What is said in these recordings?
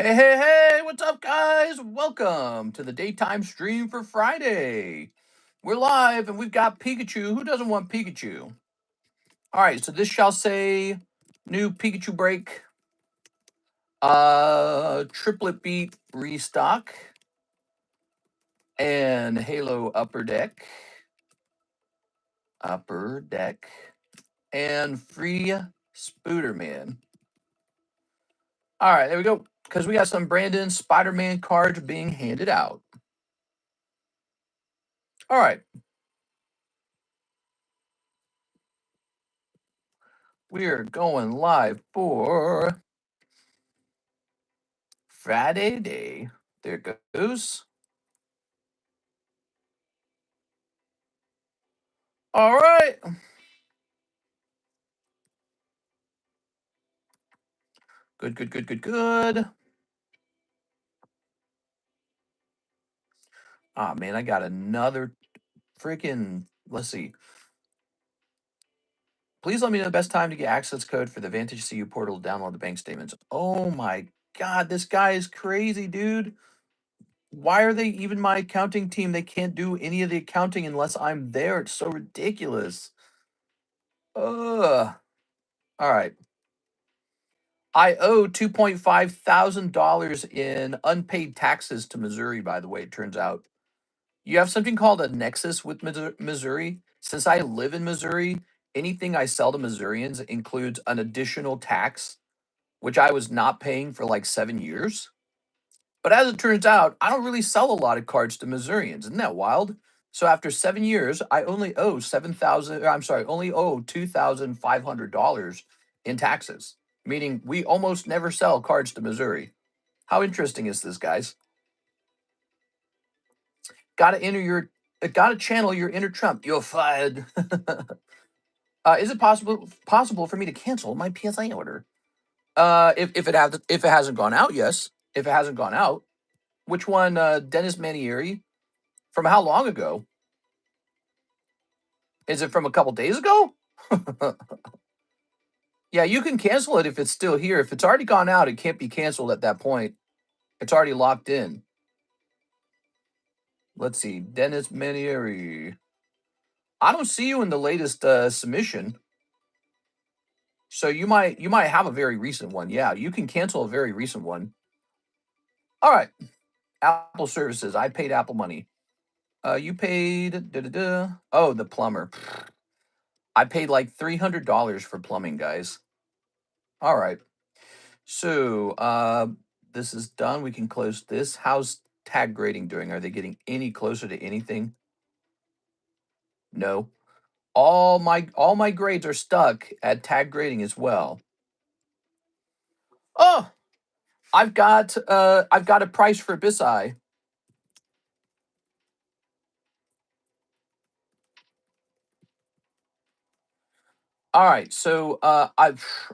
Hey, hey, hey, what's up, guys? Welcome to the daytime stream for Friday. We're live and we've got Pikachu. Who doesn't want Pikachu? All right, so this shall say new Pikachu break, triplet beat restock, and Halo upper deck, and free Spiderman. All right, there we go. Because we got some Brandon Spider-Man cards being handed out. All right. We're going live for Friday day. There it goes. All right. Good. Ah, man, I got another freaking. Let's see. Please let me know the best time to get access code for the Vantage CU portal to download the bank statements. Oh my God, this guy is crazy, dude. Why are they even my accounting team? They can't do any of the accounting unless I'm there. It's so ridiculous. Ugh. All right. I owe $2,500 in unpaid taxes to Missouri, by the way, it turns out. You have something called a nexus with Missouri. Since I live in Missouri, anything I sell to Missourians includes an additional tax, which I was not paying for like 7 years. But as it turns out, I don't really sell a lot of cards to Missourians. Isn't that wild? So after 7 years, I only owe only owe $2,500 in taxes, meaning we almost never sell cards to Missouri. How interesting is this, guys? Gotta channel your inner Trump. You're fired. Is it possible for me to cancel my PSA order? If it hasn't gone out, yes. If it hasn't gone out, which one? Dennis Manieri. From how long ago? Is it from a couple days ago? Yeah, you can cancel it if it's still here. If it's already gone out, it can't be canceled at that point. It's already locked in. Let's see, Dennis Manieri. I don't see you in the latest submission. So you might have a very recent one. Yeah, you can cancel a very recent one. All right. Apple services. I paid Apple money. You paid Oh, the plumber. I paid like $300 for plumbing, guys. All right. So this is done. We can close this. How's tag grading doing? Are they getting any closer to anything? No. All my grades are stuck at tag grading as well. Oh, I've got a price for Abyssi. All right, so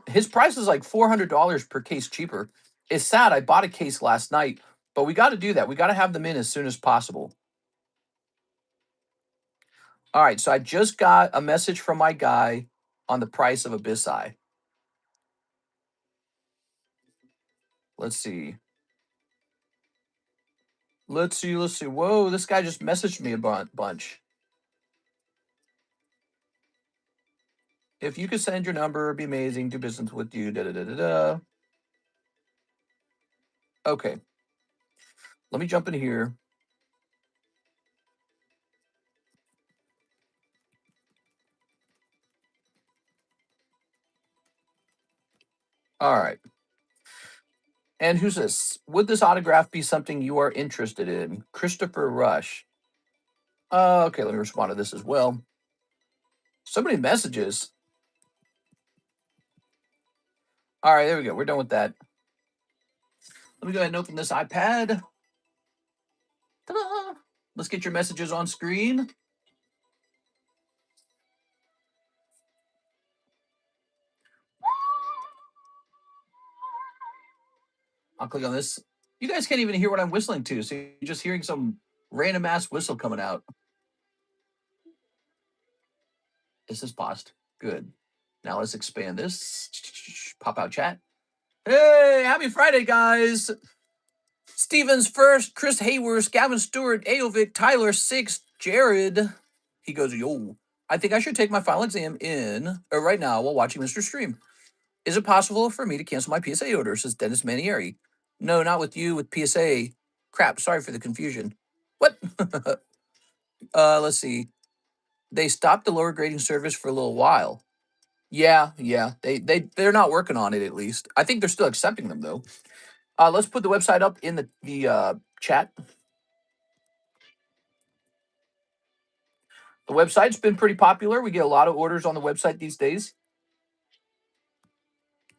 his price is like $400 per case cheaper. It's sad. I bought a case last night, but we got to do that. We got to have them in as soon as possible. All right, so I just got a message from my guy on the price of Abyssi. Let's see. Let's see. Whoa, this guy just messaged me a bunch. If you could send your number, it'd be amazing. Do business with you. Da da da da da. Okay. Let me jump in here. All right. And who's this? Would this autograph be something you are interested in? Christopher Rush. Okay, let me respond to this as well. So many messages. All right, there we go. We're done with that. Let me go ahead and open this iPad. Ta-da! Let's get your messages on screen. I'll click on this. You guys can't even hear what I'm whistling to, so you're just hearing some random ass whistle coming out. This is paused. Good. Now let's expand this. Pop out chat. Hey, happy Friday, guys. Stevens first, Chris Hayworth, Gavin Stewart, Aovic, Tyler 6, Jared. He goes, yo, I think I should take my final exam right now while watching Mr. Stream. Is it possible for me to cancel my PSA order? Says Dennis Manieri. No, not with you, with PSA. Crap, sorry for the confusion. What? Let's see. They stopped the lower grading service for a little while. Yeah. They're not working on it at least. I think they're still accepting them though. Let's put the website up in the chat. The website's been pretty popular. We get a lot of orders on the website these days.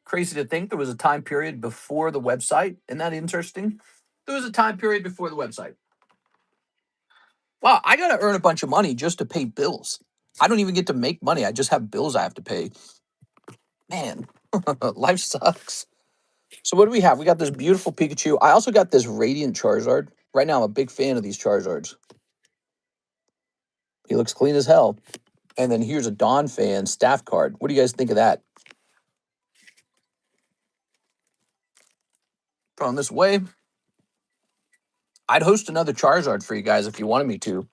Crazy to think there was a time period before the website. Isn't that interesting? There was a time period before the website. Wow, I got to earn a bunch of money just to pay bills. I don't even get to make money. I just have bills I have to pay. Man, life sucks. So what do we have? We got this beautiful Pikachu. I also got this Radiant Charizard. Right now, I'm a big fan of these Charizards. He looks clean as hell. And then here's a Dawn fan staff card. What do you guys think of that? From this way, I'd host another Charizard for you guys if you wanted me to.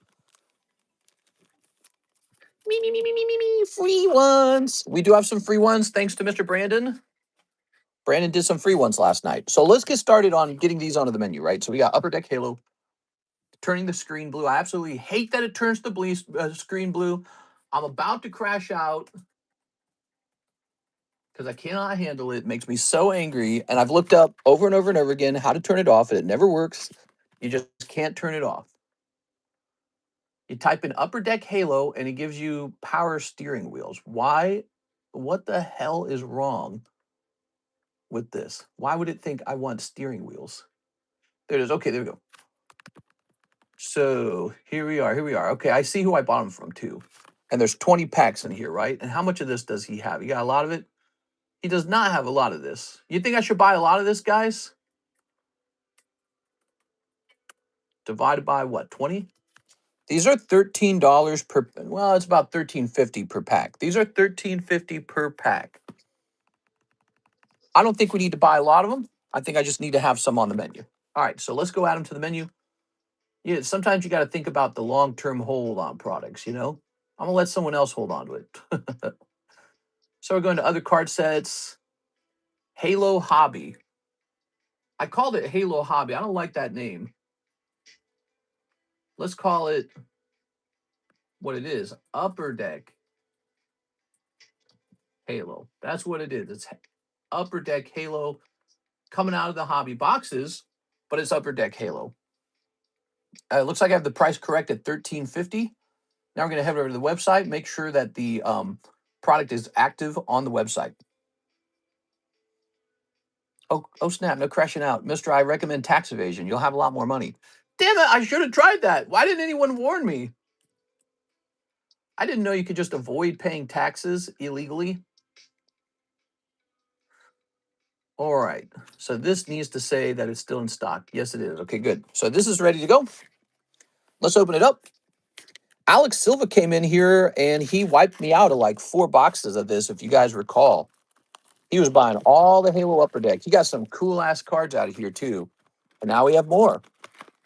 Me. Free ones. We do have some free ones thanks to Mr. Brandon. Brandon did some free ones last night. So let's get started on getting these onto the menu, right? So we got Upperdeck Halo, turning the screen blue. I absolutely hate that it turns the screen blue. I'm about to crash out because I cannot handle it. It makes me so angry. And I've looked up over and over and over again how to turn it off, and it never works. You just can't turn it off. You type in Upperdeck Halo, and it gives you power steering wheels. Why? What the hell is wrong with this? Why would it think I want steering wheels? There it is. Okay, there we go. So here we are. Okay, I see who I bought them from too. And there's 20 packs in here, right? And how much of this does he have? He got a lot of it? He does not have a lot of this. You think I should buy a lot of this, guys? Divided by what, 20? These are $13 per, well, it's about $13.50 per pack. These are $13.50 per pack. I don't think we need to buy a lot of them. I think I just need to have some on the menu. All right, so let's go add them to the menu. Yeah, sometimes you got to think about the long-term hold on products, you know? I'm going to let someone else hold on to it. So we're going to other card sets. Halo Hobby. I called it Halo Hobby. I don't like that name. Let's call it what it is. Upperdeck Halo. That's what it is. It's Upperdeck Halo coming out of the hobby boxes, but it's Upperdeck Halo. It looks like I have the price correct at $13.50. Now we're going to head over to the website, make sure that the product is active on the website. Oh snap, no crashing out. Mister, I recommend tax evasion. You'll have a lot more money. Damn it, I should have tried that. Why didn't anyone warn me? I didn't know you could just avoid paying taxes illegally. All right, so this needs to say that it's still in stock. Yes, it is. Okay, good. So this is ready to go. Let's open it up. Alex Silva came in here and he wiped me out of like 4 boxes of this, if you guys recall. He was buying all the Halo Upper Deck. He got some cool-ass cards out of here, too. And now we have more.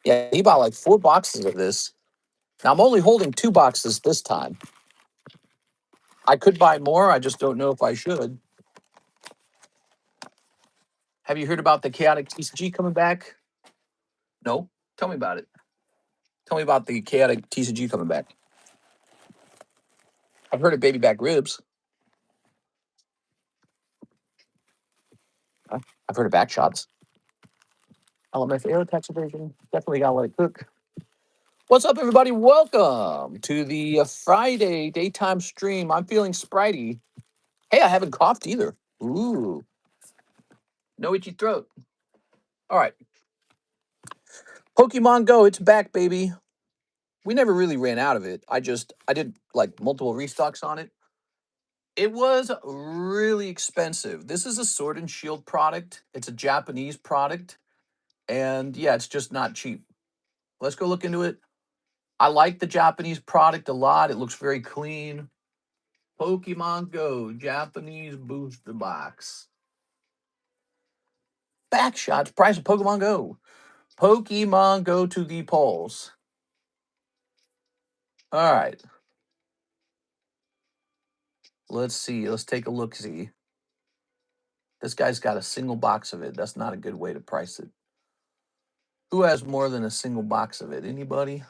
Yeah, he bought like 4 boxes of this. Now, I'm only holding 2 boxes this time. I could buy more. I just don't know if I should. Have you heard about the Chaotic TCG coming back? No? Tell me about it. Tell me about the Chaotic TCG coming back. I've heard of baby back ribs. I've heard of back shots. LMFAO tax evasion. Definitely got to let it cook. What's up, everybody? Welcome to the Friday daytime stream. I'm feeling spritey. Hey, I haven't coughed either. Ooh. No itchy throat. All right. Pokemon Go, it's back, baby. We never really ran out of it. I did like multiple restocks on it. It was really expensive. This is a Sword and Shield product. It's a Japanese product. And yeah, it's just not cheap. Let's go look into it. I like the Japanese product a lot. It looks very clean. Pokemon Go, Japanese booster box. Back shots, price of Pokemon Go. Pokemon Go to the polls. All right. Let's see. Let's take a look-see. This guy's got a single box of it. That's not a good way to price it. Who has more than a single box of it? Anybody?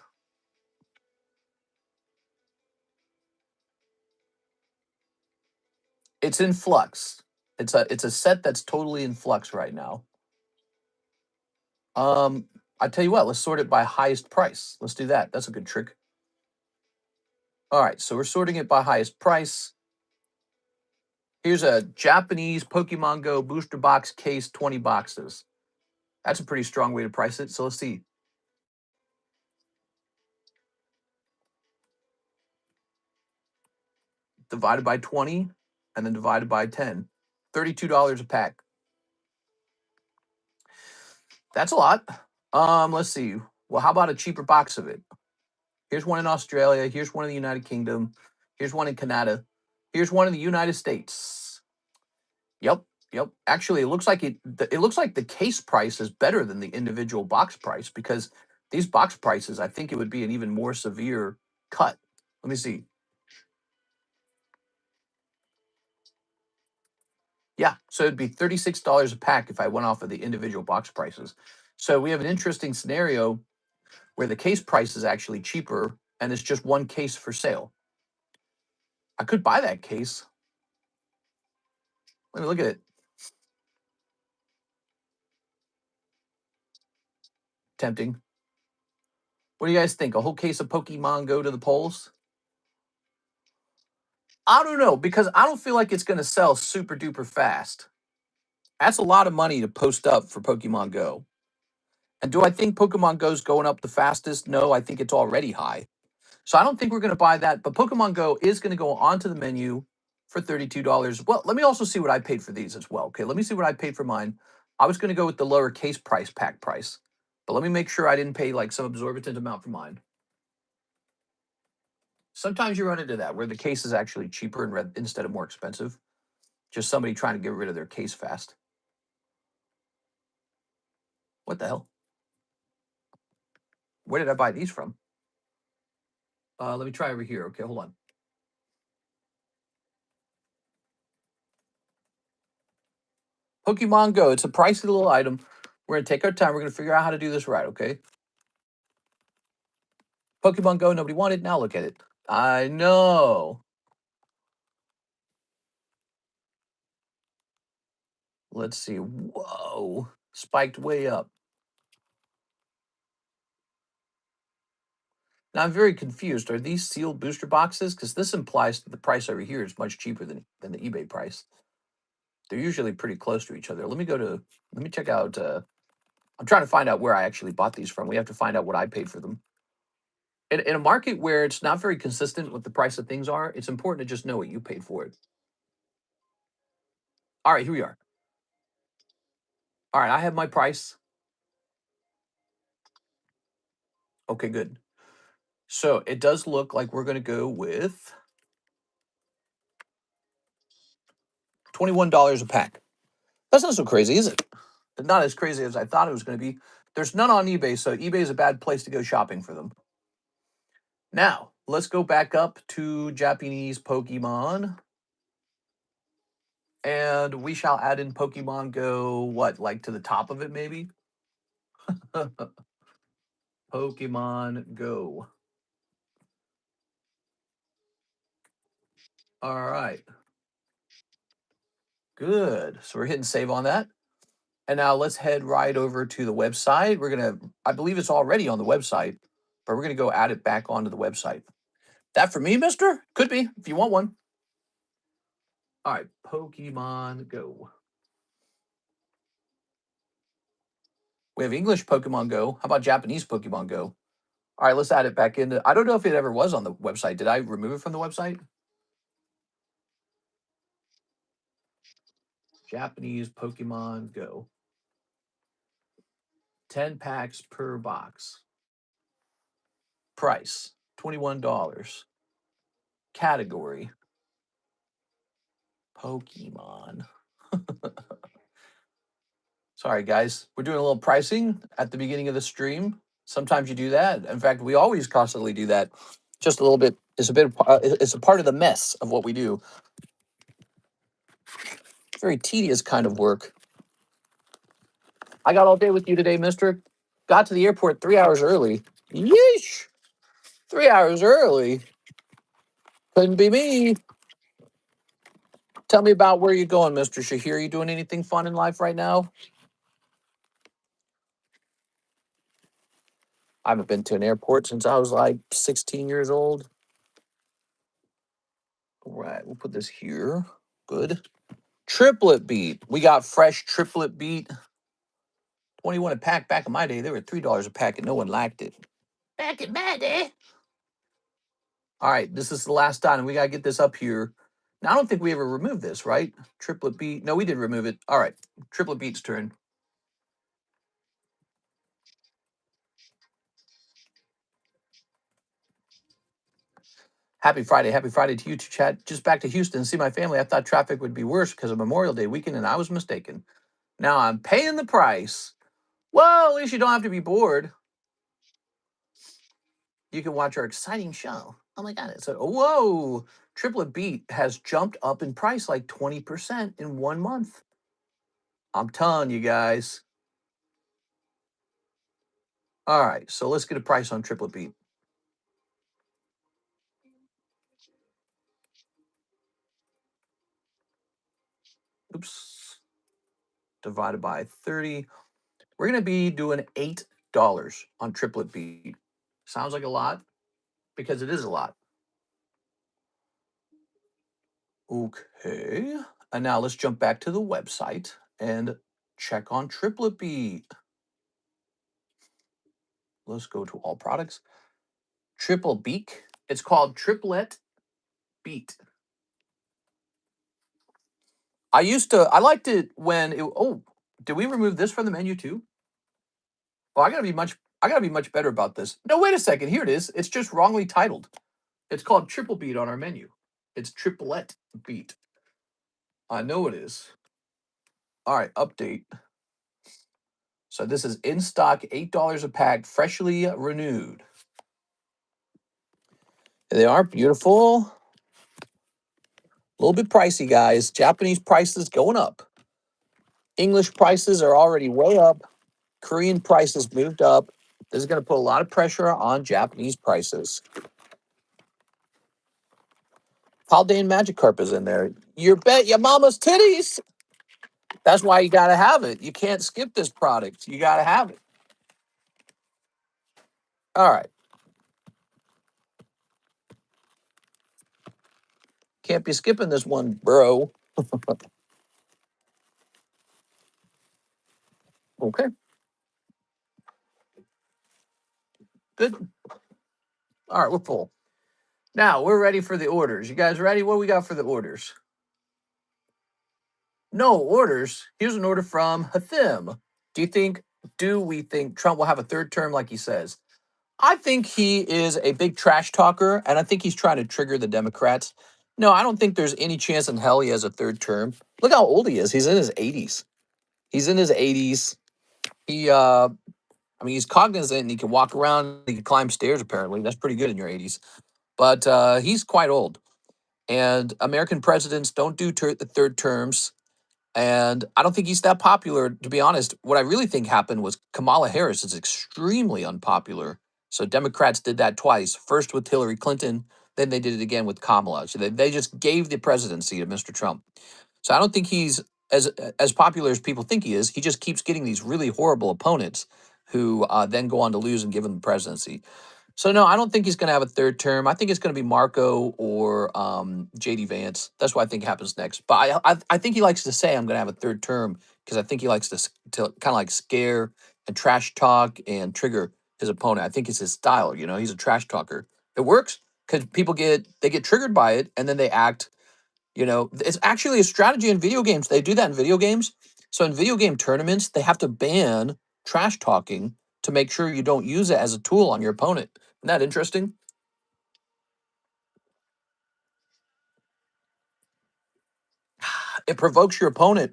It's in flux. It's a set that's totally in flux right now. I tell you what, let's sort it by highest price. Let's do that. That's a good trick. All right, so we're sorting it by highest price. Here's a Japanese Pokemon Go booster box case, 20 boxes. That's a pretty strong way to price it. So let's see. Divided by 20 and then divided by 10. $32 a pack. That's a lot. Let's see. Well, how about a cheaper box of it? Here's one in Australia. Here's one in the United Kingdom. Here's one in Canada. Here's one in the United States. Yep, yep. Actually, it looks like the case price is better than the individual box price because these box prices, I think it would be an even more severe cut. Let me see. Yeah, so it'd be $36 a pack if I went off of the individual box prices. So we have an interesting scenario where the case price is actually cheaper and it's just one case for sale. I could buy that case. Let me look at it. Tempting. What do you guys think? A whole case of Pokemon Go to the polls? I don't know because I don't feel like it's going to sell super duper fast. That's a lot of money to post up for Pokemon Go. And do I think Pokemon Go's going up the fastest? No, I think it's already high. So I don't think we're going to buy that. But Pokemon Go is going to go onto the menu for $32. Well, let me also see what I paid for these as well. Okay, let me see what I paid for mine. I was going to go with the lower case price, pack price. But let me make sure I didn't pay like some exorbitant amount for mine. Sometimes you run into that where the case is actually cheaper and instead of more expensive. Just somebody trying to get rid of their case fast. What the hell? Where did I buy these from? Let me try over here. Okay, hold on. Pokemon Go. It's a pricey little item. We're going to take our time. We're going to figure out how to do this right, okay? Pokemon Go, nobody wanted. Now look at it. I know. Let's see. Whoa. Spiked way up. Now I'm very confused. Are these sealed booster boxes? Because this implies that the price over here is much cheaper than the eBay price. They're usually pretty close to each other. Let me check out. I'm trying to find out where I actually bought these from. We have to find out what I paid for them. In a market where it's not very consistent what the price of things are, it's important to just know what you paid for it. All right, here we are. All right, I have my price. Okay, good. So it does look like we're going to go with $21 a pack. That's not so crazy, is it? Not as crazy as I thought it was going to be. There's none on eBay, so eBay is a bad place to go shopping for them. Now, let's go back up to Japanese Pokemon. And we shall add in Pokemon Go, what, like to the top of it, maybe? Pokemon Go. All right. Good. So we're hitting save on that. And now let's head right over to the website. I believe it's already on the website, but we're going to go add it back onto the website. That for me, mister? Could be, if you want one. All right, Pokemon Go. We have English Pokemon Go. How about Japanese Pokemon Go? All right, let's add it back into. I don't know if it ever was on the website. Did I remove it from the website? Japanese Pokemon Go. 10 packs per box. Price $21. Category Pokemon. Sorry, guys. We're doing a little pricing at the beginning of the stream. Sometimes you do that. In fact, we always constantly do that. Just a little bit. It's a bit. It's a part of the mess of what we do. Very tedious kind of work. I got all day with you today, mister. Got to the airport 3 hours early. Yeesh. 3 hours early. Couldn't be me. Tell me about where you're going, Mr. Shahir. You doing anything fun in life right now? I haven't been to an airport since I was like 16 years old. All right, we'll put this here. Good. Triplet beat. We got fresh triplet beat. 21 a pack. Back in my day, they were $3 a pack and no one liked it. Back in my day. All right, this is the last item. We got to get this up here. Now, I don't think we ever removed this, right? Triplet beat. No, we did remove it. All right, triplet beat's turn. Happy Friday. Happy Friday to you, chat. Just back to Houston. See my family. I thought traffic would be worse because of Memorial Day weekend, and I was mistaken. Now I'm paying the price. Well, at least you don't have to be bored. You can watch our exciting show. Oh my God. So, whoa. Triplet beat has jumped up in price like 20% in 1 month. I'm telling you guys. All right. So let's get a price on triplet beat. Oops. Divided by 30. We're going to be doing $8 on triplet beat. Sounds like a lot because it is a lot. Okay. And now let's jump back to the website and check on triplet beat. Let's go to all products. Triple beak. It's called triplet beat. I liked it when it, oh, did we remove this from the menu too? Well, I gotta be much better about this. No, wait a second. Here it is. It's just wrongly titled. It's called triple beat on our menu. It's triplet beat. I know it is. All right, update. So this is in stock, $8 a pack, freshly renewed. They are beautiful. A little bit pricey, guys. Japanese prices going up. English prices are already way up. Korean prices moved up. This is going to put a lot of pressure on Japanese prices. Haldane Magikarp is in there. You bet your mama's titties. That's why you got to have it. You can't skip this product. You got to have it. All right. Can't be skipping this one, bro. Okay. Good. All right, we're full. Now we're ready for the orders. You guys ready? What we got for the orders? No orders. Here's an order from Hathim. Do we think Trump will have a third term like he says? I think he is a big trash talker, and I think he's trying to trigger the Democrats. No, I don't think there's any chance in hell he has a third term. Look how old he is. He's in his 80s. He's in his 80s. He's cognizant and he can walk around. He can climb stairs, apparently. That's pretty good in your 80s. But he's quite old. And American presidents don't do the third terms. And I don't think he's that popular, to be honest. What I really think happened was Kamala Harris is extremely unpopular. So Democrats did that twice, first with Hillary Clinton, then they did it again with Kamala. So they just gave the presidency to Mr. Trump. So I don't think he's as popular as people think he is. He just keeps getting these really horrible opponents who then go on to lose and give him the presidency. So no, I don't think he's going to have a third term. I think it's going to be Marco or JD Vance. That's what I think happens next. But I think he likes to say I'm going to have a third term because I think he likes to kind of like scare and trash talk and trigger his opponent. I think it's his style. You know, he's a trash talker. It works because people get triggered by it and then they act. You know, it's actually a strategy in video games. They do that in video games. So in video game tournaments, they have to ban trash talking to make sure you don't use it as a tool on your opponent. Isn't that interesting? It provokes your opponent.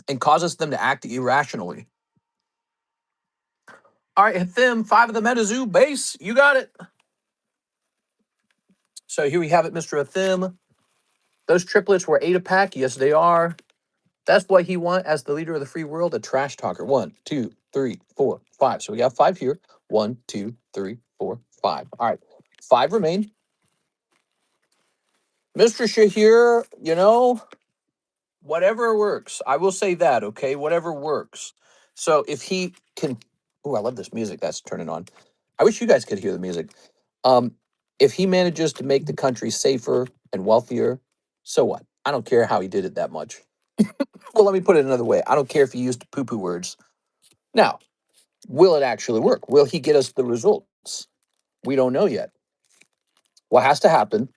and causes them to act irrationally. All right, hit them 5 of the MetaZoo base. You got it. So here we have it, Mr. Athim. Those triplets were 8 a pack. Yes, they are. That's what he want as the leader of the free world, a trash talker. 1, 2, 3, 4, 5. So we got 5 here. 1, 2, 3, 4, 5. All right, 5 remain. Mr. Shahir, whatever works. I will say that, okay? Whatever works. So if he can, oh, I love this music that's turning on. I wish you guys could hear the music. Um, if he manages to make the country safer and wealthier, so what? I don't care how he did it that much. Well, let me put it another way. I don't care if he used poo-poo words. Now, will it actually work? Will he get us the results? We don't know yet. What has to happen?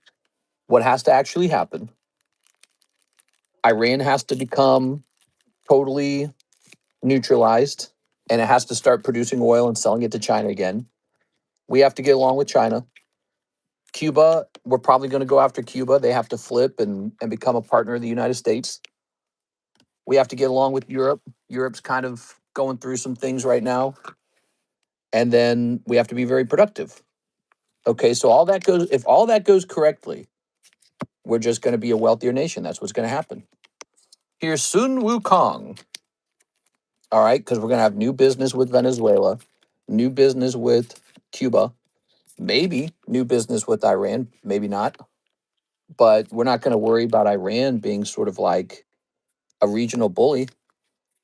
What has to actually happen? Iran has to become totally neutralized, and it has to start producing oil and selling it to China again. We have to get along with China. Cuba, we're probably going to go after Cuba. They have to flip and become a partner of the United States. We have to get along with Europe. Europe's kind of going through some things right now. And then we have to be very productive. Okay, so if all that goes correctly, we're just going to be a wealthier nation. That's what's going to happen. Here's Sun Wukong. All right, because we're going to have new business with Venezuela, new business with Cuba, maybe new business with Iran, maybe not. But we're not going to worry about Iran being sort of like a regional bully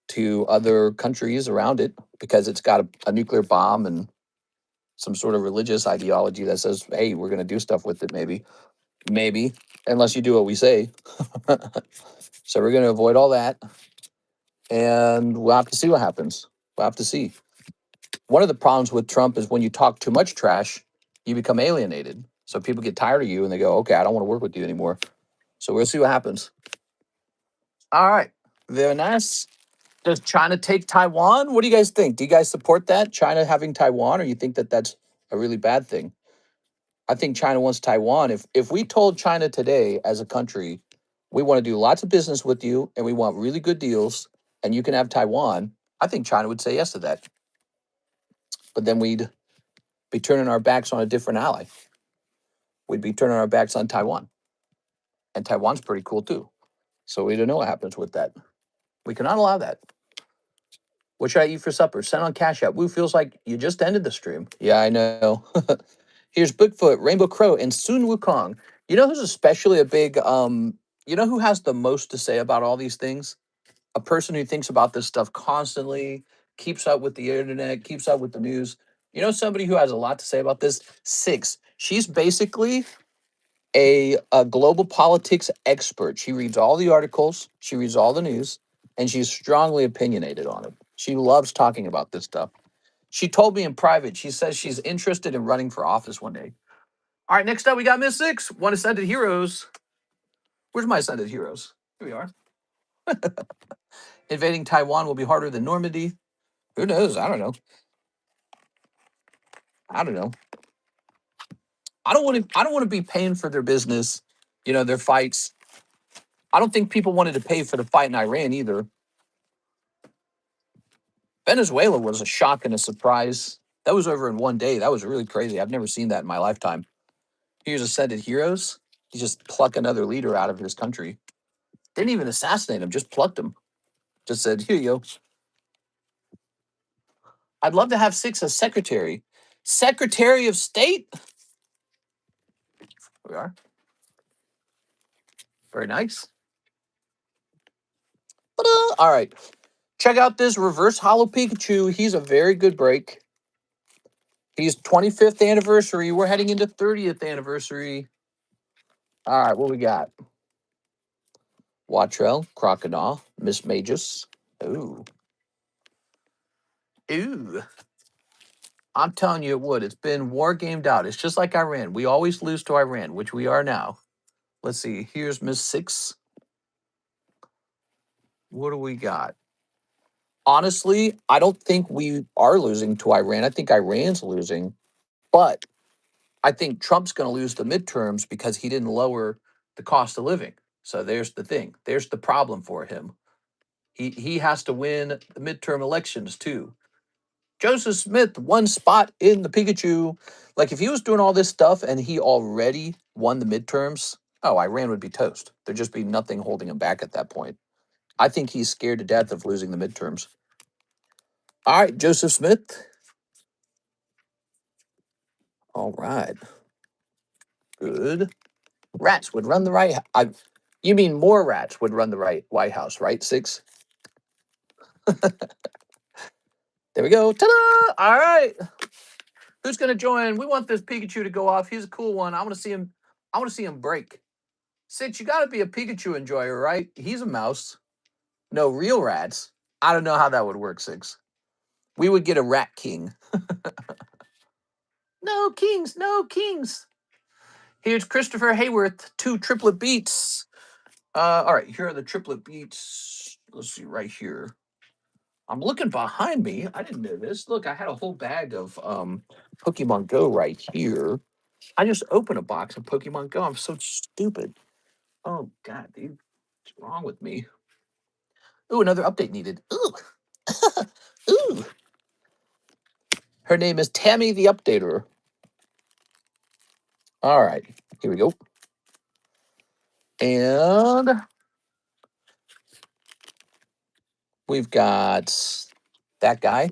to other countries around it because it's got a nuclear bomb and some sort of religious ideology that says, hey, we're going to do stuff with it, maybe, unless you do what we say. So we're going to avoid all that. And we'll have to see what happens. We'll have to see. One of the problems with Trump is when you talk too much trash, you become alienated. So people get tired of you and they go, okay, I don't want to work with you anymore. So we'll see what happens. All right. Very nice. Does China take Taiwan? What do you guys think? Do you guys support that? China having Taiwan, or you think that that's a really bad thing? I think China wants Taiwan. If we told China today as a country, we want to do lots of business with you and we want really good deals and you can have Taiwan, I think China would say yes to that. But then we'd be turning our backs on a different ally. We'd be turning our backs on Taiwan. And Taiwan's pretty cool too. So we don't know what happens with that. We cannot allow that. What should I eat for supper? Send on Cash App. Woo, feels like you just ended the stream. Yeah, I know. Here's Bigfoot, Rainbow Crow, and Sun Wukong. You know who's especially a big, you know who has the most to say about all these things? A person who thinks about this stuff constantly, keeps up with the internet, keeps up with the news. You know somebody who has a lot to say about this? Six. She's basically a global politics expert. She reads all the articles, she reads all the news, and she's strongly opinionated on it. She loves talking about this stuff. She told me in private, she says she's interested in running for office one day. All right, next up, we got Miss Six. One Ascended Heroes. Where's my Ascended Heroes? Here we are. Invading Taiwan will be harder than Normandy. Who knows? I don't know. I don't know. I don't want to. I don't want to be paying for their business. Their fights. I don't think people wanted to pay for the fight in Iran either. Venezuela was a shock and a surprise. That was over in one day. That was really crazy. I've never seen that in my lifetime. Here's Ascended Heroes. He just plucked another leader out of his country. Didn't even assassinate him, just plucked him. Just said, here you go. I'd love to have Six as secretary. Secretary of State? Here we are. Very nice. Ta-da! All right. Check out this reverse hollow Pikachu. He's a very good break. He's 25th anniversary. We're heading into 30th anniversary. All right, what we got? Watrell, Crocodile, Miss Magus. Ooh. Ooh. I'm telling you it would. It's been war gamed out. It's just like Iran. We always lose to Iran, which we are now. Let's see. Here's Miss Six. What do we got? Honestly, I don't think we are losing to Iran. I think Iran's losing. But I think Trump's going to lose the midterms because he didn't lower the cost of living. So there's the thing. There's the problem for him. He has to win the midterm elections too. Joseph Smith, one spot in the Pikachu. Like if he was doing all this stuff and he already won the midterms, oh, Iran would be toast. There'd just be nothing holding him back at that point. I think he's scared to death of losing the midterms. All right, Joseph Smith. All right. Good. Rats would run the right. You mean more rats would run the right White House, right? 6. There we go. Ta-da! All right. Who's gonna join? We want this Pikachu to go off. He's a cool one. I want to see him. I want to see him break. 6, you got to be a Pikachu enjoyer, right? He's a mouse. No real rats. I don't know how that would work. 6. We would get a rat king. No kings. No kings. Here's Christopher Hayworth. 2 triplet beats. All right. Here are the triplet beats. Let's see right here. I'm looking behind me. I didn't know this. Look, I had a whole bag of Pokemon Go right here. I just opened a box of Pokemon Go. I'm so stupid. Oh God, dude, what's wrong with me? Ooh, another update needed. Ooh, ooh. Her name is Tammy the Updater. All right, here we go. And we've got that guy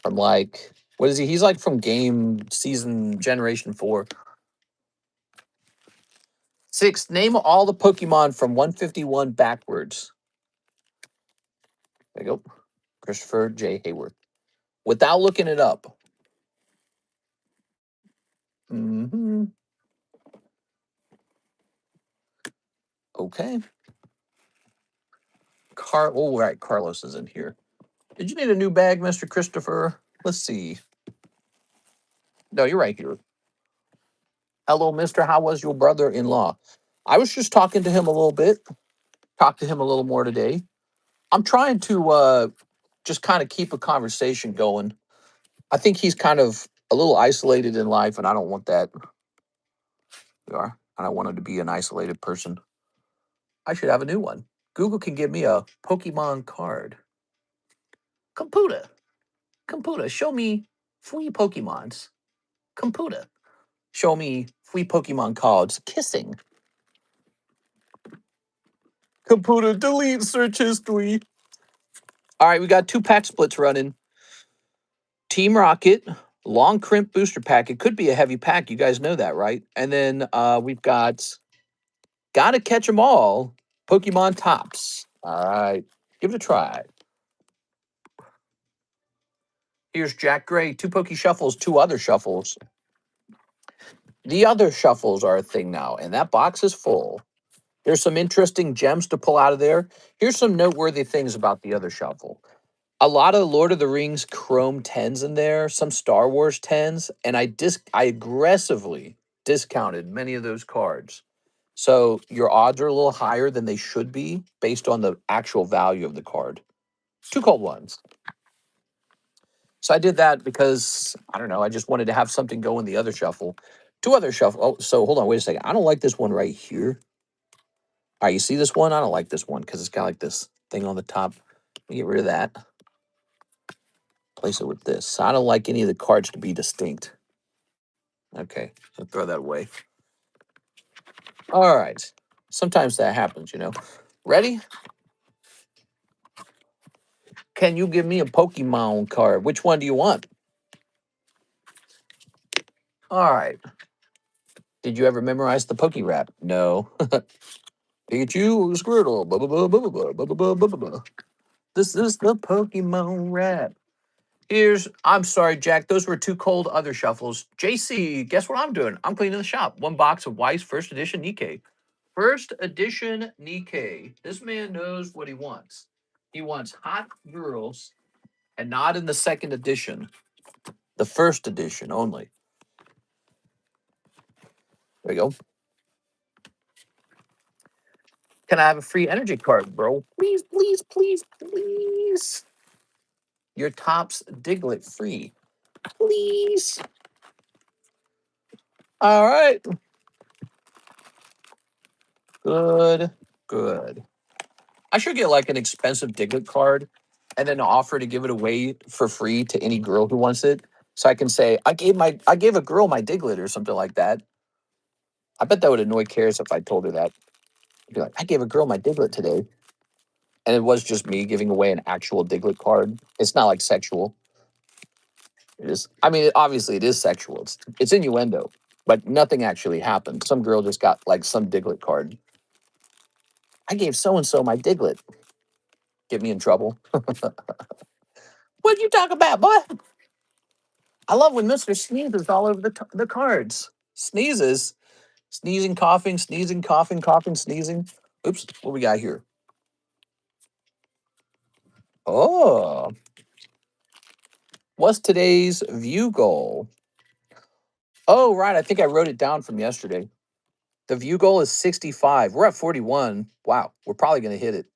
from like, what is he? He's like from game season generation 4. 6, name all the Pokemon from 151 backwards. There you go. Christopher J. Hayworth. Without looking it up. Mm-hmm. Okay. Oh, right. Carlos is in here. Did you need a new bag, Mr. Christopher? Let's see. No, you're right here. Hello, mister. How was your brother-in-law? I was just talking to him a little bit. Talk to him a little more today. I'm trying to just kind of keep a conversation going. I think he's kind of a little isolated in life, and I don't want that. We are. I don't want him to be an isolated person. I should have a new one. Google can give me a Pokemon card. Computer. Computer, show me free Pokemons. Computer, show me free Pokemon cards. Kissing. Computer, delete search history. All right, we got 2 pack splits running. Team Rocket, long crimp booster pack. It could be a heavy pack. You guys know that, right? And then we've got Gotta Catch 'em All, Pokemon Tops. All right, give it a try. Here's Jack Gray, 2 Poke Shuffles, 2 other shuffles. The other shuffles are a thing now, and that box is full. There's some interesting gems to pull out of there. Here's some noteworthy things about the other shuffle. A lot of Lord of the Rings Chrome 10s in there, some Star Wars 10s, and I aggressively discounted many of those cards. So your odds are a little higher than they should be based on the actual value of the card. 2 cold ones. So I did that because, I don't know, I just wanted to have something go in the other shuffle. 2 other shuffle. Oh, so hold on, wait a second. I don't like this one right here. All right, you see this one? I don't like this one because it's got like this thing on the top. Let me get rid of that. Place it with this. I don't like any of the cards to be distinct. Okay, I'll throw that away. All right. Sometimes that happens, you know. Ready? Can you give me a Pokemon card? Which one do you want? All right. Did you ever memorize the Poke Rap? No. Pikachu, Squirtle, blah, blah, blah, blah, blah, blah, blah, blah, blah, blah. This is the Pokemon Rap. I'm sorry, Jack. Those were 2 cold other shuffles. JC, guess what I'm doing? I'm cleaning the shop. 1 box of Weiss first edition Nikkei. First edition Nikkei. This man knows what he wants. He wants hot girls, and not in the second edition. The first edition only. There you go. Can I have a free energy card, bro? Please, please, please, please. Your Topps Diglett free. Please. All right. Good, good. I should get like an expensive Diglett card and then offer to give it away for free to any girl who wants it. So I can say, I gave a girl my Diglett or something like that. I bet that would annoy Karis if I told her that. I'd be like, I gave a girl my Diglett today. And it was just me giving away an actual Diglett card. It's not like sexual. It is. I mean, obviously it is sexual. It's innuendo, but nothing actually happened. Some girl just got like some Diglett card. I gave so and so my Diglett. Get me in trouble. What you talk about, boy? I love when Mister sneezes all over the cards. Sneezes, sneezing, coughing, sneezing, coughing, coughing, sneezing. Oops, what we got here? Oh, what's today's view goal? Oh, right. I think I wrote it down from yesterday. The view goal is 65. We're at 41. Wow, we're probably going to hit it.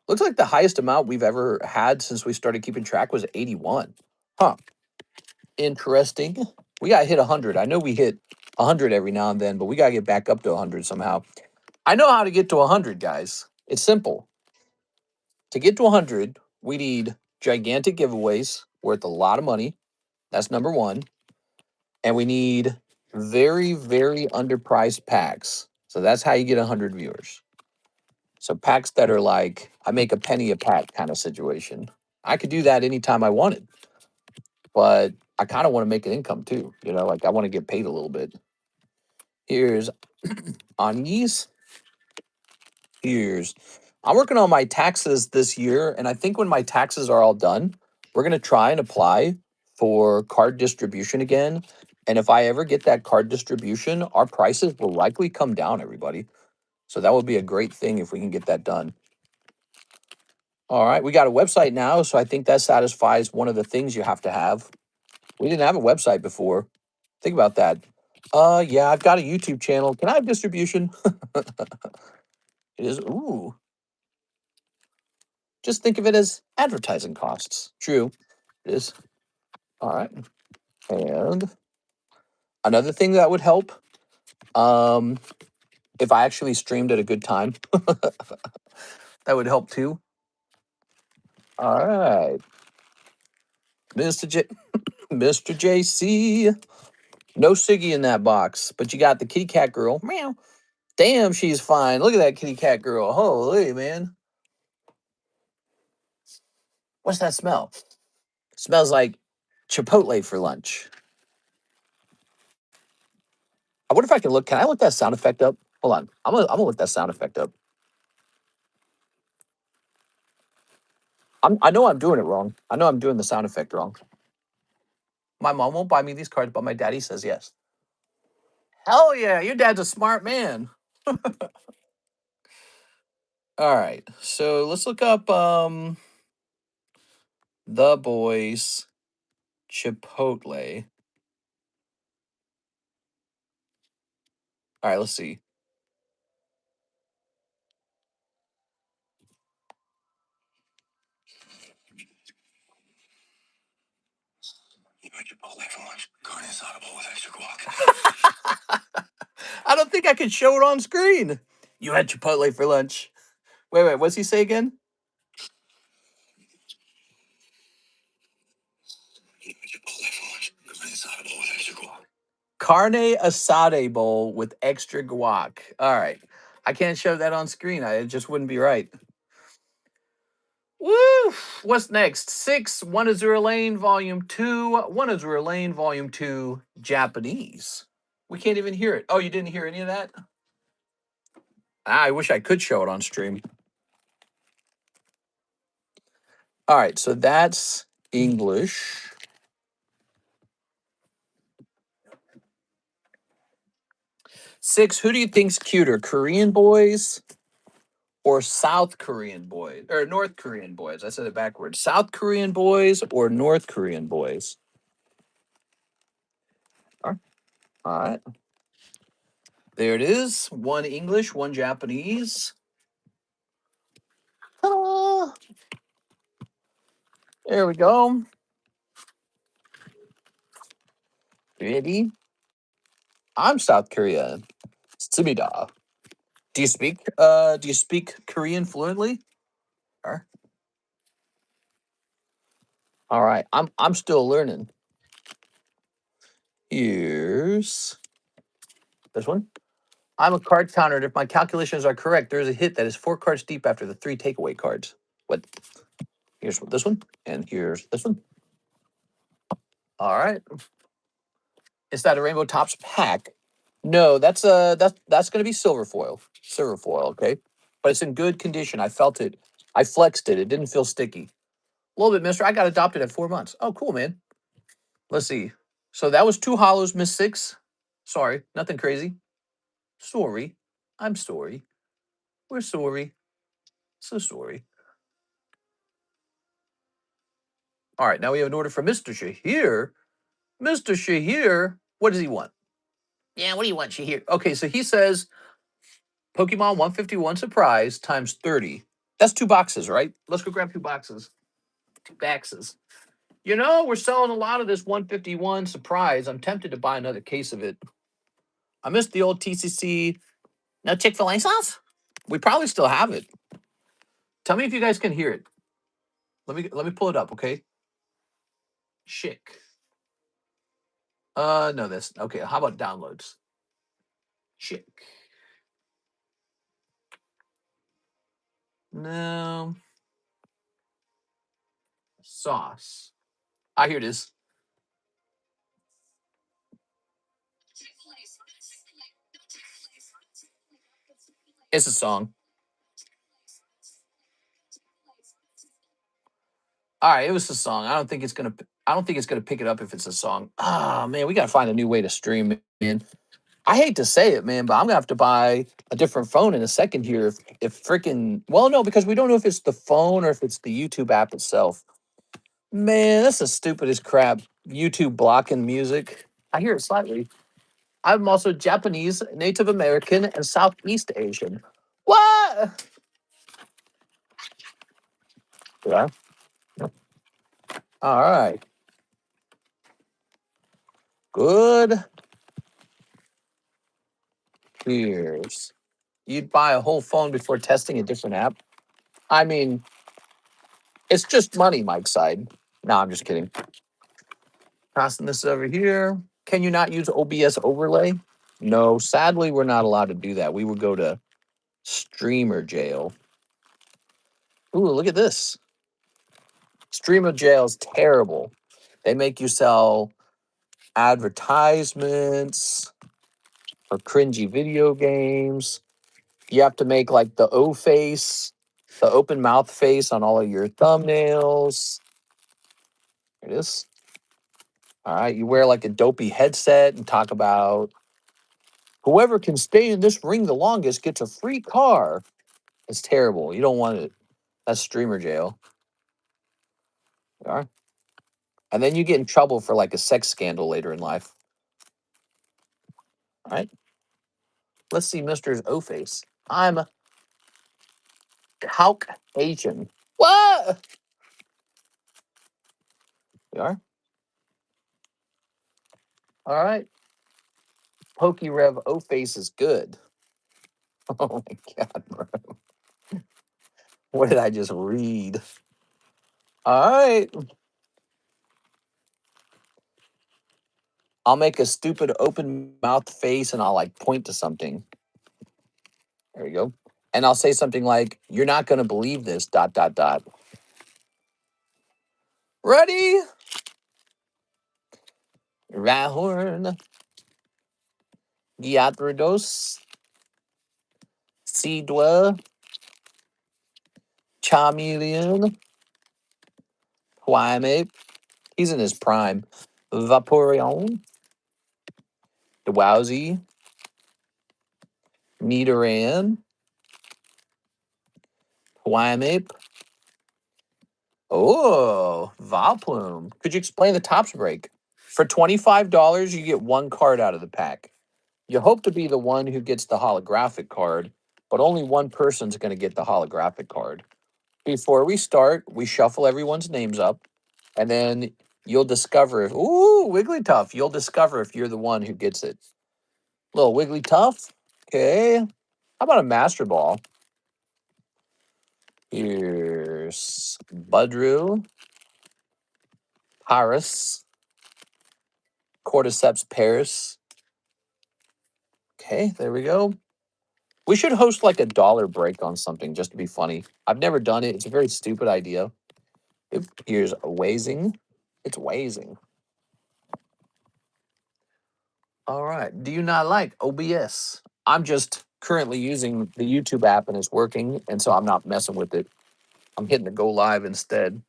Looks like the highest amount we've ever had since we started keeping track was 81. Huh. Interesting. We got to hit 100. I know we hit 100 every now and then, but we got to get back up to 100 somehow. I know how to get to 100, guys. It's simple. To get to 100, we need gigantic giveaways worth a lot of money. That's number one. And we need very, very underpriced packs. So that's how you get 100 viewers. So packs that are like, I make a penny a pack kind of situation. I could do that anytime I wanted, but I kind of want to make an income too. You know, like I want to get paid a little bit. Here's Anis. I'm working on my taxes this year, and I think when my taxes are all done, we're going to try and apply for card distribution again. And if I ever get that card distribution, our prices will likely come down, everybody. So that would be a great thing if we can get that done. All right, we got a website now, so I think that satisfies one of the things you have to have. We didn't have a website before. Think about that. Yeah, I've got a YouTube channel. Can I have distribution? It is, ooh. Just think of it as advertising costs. True, it is. All right. And another thing that would help, if I actually streamed at a good time, that would help too. All right. Mr. JC. No Siggy in that box, but you got the kitty cat girl. Meow. Damn, she's fine. Look at that kitty cat girl. Holy, man. What's that smell? Smells like Chipotle for lunch. I wonder if I can look. Can I look that sound effect up? Hold on. I'm gonna look that sound effect up. I know I'm doing it wrong. I know I'm doing the sound effect wrong. My mom won't buy me these cards, but my daddy says yes. Hell yeah, your dad's a smart man. All right, so let's look up the boys Chipotle. All right, let's see. Chipotle for lunch. Carne asada with extra guac. I don't think I can show it on screen. You had Chipotle for lunch. Wait, what's he say again? Chipotle for lunch. Carne asada bowl with extra guac. All right. I can't show that on screen. It just wouldn't be right. Woo! What's next? 6, 1 Azure Lane, Volume 2. 1 Azure Lane, Volume 2, Japanese. We can't even hear it. Oh, you didn't hear any of that? I wish I could show it on stream. All right, so that's English. Six, who do you think's cuter, Korean boys or South Korean boys? Or North Korean boys. I said it backwards. South Korean boys or North Korean boys? All right. There it is. 1 English, 1 Japanese. There we go. Ready? I'm South Korean. Sumida. Do you speak Korean fluently? All right, I'm still learning. Here's this one. I'm a card counter, and if my calculations are correct, there's a hit that is 4 cards deep after the 3 takeaway cards. What? Here's this one, and here's this one. All right. Is that a Rainbow Tops pack? No, that's going to be silver foil. Silver foil, okay? But it's in good condition. I felt it. I flexed it. It didn't feel sticky. A little bit, mister. I got adopted at 4 months. Oh, cool, man. Let's see. So that was 2 hollows, miss 6. Sorry, nothing crazy. Sorry. I'm sorry. We're sorry. So sorry. All right, now we have an order from Mr. Shahir. Mr. Shahir, what does he want? Yeah, what do you want, Shahir? Okay, so he says Pokemon 151 surprise times 30. That's 2 boxes, right? Let's go grab 2 boxes. 2 boxes. You know, we're selling a lot of this 151 surprise. I'm tempted to buy another case of it. I missed the old TCC. No Chick-fil-A sauce? We probably still have it. Tell me if you guys can hear it. Let me pull it up, okay? Chick. No, this. Okay, how about downloads? Chick. No. Sauce. Ah, here it is. It's a song. All right, it was a song. I don't think it's gonna pick it up if it's a song. Ah, man, we gotta find a new way to stream it, man. I hate to say it, man, but I'm gonna have to buy a different phone in a second here. If freaking well, no, because we don't know if it's the phone or if it's the YouTube app itself. Man, that's the stupidest crap. YouTube blocking music. I hear it slightly. I'm also Japanese, Native American, and Southeast Asian. What? Yeah. All right. Good. Cheers. You'd buy a whole phone before testing a different app? I mean, it's just money, Mike's side. No, I'm just kidding. Passing this over here. Can you not use OBS overlay? No, sadly, we're not allowed to do that. We would go to streamer jail. Ooh, look at this. Streamer jail is terrible. They make you sell advertisements for cringy video games. You have to make like the O face, the open mouth face on all of your thumbnails. There it is. All right. You wear like a dopey headset and talk about whoever can stay in this ring the longest gets a free car. It's terrible. You don't want it. That's streamer jail. You are. And then you get in trouble for like a sex scandal later in life. All right. Let's see Mr.'s O face. I'm Caucasian. What? You are? All right. PokeRev O face is good. Oh my God, bro. What did I just read? All right. I'll make a stupid open mouth face and I'll like point to something. There you go. And I'll say something like, you're not going to believe this, ... Ready? Rahorn. Giatrados. Seedwa. Charmeleon. Primeape. He's in his prime. Vaporeon. Dewowsy. Nidoran. Primeape. Oh, Vileplume. Could you explain the tops break? For $25, you get 1 card out of the pack. You hope to be the one who gets the holographic card, but only one person's going to get the holographic card. Before we start, we shuffle everyone's names up, and then you'll discover if, ooh, Wigglytuff, you'll discover if you're the one who gets it. Little Wigglytuff. Okay. How about a Master Ball? Here's Budru, Paris, Cordyceps Paris. Okay, there we go. We should host like a dollar break on something just to be funny. I've never done it. It's a very stupid idea. Here's Wazing. It's Wazing. All right. Do you not like OBS? I'm just currently using the YouTube app and it's working, and so I'm not messing with it. I'm hitting the go live instead.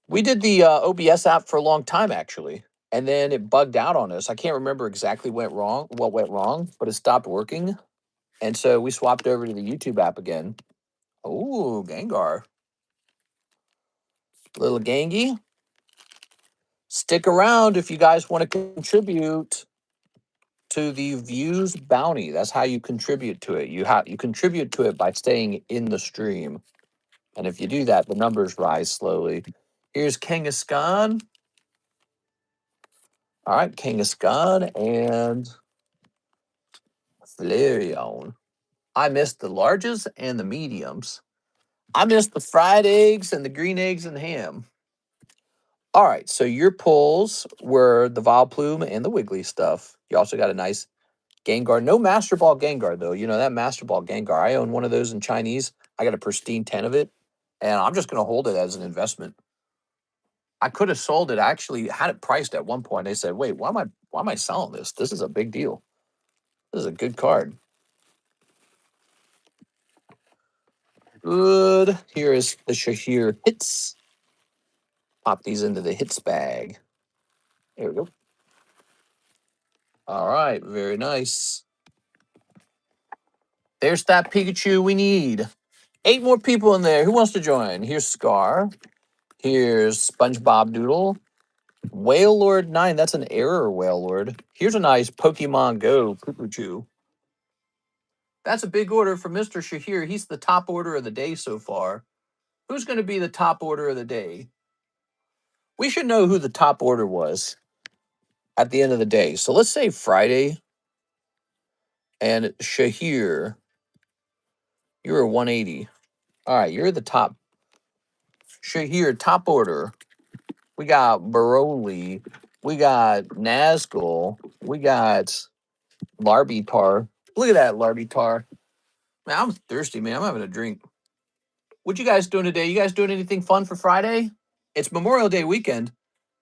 We did the OBS app for a long time, actually, and then it bugged out on us. I can't remember exactly what went wrong, but it stopped working, and so we swapped over to the YouTube app again. Oh, Gengar. Little Gangy. Stick around if you guys want to contribute to the views bounty. That's how you contribute to it. You contribute to it by staying in the stream. And if you do that, the numbers rise slowly. Here's Kangaskhan. All right, Kangaskhan and Flareon. I missed the larges and the mediums. I missed the fried eggs and the green eggs and ham. All right, so your pulls were the Vileplume and the Wiggly stuff. You also got a nice Gengar. No Master Ball Gengar, though. You know, that Master Ball Gengar, I own one of those in Chinese. I got a pristine 10 of it, and I'm just going to hold it as an investment. I could have sold it. I actually had it priced at one point. They said, wait, why am I selling this? This is a big deal. This is a good card. Good. Here is the Shahir Hits. Pop these into the hits bag. There we go. All right, very nice. There's that Pikachu we need. 8 more people in there. Who wants to join? Here's Scar. Here's SpongeBob Doodle. Whale Lord 9. That's an error, Whale Lord. Here's a nice Pokemon Go Pikachu. That's a big order for Mr. Shahir. He's the top order of the day so far. Who's going to be the top order of the day? We should know who the top order was at the end of the day. So let's say Friday. And Shahir, you're a 180. All right, you're the top. Shahir, top order. We got Broly. We got Nazgul. We got Larbitar. Look at that Larbitar. Man, I'm thirsty, man. I'm having a drink. What you guys doing today? You guys doing anything fun for Friday? It's Memorial Day weekend.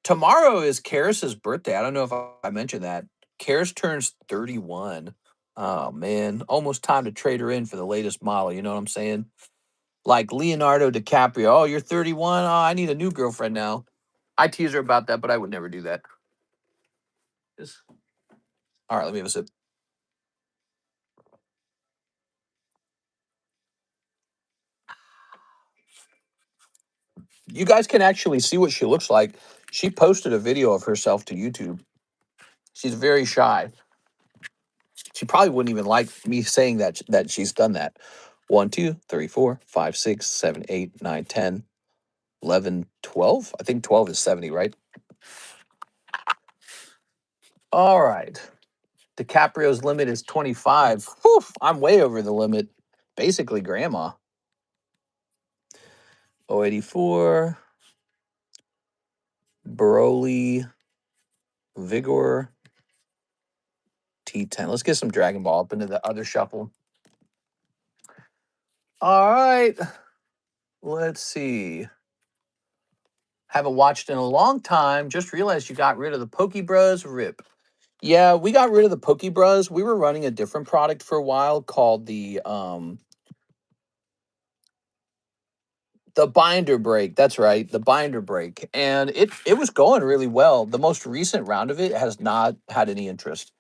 Tomorrow is Karis's birthday. I don't know if I mentioned that. Karis turns 31. Oh, man. Almost time to trade her in for the latest model. You know what I'm saying? Like Leonardo DiCaprio. Oh, you're 31? Oh, I need a new girlfriend now. I tease her about that, but I would never do that. All right, let me have a sip. You guys can actually see what she looks like. She posted a video of herself to YouTube. She's very shy. She probably wouldn't even like me saying that she's done that. 1, 2, 3, 4, 5, 6, 7, 8, 9, 10, 11, 12. I think 12 is 70, right? All right. DiCaprio's limit is 25. Whew, I'm way over the limit. Basically, grandma. 084. Broly. Vigor. T10. Let's get some Dragon Ball up into the other shuffle. All right. Let's see. Haven't watched in a long time. Just realized you got rid of the Pokebros. RIP. Yeah, we got rid of the Pokebros. We were running a different product for a while called the binder break. That's right, the binder break. And it was going really well. The most recent round of it has not had any interest.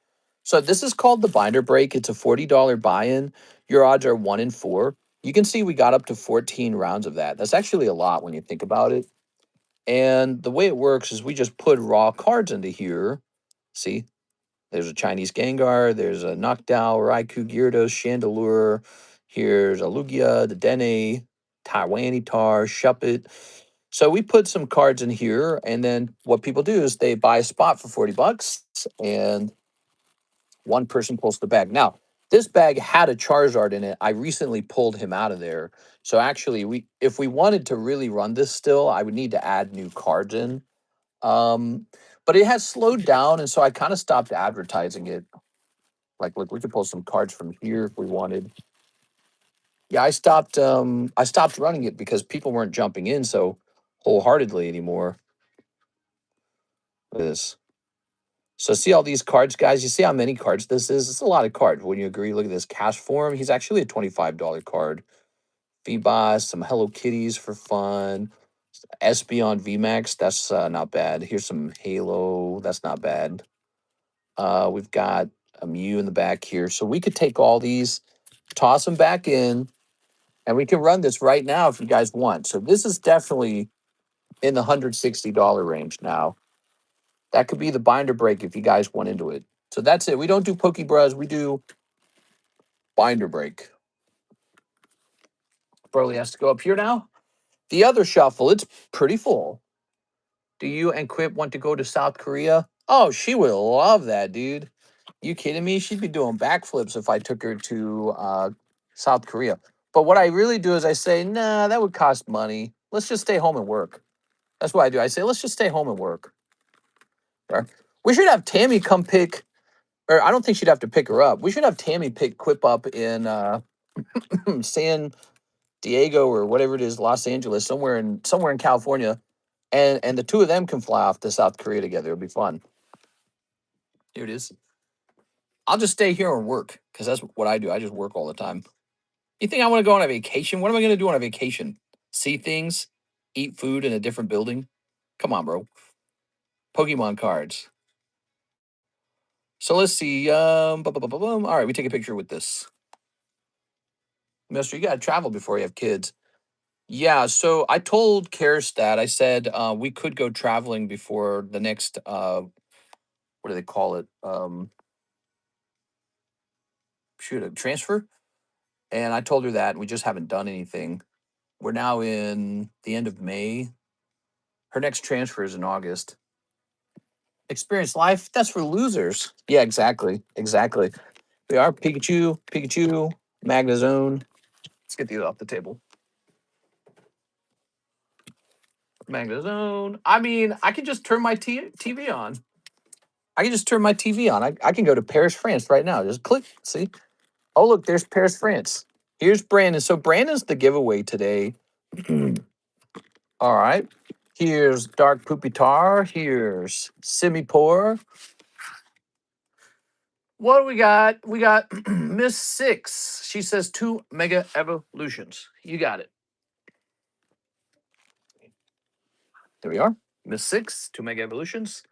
So this is called the binder break. It's a $40 buy-in. Your odds are 1 in 4. You can see we got up to 14 rounds of that. That's actually a lot when you think about it. And the way it works is we just put raw cards into here. See, there's a Chinese Gengar. There's a Noctowl, Raikou, Gyarados, Chandelure. Here's a Lugia, the Dene, Tyranitar, Shuppet. So we put some cards in here, and then what people do is they buy a spot for $40, and one person pulls the bag. Now, This bag had a Charizard in it. I recently pulled him out of there. So actually, if we wanted to really run this still, I would need to add new cards in. Um, but it has slowed down, and so I kind of stopped advertising it. Like, look, we could pull some cards from here if we wanted. Yeah, I stopped running it because people weren't jumping in so wholeheartedly anymore. Look at this. So see all these cards, guys? You see how many cards this is? It's a lot of cards. Wouldn't you agree? Look at this cash form. He's actually a $25 card. V-Boss, some Hello Kitties for fun. Espeon VMAX, that's not bad. Here's some Halo, that's not bad. We've got a Mew in the back here. So we could take all these, toss them back in, and we can run this right now if you guys want. So this is definitely in the $160 range now. That could be the binder break if you guys want into it. So that's it. We don't do Pokebuzz, we do binder break. Broly has to go up here now. The other shuffle, it's pretty full. Do you and Quip want to go to South Korea? Oh, she would love that, dude. You kidding me? She'd be doing backflips if I took her to South Korea. But what I really do is I say, nah, that would cost money. Let's just stay home and work. That's what I do. I say, let's just stay home and work. Or, we should have Tammy come pick, or I don't think she'd have to pick her up. We should have Tammy pick Quip up in San Diego or whatever it is, Los Angeles, somewhere in California, and the two of them can fly off to South Korea together. It'll be fun. Here it is. I'll just stay here and work because that's what I do. I just work all the time. You think I want to go on a vacation? What am I going to do on a vacation? See things, eat food in a different building? Come on, bro. Pokemon cards. So let's see. All right, we take a picture with this. Mister, you got to travel before you have kids. Yeah, so I told Karastat, I said we could go traveling before the next, what do they call it? Shoot, a transfer. And I told her that, and we just haven't done anything. We're now in the end of May. Her next transfer is in August. Experience life, that's for losers. Yeah, exactly. Exactly. We are Pikachu, Magnezone. Let's get these off the table. Magnezone. I mean, I can just turn my TV on. I can just turn my TV on. I can go to Paris, France right now. Just click. See? Oh, look, there's Paris, France. Here's Brandon. So Brandon's the giveaway today. All right. Here's Dark Pupitar. Here's Simipour. What do we got? We got Miss Six. She says 2 Mega Evolutions. You got it. There we are. Miss Six, 2 Mega Evolutions.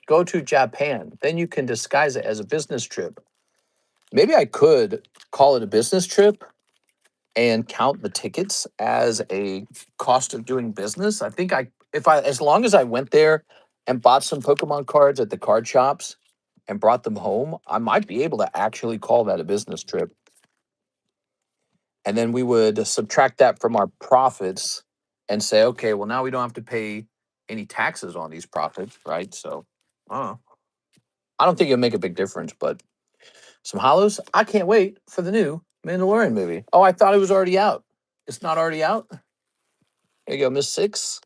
Go to Japan. Then you can disguise it as a business trip. Maybe I could call it a business trip and count the tickets as a cost of doing business. I think as long as I went there and bought some Pokemon cards at the card shops and brought them home, I might be able to actually call that a business trip. And then we would subtract that from our profits and say, okay, well, now we don't have to pay any taxes on these profits, right? So, I don't think it'll make a big difference, but some hollows. I can't wait for the new Mandalorian movie. Oh, I thought it was already out. It's not already out. There you go, Miss Six.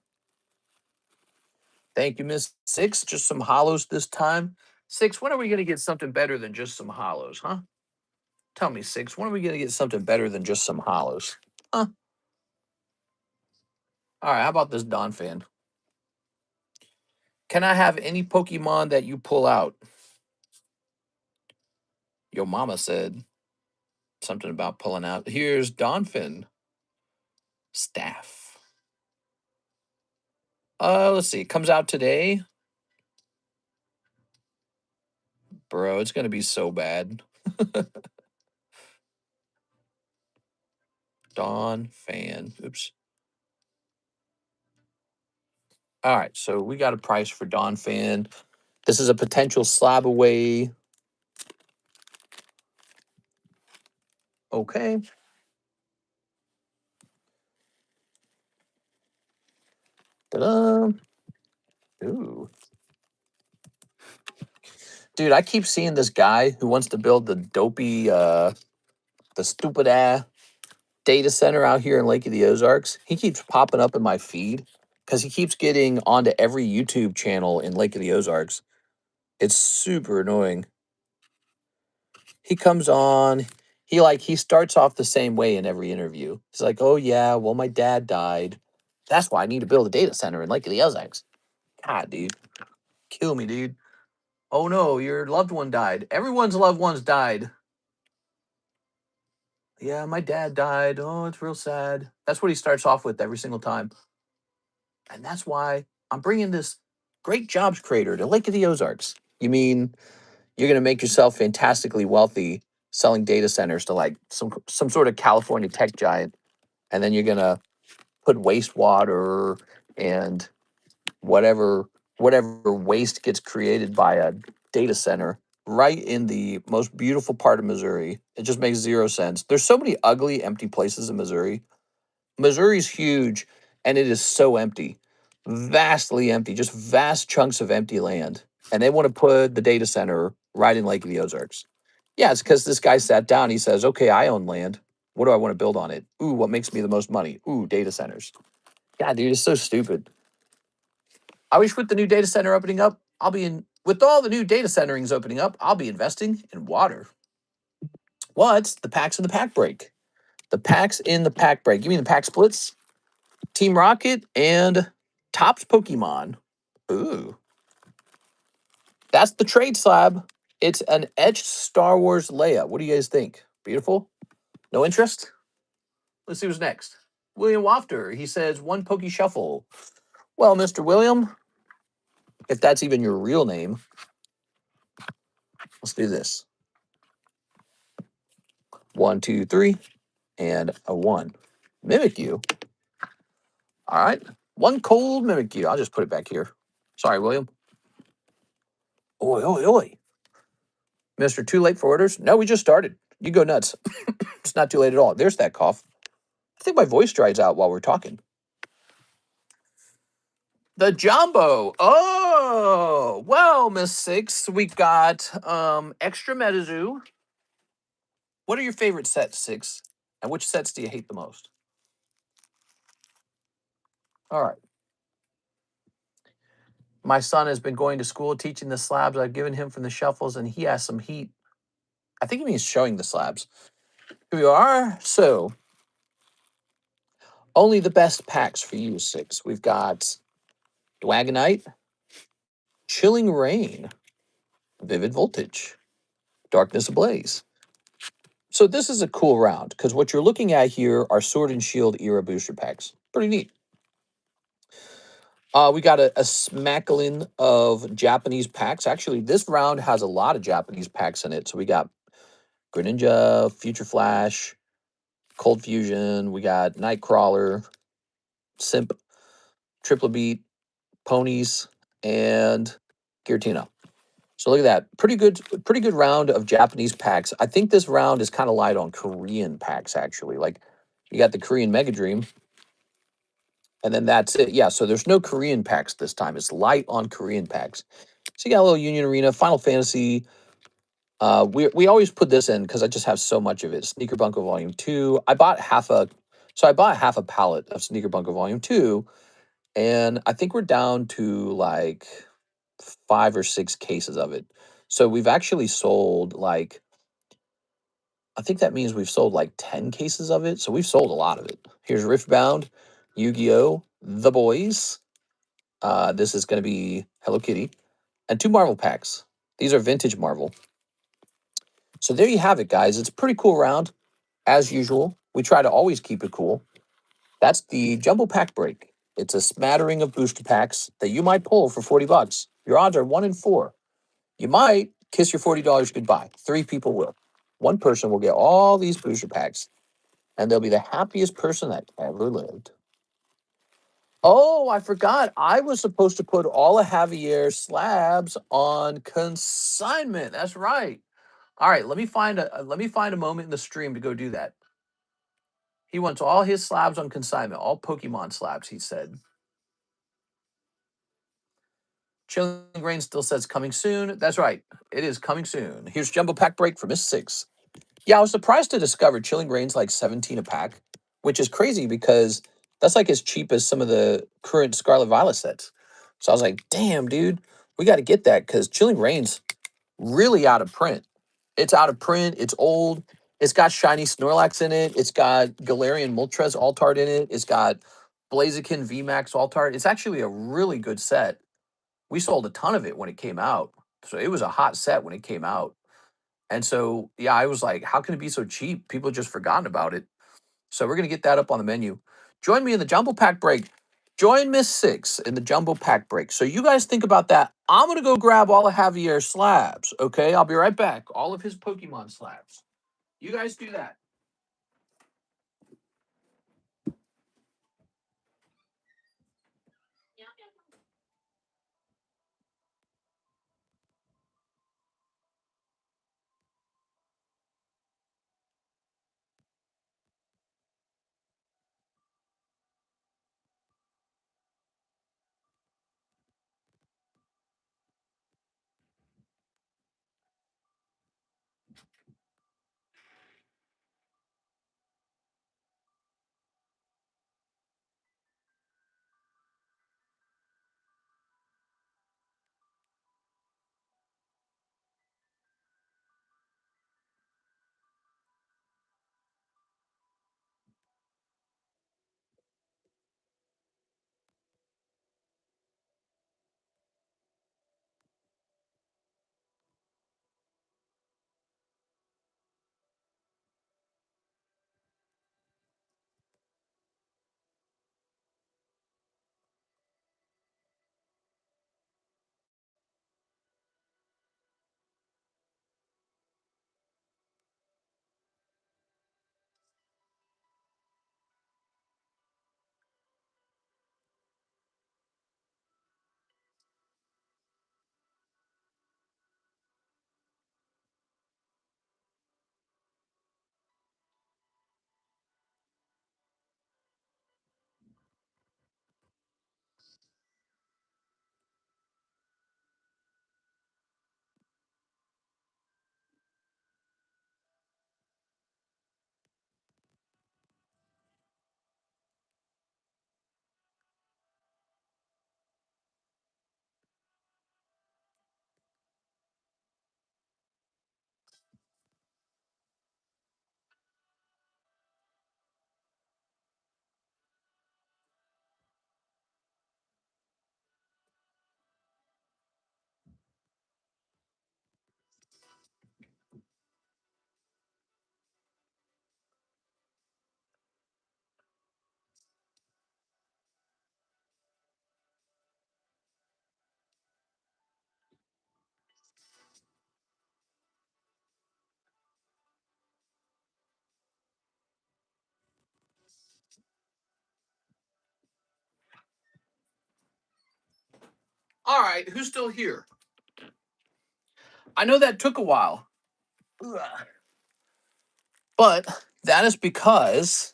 Thank you, Miss Six. Just some hollows this time. Six, when are we going to get something better than just some hollows, huh? Tell me, Six, when are we going to get something better than just some hollows? Huh? All right, how about this Don fan? Can I have any Pokemon that you pull out? Your mama said something about pulling out. Here's Donphin. Staff. Let's see. It comes out today. Bro, it's gonna be so bad. Dawn fan. Oops. All right, so we got a price for Dawn fan. This is a potential slab away. Okay. Ta-da. Ooh. Dude, I keep seeing this guy who wants to build the dopey, the stupid ass data center out here in Lake of the Ozarks. He keeps popping up in my feed because he keeps getting onto every YouTube channel in Lake of the Ozarks. It's super annoying. He comes on, he starts off the same way in every interview. He's like, "Oh yeah, well my dad died. That's why I need to build a data center in Lake of the Ozarks." God, dude, kill me, dude. Oh no, your loved one died. Everyone's loved ones died. Yeah, my dad died. Oh, it's real sad. That's what he starts off with every single time. And that's why I'm bringing this great jobs creator to Lake of the Ozarks. You mean you're going to make yourself fantastically wealthy selling data centers to like some sort of California tech giant, and then you're going to put wastewater and whatever waste gets created by a data center right in the most beautiful part of Missouri. It just makes zero sense. There's so many ugly, empty places in Missouri. Missouri's huge, and it is so empty, vastly empty, just vast chunks of empty land. And they want to put the data center right in Lake of the Ozarks. Yeah, it's because this guy sat down. He says, "Okay, I own land. What do I want to build on it? Ooh, what makes me the most money? Ooh, data centers." God, dude, it's so stupid. I wish with the new data center opening up, with all the new data centerings opening up, I'll be investing in water. What's the packs in the pack break? The packs in the pack break. You mean the pack splits? Team Rocket and Topps Pokemon. Ooh. That's the trade slab. It's an etched Star Wars Leia. What do you guys think? Beautiful? No interest? Let's see what's next. William Wafter. He says, one Poke Shuffle. Well, Mr. William, if that's even your real name, let's do this. 1, 2, 3, and a 1. Mimikyu. All right. One cold Mimikyu. I'll just put it back here. Sorry, William. Oi, oi, oi. Mr. Too late for orders? No, we just started. You go nuts. It's not too late at all. There's that cough. I think my voice dries out while we're talking. The Jumbo. Oh, well, Miss Six, we got extra Metazoo. What are your favorite sets, Six? And which sets do you hate the most? All right. My son has been going to school teaching the slabs I've given him from the shuffles, and he has some heat. I think he means showing the slabs. Here we are. So, only the best packs for you, Six. We've got Dwagonite, Chilling Rain, Vivid Voltage, Darkness Ablaze. So this is a cool round because what you're looking at here are Sword and Shield era booster packs. Pretty neat. We got a smackling of Japanese packs. Actually, this round has a lot of Japanese packs in it. So we got Greninja, Future Flash, Cold Fusion. We got Nightcrawler, Simp, Triplet Beat, Ponies, and Giratina. So look at that. Pretty good round of Japanese packs. I think this round is kind of light on Korean packs, actually. Like you got the Korean Mega Dream, and then that's it. Yeah, so there's no Korean packs this time. It's light on Korean packs. So you got a little Union Arena, Final Fantasy. We always put this in because I just have so much of it. Sneaker Bunker Volume 2. I bought half a pallet of Sneaker Bunker Volume 2, and I think we're down to like 5 or 6 cases of it. So we've actually sold like, I think that means we've sold like 10 cases of it. So we've sold a lot of it. Here's Riftbound, Yu-Gi-Oh, The Boys. This is going to be Hello Kitty, and 2 Marvel packs. These are vintage Marvel. So there you have it, guys. It's a pretty cool round. As usual, we try to always keep it cool. That's the Jumbo Pack Break. It's a smattering of booster packs that you might pull for 40 bucks. Your odds are 1 in 4. You might kiss your $40 goodbye. 3 people will. 1 person will get all these booster packs, and they'll be the happiest person that ever lived. Oh, I forgot. I was supposed to put all of Javier's slabs on consignment. That's right. All right, let me find a moment in the stream to go do that. He wants all his slabs on consignment, all Pokemon slabs, he said. Chilling Grain still says coming soon. That's right. It is coming soon. Here's Jumbo Pack Break for Miss 6. Yeah, I was surprised to discover Chilling Grain's like 17 a pack, which is crazy because that's like as cheap as some of the current Scarlet Violet sets. So I was like, damn, dude, we got to get that because Chilling Grain's really out of print. It's out of print. It's old. It's got shiny Snorlax in it. It's got Galarian Moltres Altart in it. It's got Blaziken VMAX Altart. It's actually a really good set. We sold a ton of it when it came out. So it was a hot set when it came out. And so, yeah, I was like, how can it be so cheap? People have just forgotten about it. So we're going to get that up on the menu. Join me in the Jumbo Pack Break. Join Miss 6 in the Jumbo Pack Break. So you guys think about that. I'm going to go grab all of Javier's slabs, okay? I'll be right back. All of his Pokemon slabs. You guys do that. All right, who's still here? I know that took a while. Ugh. But that is because,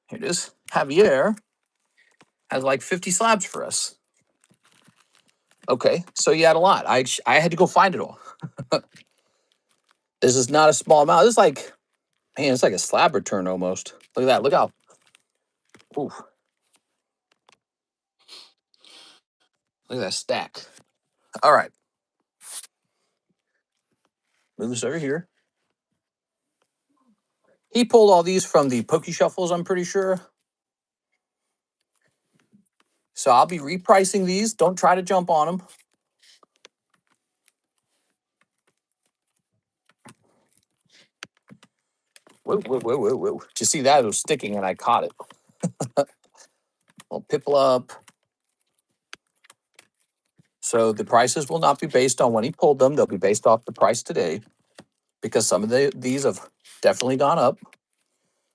here it is, Javier has like 50 slabs for us. Okay, so you had a lot. I had to go find it all. This is not a small amount. This is like, man, it's like a slab return almost. Look at that. Look how, ooh, look at that stack. All right, move this over here. He pulled all these from the Poke Shuffles, I'm pretty sure. So I'll be repricing these. Don't try to jump on them. Whoa, whoa, whoa, whoa, whoa. Did you see that? It was sticking and I caught it. Well, Piplup. So the prices will not be based on when he pulled them. They'll be based off the price today because some of these have definitely gone up.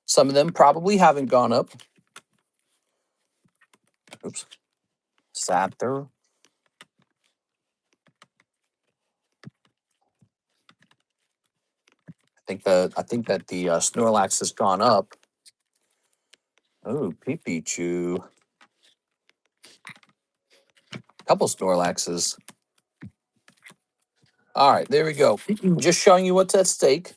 Some of them probably haven't gone up. Oops. Sapter. I think that the Snorlax has gone up. Oh, Pikachu. couple Snorlaxes. All right, there we go. Just showing you what's at stake.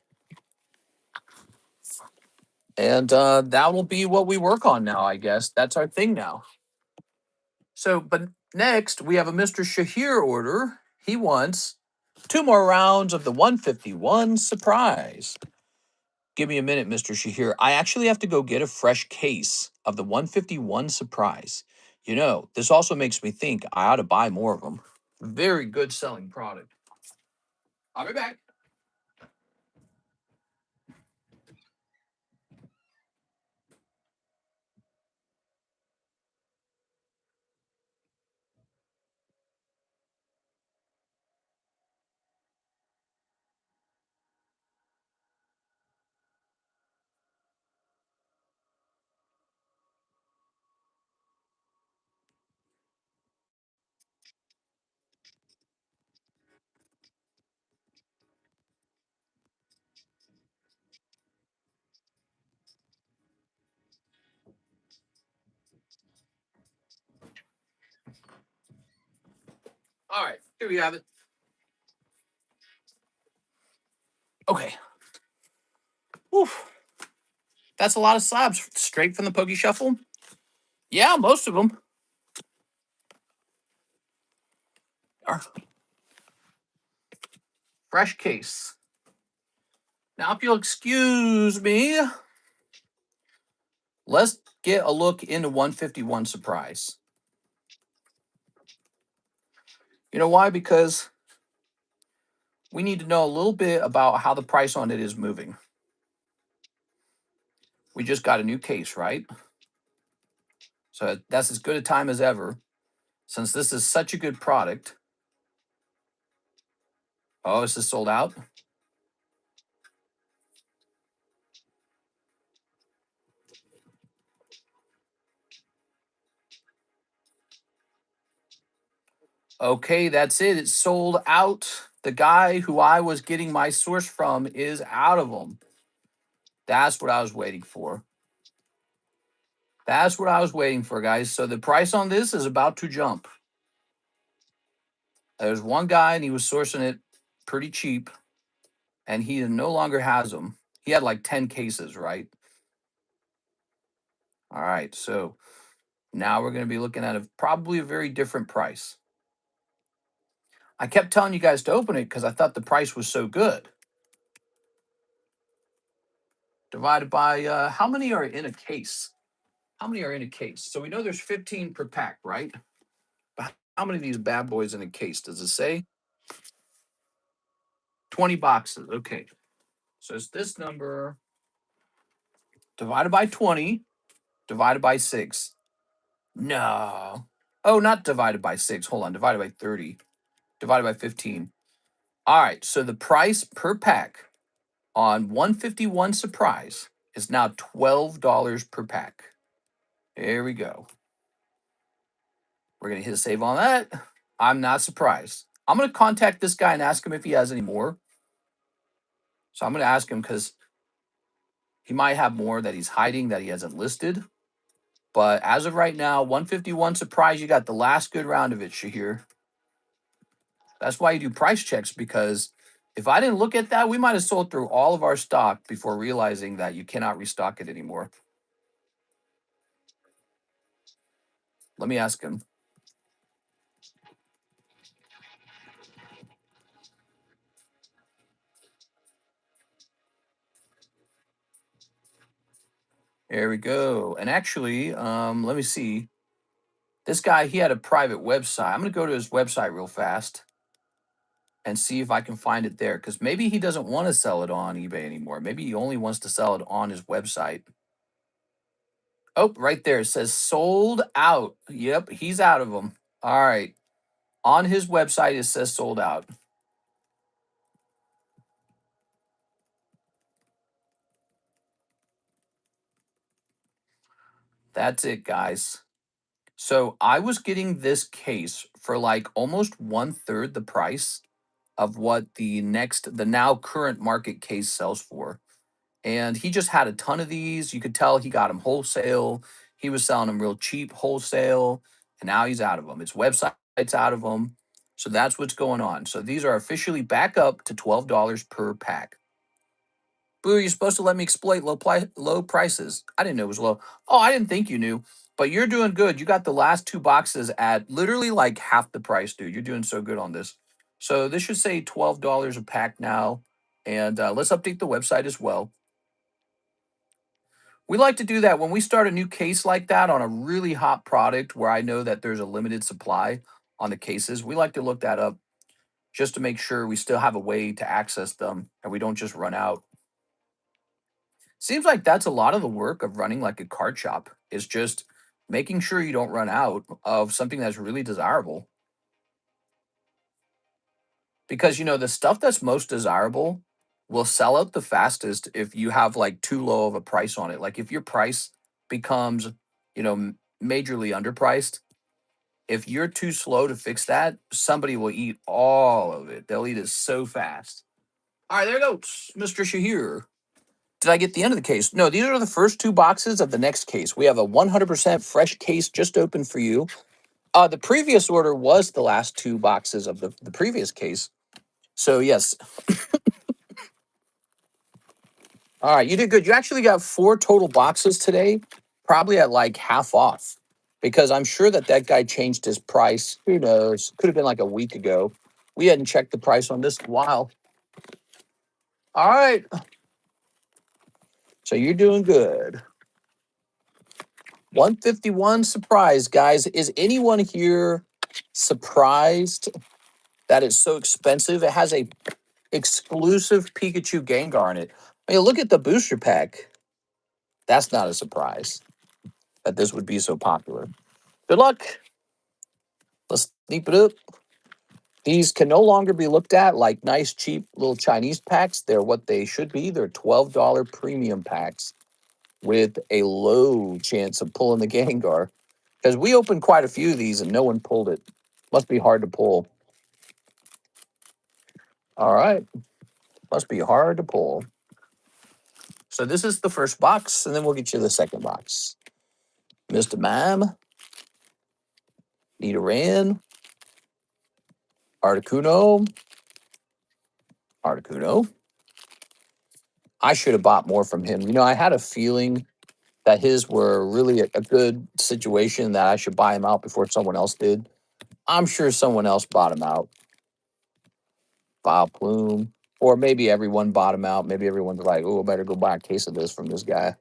And that will be what we work on now, I guess. That's our thing now. So, but next we have a Mr. Shahir order. He wants 2 more rounds of the 151 surprise. Give me a minute, Mr. Shahir. I actually have to go get a fresh case of the 151 surprise. You know, this also makes me think I ought to buy more of them. Very good selling product. I'll be back. All right, here we have it. Okay. Oof. That's a lot of slabs straight from the Poke Shuffle. Yeah, most of them are fresh case. Now, if you'll excuse me, let's get a look into 151 surprise. You know why? Because we need to know a little bit about how the price on it is moving. We just got a new case, right? So that's as good a time as ever. Since this is such a good product. Oh, is this sold out? Okay, that's it. It's sold out. The guy who I was getting my source from is out of them. That's what I was waiting for. That's what I was waiting for, guys. So the price on this is about to jump. There's one guy and he was sourcing it pretty cheap and he no longer has them. He had like 10 cases, right? All right. So now we're going to be looking at probably a very different price. I kept telling you guys to open it because I thought the price was so good. Divided by how many are in a case? How many are in a case? So we know there's 15 per pack, right? But how many of these bad boys in a case? Does it say? 20 boxes. Okay. So it's this number divided by 20, divided by 6. No. Oh, not divided by 6. Hold on. Divided by 30. Divided by 15. All right. So the price per pack on 151 surprise is now $12 per pack. There we go. We're going to hit a save on that. I'm not surprised. I'm going to contact this guy and ask him if he has any more. So I'm going to ask him because he might have more that he's hiding that he hasn't listed. But as of right now, 151 surprise, you got the last good round of it, Shahir. That's why you do price checks, because if I didn't look at that, we might have sold through all of our stock before realizing that you cannot restock it anymore. Let me ask him. There we go. And actually, let me see. This guy, he had a private website. I'm going to go to his website real fast and see if I can find it there, because maybe he doesn't want to sell it on eBay anymore. Maybe he only wants to sell it on his website. Oh, right there. It says sold out. Yep, he's out of them. All right. On his website, it says sold out. That's it, guys. So I was getting this case for like almost 1/3 the price of what the now current market case sells for. And he just had a ton of these. You could tell he got them wholesale. He was selling them real cheap wholesale. And now he's out of them. His website out of them. So that's what's going on. So these are officially back up to $12 per pack. Boo, you're supposed to let me exploit low prices. I didn't know it was low. Oh, I didn't think you knew. But you're doing good. You got the last two boxes at literally like half the price, dude. You're doing so good on this. So this should say $12 a pack now. And let's update the website as well. We like to do that when we start a new case like that on a really hot product where I know that there's a limited supply on the cases. We like to look that up just to make sure we still have a way to access them and we don't just run out. Seems like that's a lot of the work of running like a card shop is just making sure you don't run out of something that's really desirable. Because the stuff that's most desirable will sell out the fastest if you have like too low of a price on it. Like if your price becomes, majorly underpriced, if you're too slow to fix that, somebody will eat all of it. They'll eat it so fast. All right, there goes Mr. Shahir. Did I get the end of the case? No, these are the first two boxes of the next case. We have a 100% fresh case just opened for you. The previous order was the last two boxes of the previous case. So, yes. All right, you did good. You actually got 4 total boxes today, probably at like half off, because I'm sure that guy changed his price. Who knows? Could have been like a week ago. We hadn't checked the price on this in a while. All right. So you're doing good. 151 surprise, guys. Is anyone here surprised that it's so expensive? It has a exclusive Pikachu Gengar in it. I mean, look at the booster pack. That's not a surprise that this would be so popular. Good luck. Let's sneak it up. These can no longer be looked at like nice, cheap little Chinese packs. They're what they should be. They're $12 premium packs with a low chance of pulling the Gengar. Because we opened quite a few of these and no one pulled it. Must be hard to pull. All right. Must be hard to pull. So this is the first box, and then we'll get you the second box. Mr. Mime, Nidoran, Articuno. I should have bought more from him. I had a feeling that his were really a good situation that I should buy him out before someone else did. I'm sure someone else bought him out. Plume. Or maybe everyone bought him out. Maybe everyone's like, oh, I better go buy a case of this from this guy.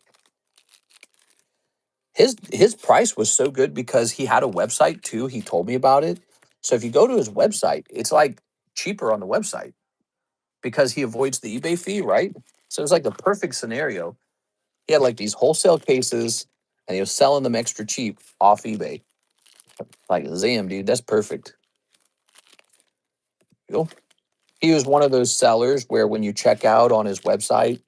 His price was so good because he had a website too. He told me about it. So if you go to his website, it's like cheaper on the website because he avoids the eBay fee, right? So it's like the perfect scenario. He had like these wholesale cases and he was selling them extra cheap off eBay. Like, damn, dude, that's perfect. He was one of those sellers where when you check out on his website,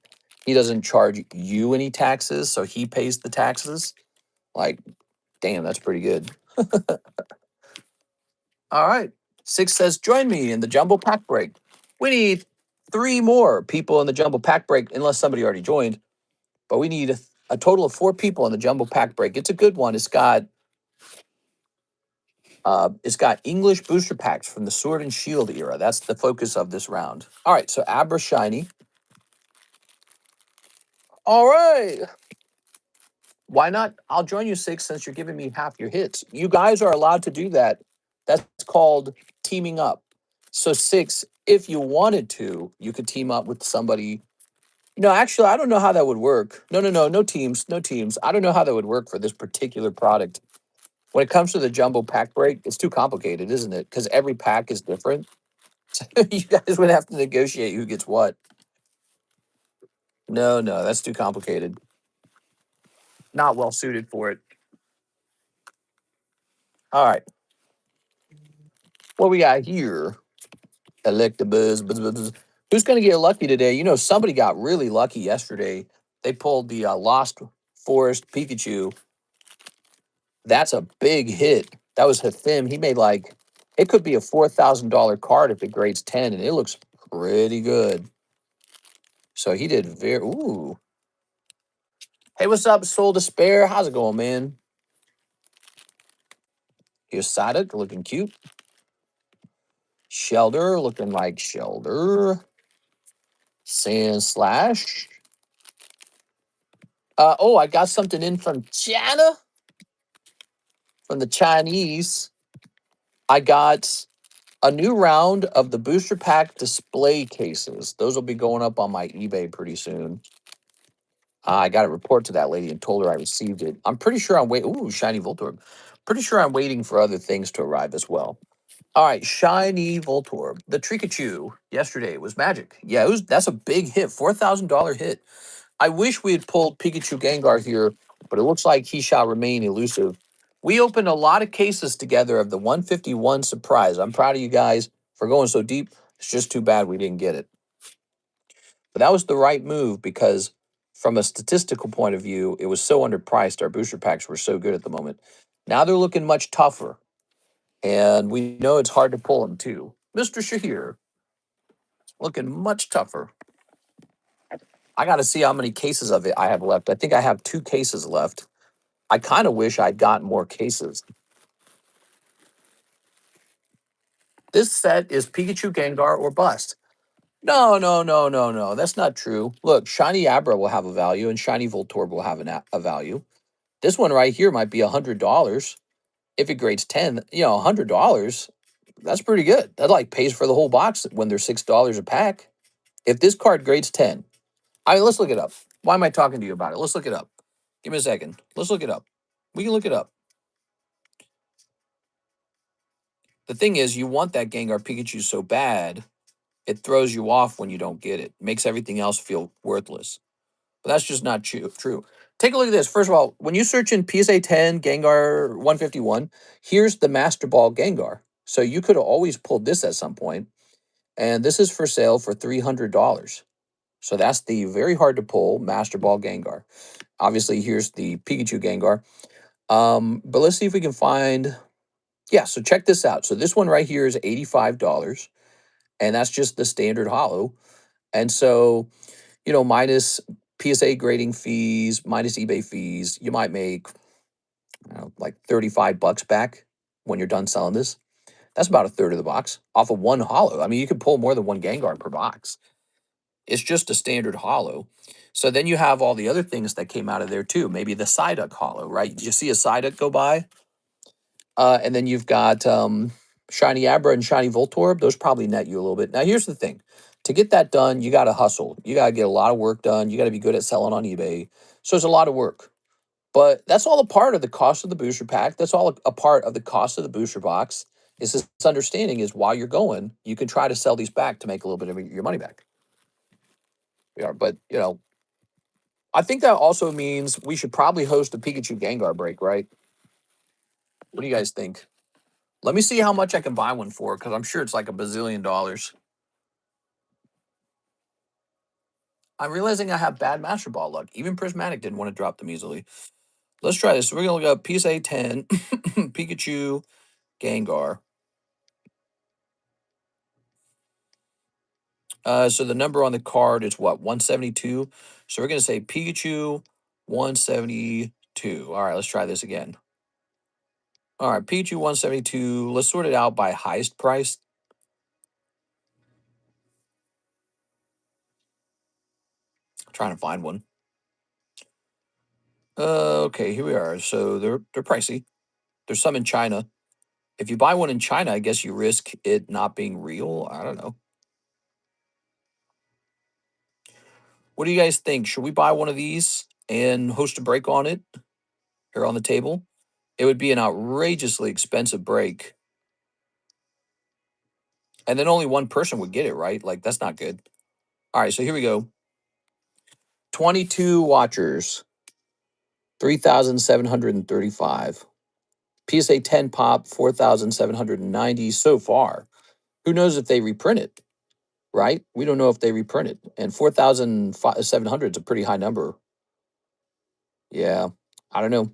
he doesn't charge you any taxes, so he pays the taxes. Like, damn, that's pretty good. All right. 6 says, join me in the jumbo pack break. We need 3 more people in the jumbo pack break, unless somebody already joined. But we need a total of 4 people in the jumbo pack break. It's a good one. It's got English booster packs from the Sword and Shield era. That's the focus of this round. All right, so Abra Shiny. All right. Why not? I'll join you 6 since you're giving me half your hits. You guys are allowed to do that. That's called teaming up. So 6, if you wanted to, you could team up with somebody. No, actually, I don't know how that would work. No teams. I don't know how that would work for this particular product. When it comes to the jumbo pack break, it's too complicated, isn't it? Because every pack is different. You guys would have to negotiate who gets what. No, that's too complicated. Not well suited for it. All right. What we got here? Electabuzz. Who's going to get lucky today? Somebody got really lucky yesterday. They pulled the Lost Forest Pikachu. That's a big hit. That was Hafim. He made it could be a $4,000 card if it grades 10, and it looks pretty good. So he did ooh. Hey, what's up, Soul Despair? How's it going, man? Here's Sadek looking cute. Shelter, looking like Shelter. Sand Slash. Oh, I got something in from China. From the Chinese. I got a new round of the booster pack display cases. Those will be going up on my eBay pretty soon. I got a report to that lady and told her I received it. I'm pretty sure I'm waiting. Ooh, shiny Voltorb. Pretty sure I'm waiting for other things to arrive as well. All right, shiny Voltorb. The Pikachu yesterday was magic. Yeah, that's a big hit, $4,000 hit. I wish we had pulled Pikachu Gengar here, but it looks like he shall remain elusive. We opened a lot of cases together of the 151 surprise. I'm proud of you guys for going so deep. It's just too bad we didn't get it. But that was the right move because from a statistical point of view, it was so underpriced. Our booster packs were so good at the moment. Now they're looking much tougher. And we know it's hard to pull them too. Mr. Shahir, looking much tougher. I got to see how many cases of it I have left. I think I have 2 cases left. I kind of wish I'd gotten more cases. This set is Pikachu Gengar or bust. No, no, no, no, no. That's not true. Look, Shiny Abra will have a value and Shiny Voltorb will have a value. This one right here might be $100. If it grades 10, $100, that's pretty good. That like pays for the whole box when they're $6 a pack. If this card grades 10, let's look it up. Why am I talking to you about it? Let's look it up. Give me a second. Let's look it up. We can look it up. The thing is, you want that Gengar Pikachu so bad, it throws you off when you don't get it. Makes everything else feel worthless. But that's just not true. Take a look at this. First of all, when you search in PSA 10 Gengar 151, here's the Master Ball Gengar. So you could have always pulled this at some point. And this is for sale for $300. So that's the very hard to pull Master Ball Gengar. Obviously, here's the Pikachu Gengar. But let's see if we can find... Yeah, so check this out. So this one right here is $85. And that's just the standard holo. And so, minus PSA grading fees, minus eBay fees, you might make like $35 back when you're done selling this. That's about a third of the box off of one holo. I mean, you can pull more than one Gengar per box. It's just a standard holo. So then you have all the other things that came out of there too. Maybe the Psyduck holo, right? Did you see a Psyduck go by? And then you've got Shiny Abra and Shiny Voltorb. Those probably net you a little bit. Now, here's the thing. To get that done, you got to hustle. You got to get a lot of work done. You got to be good at selling on eBay. So it's a lot of work. But that's all a part of the cost of the booster pack. That's all a part of the cost of the booster box. Is this understanding is while you're going, you can try to sell these back to make a little bit of your money back. Yeah, but, I think that also means we should probably host a Pikachu Gengar break, right? What do you guys think? Let me see how much I can buy one for, because I'm sure it's like $1 bazillion. I'm realizing I have bad Master Ball luck. Even Prismatic didn't want to drop them easily. Let's try this. We're going to look up PSA 10, Pikachu, Gengar. So the number on the card is what? 172. So we're going to say Pikachu 172. All right, let's try this again. All right, Pikachu 172. Let's sort it out by highest price. Trying to find one. Okay, here we are. So they're pricey. There's some in China. If you buy one in China, I guess you risk it not being real. I don't know. What do you guys think? Should we buy one of these and host a break on it here on the table? It would be an outrageously expensive break. And then only one person would get it, right? Like, that's not good. All right, so here we go. 22 watchers, 3,735. PSA 10 pop, 4,790 so far. Who knows if they reprint it, right? We don't know if they reprint it. And 4,700 is a pretty high number. Yeah, I don't know.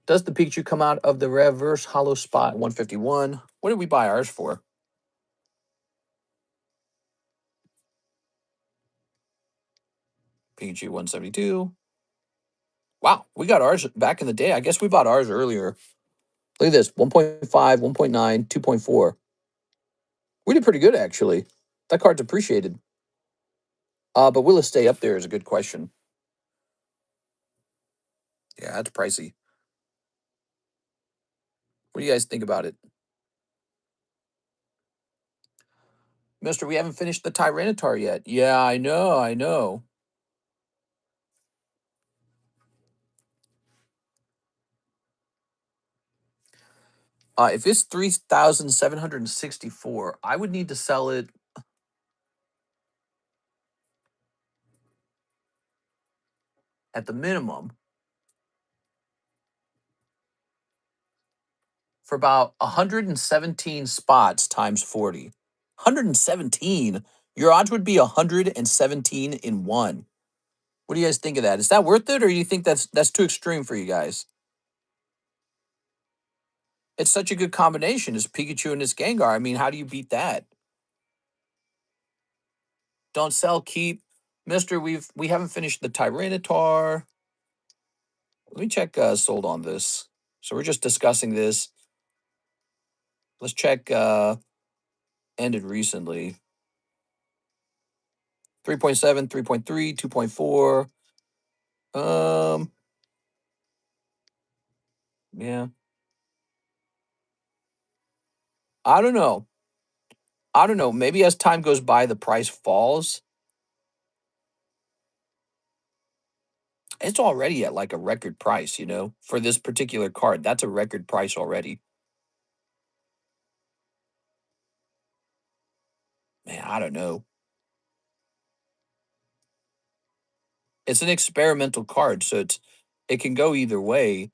Does the Pikachu come out of the reverse hollow spot 151? What did we buy ours for? Pikachu 172. Wow, we got ours back in the day. I guess we bought ours earlier. Look at this, 1.5, 1.9, 2.4. We did pretty good, actually. That card's appreciated. But will it stay up there is a good question. Yeah, that's pricey. What do you guys think about it? Mister, we haven't finished the Tyranitar yet. Yeah, I know. If it's 3,764, I would need to sell it at the minimum for about 117 spots times 40. 117? Your odds would be 117 in one. What do you guys think of that? Is that worth it, or do you think that's too extreme for you guys? It's such a good combination. It's Pikachu and it's Gengar. I mean, how do you beat that? Don't sell, keep. Mister, we haven't finished the Tyranitar. Let me check sold on this. So we're just discussing this. Let's check ended recently. 3.7, 3.3, 2.4. Yeah. I don't know. Maybe as time goes by, the price falls. It's already at like a record price, for this particular card. That's a record price already. Man, I don't know. It's an experimental card, so it can go either way.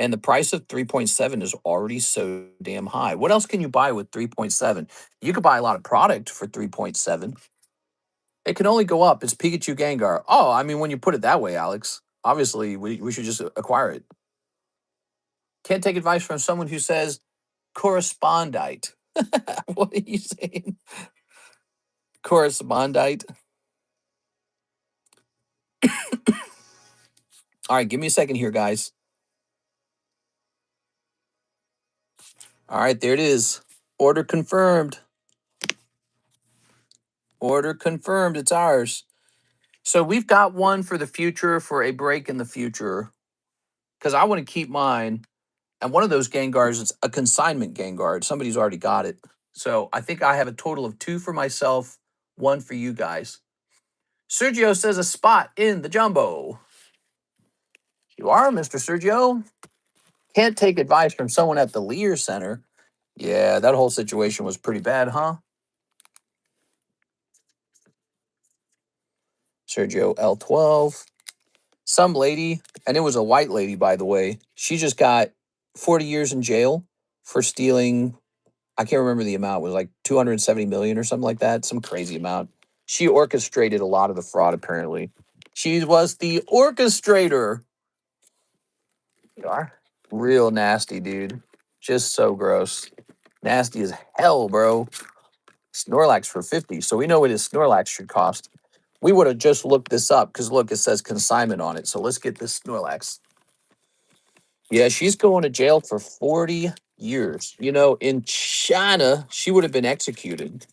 And the price of 3.7 is already so damn high. What else can you buy with 3.7? You could buy a lot of product for 3.7. It can only go up. It's Pikachu Gengar. Oh, I mean, when you put it that way, Alex, obviously we should just acquire it. Can't take advice from someone who says correspondite. What are you saying? Correspondite. All right, give me a second here, guys. All right, there it is. Order confirmed. Order confirmed. It's ours. So we've got one for the future, for a break in the future, because I want to keep mine. And one of those Gengars is a consignment Gengar. Somebody's already got it. So I think I have a total of 2 for myself, 1 for you guys. Sergio says a spot in the jumbo. You are, Mr. Sergio. Can't take advice from someone at the Lear Center. Yeah, that whole situation was pretty bad, huh? Sergio L12. Some lady, and it was a white lady, by the way, she just got 40 years in jail for stealing. I can't remember the amount. It was like 270 million or something like that. Some crazy amount. She orchestrated a lot of the fraud, apparently. She was the orchestrator. You are real nasty, dude. Just so gross. Nasty as hell, bro. Snorlax for 50. So we know what his Snorlax should cost. We would have just looked this up because look, it says consignment on it. So let's get this Snorlax. Yeah, she's going to jail for 40 years. In China, she would have been executed.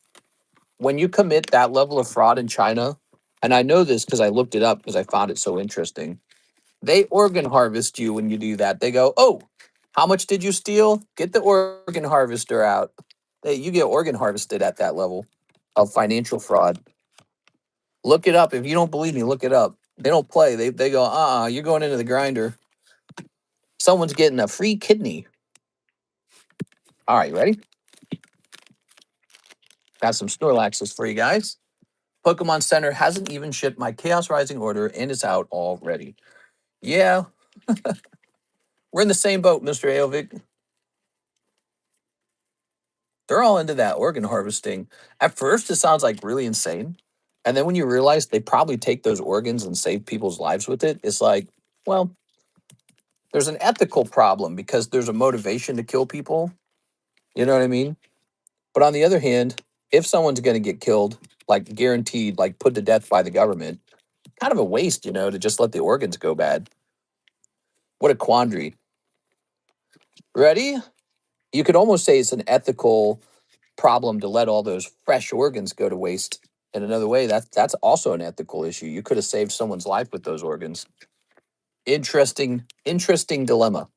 When you commit that level of fraud in China, and I know this because I looked it up because I found it so interesting, they organ harvest you when you do that. They go, oh, how much did you steal? Get the organ harvester out. You get organ harvested at that level of financial fraud. Look it up. If you don't believe me, look it up. They don't play. They go, you're going into the grinder. Someone's getting a free kidney. All right, ready? Got some Snorlaxes for you guys. Pokemon Center hasn't even shipped my Chaos Rising order and it's out already. Yeah, we're in the same boat, Mr. Aovic. They're all into that organ harvesting. At first, it sounds like really insane. And then when you realize they probably take those organs and save people's lives with it, it's like, well, there's an ethical problem because there's a motivation to kill people. You know what I mean? But on the other hand, if someone's going to get killed, like guaranteed, like put to death by the government, kind of a waste, to just let the organs go bad. What a quandary. Ready? You could almost say it's an ethical problem to let all those fresh organs go to waste. In another way, that's also an ethical issue. You could have saved someone's life with those organs. Interesting dilemma.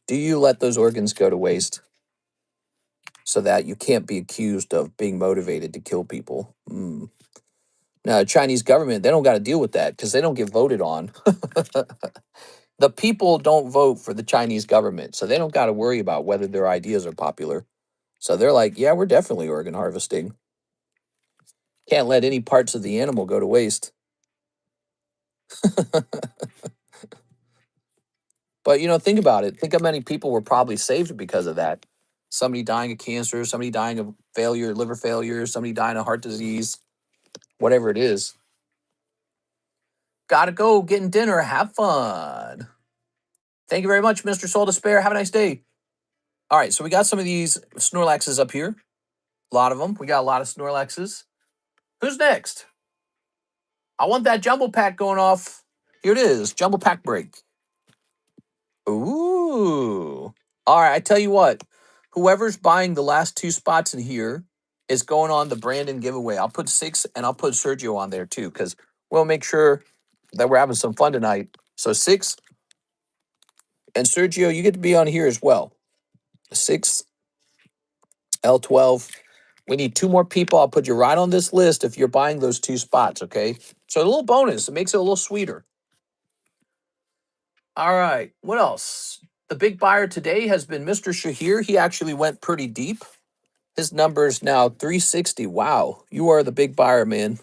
Do you let those organs go to waste so that you can't be accused of being motivated to kill people? Now, the Chinese government, they don't got to deal with that because they don't get voted on. The people don't vote for the Chinese government, so they don't got to worry about whether their ideas are popular. So they're like, yeah, we're definitely organ harvesting. Can't let any parts of the animal go to waste. But, think about it. Think how many people were probably saved because of that. Somebody dying of cancer, somebody dying of failure, liver failure, somebody dying of heart disease, whatever it is. Gotta go, getting dinner, have fun. Thank you very much, Mr. Soul to Spare. Have a nice day. All right, so we got some of these Snorlaxes up here. A lot of them. We got a lot of Snorlaxes. Who's next? I want that jumbo pack going off. Here it is, jumbo pack break. Ooh. All right, I tell you what. Whoever's buying the last 2 spots in here is going on the Brandon giveaway. I'll put 6 and I'll put Sergio on there too because we'll make sure that we're having some fun tonight. So 6 and Sergio, you get to be on here as well. 6, L12. We need 2 more people. I'll put you right on this list if you're buying those 2 spots, okay? So a little bonus. It makes it a little sweeter. All right. What else? The big buyer today has been Mr. Shahir. He actually went pretty deep. His number is now 360. Wow. You are the big buyer, man.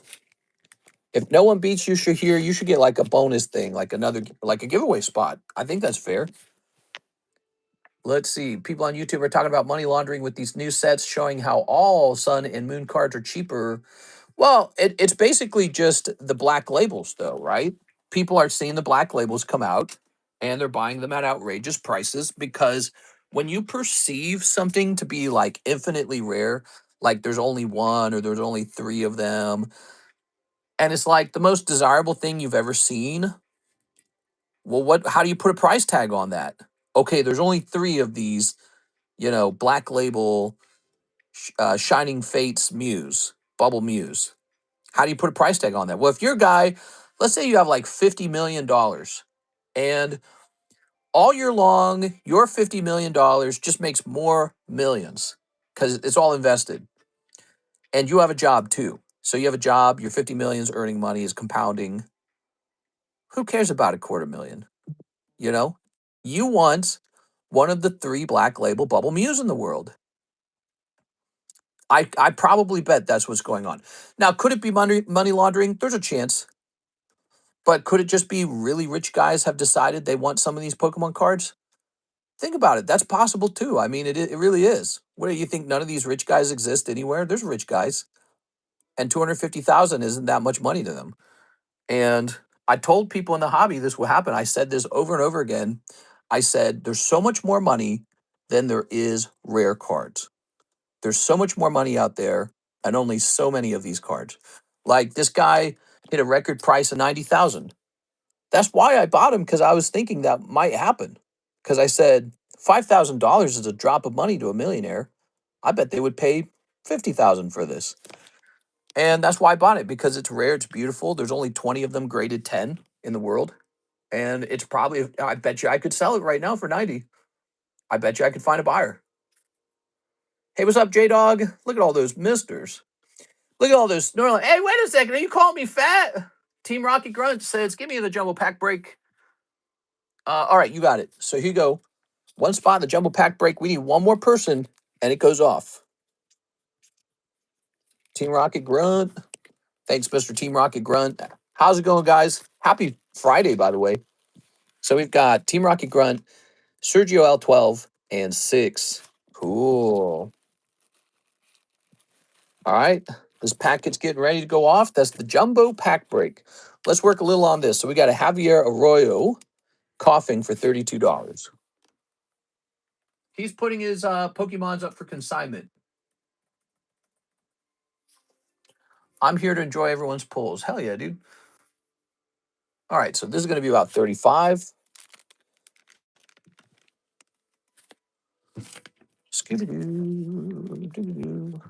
If no one beats you, Shahir, you should get like a bonus thing, like a giveaway spot. I think that's fair. Let's see. People on YouTube are talking about money laundering with these new sets showing how all sun and moon cards are cheaper. Well, it's basically just the black labels, though, right? People are seeing the black labels come out and they're buying them at outrageous prices because when you perceive something to be like infinitely rare, like there's only one or there's only 3 of them, and it's like the most desirable thing you've ever seen. Well, how do you put a price tag on that? Okay, there's only 3 of these, black label Shining Fates Muse, Bubble Muse. How do you put a price tag on that? Well, if you're a guy, let's say you have like $50 million and all year long, your $50 million just makes more millions because it's all invested. And you have a job too. So you have a job, your 50 million is earning money, is compounding. Who cares about $250,000? You want one of the 3 black label bubble muse in the world. I probably bet that's what's going on. Now, could it be money laundering? There's a chance. But could it just be really rich guys have decided they want some of these Pokemon cards? Think about it. That's possible too. I mean, it really is. What do you think? None of these rich guys exist anywhere? There's rich guys, and 250,000 isn't that much money to them. And I told people in the hobby this will happen. I said this over and over again. I said there's so much more money than there is rare cards. There's so much more money out there, and only so many of these cards. Like this guy hit a record price of 90,000. That's why I bought him, because I was thinking that might happen. Because I said $5,000 is a drop of money to a millionaire. I bet they would pay 50,000 for this. And that's why I bought it, because it's rare, it's beautiful. There's only 20 of them graded 10 in the world. And it's probably, I bet you I could sell it right now for 90. I bet you I could find a buyer. Hey, what's up, J-Dog? Look at all those misters. Look at all those Snorlax. Hey, wait a second. Are you calling me fat? Team Rocky Grunt says, give me the jumbo pack break. All right, you got it. So here you go. 1 spot in the jumbo pack break. We need 1 more person, and it goes off. Team Rocket Grunt. Thanks, Mr. Team Rocket Grunt. How's it going, guys? Happy Friday, by the way. So we've got Team Rocket Grunt, Sergio L12, and 6. Cool. All right. This packet's getting ready to go off. That's the jumbo pack break. Let's work a little on this. So we got a Javier Arroyo coughing for $32. He's putting his Pokemons up for consignment. I'm here to enjoy everyone's pulls. Hell yeah, dude. All right, so this is going to be about 35. Scooby-Doo.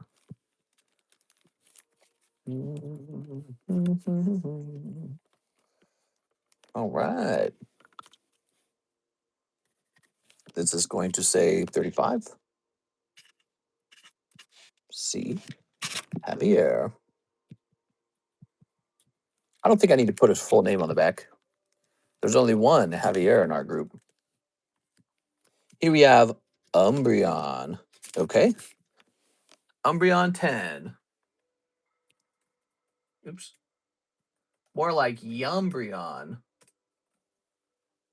All right. This is going to say 35. C. Javier. I don't think I need to put his full name on the back. There's only one Javier in our group. Here we have Umbreon. Okay. Umbreon 10. Oops. More like Yumbreon.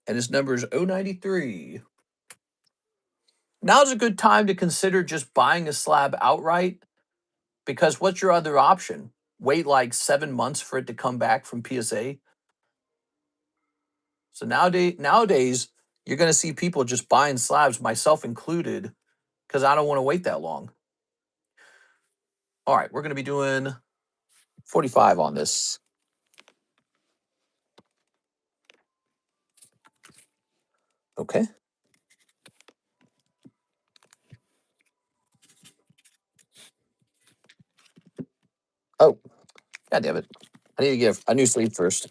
And his number is 093. Now's a good time to consider just buying a slab outright, because what's your other option? Wait like 7 months for it to come back from PSA? So nowadays you're going to see people just buying slabs, myself included, because I don't want to wait that long. All right, we're going to be doing 45 on this. Okay. Oh, God damn it. I need to get a new sleeve first.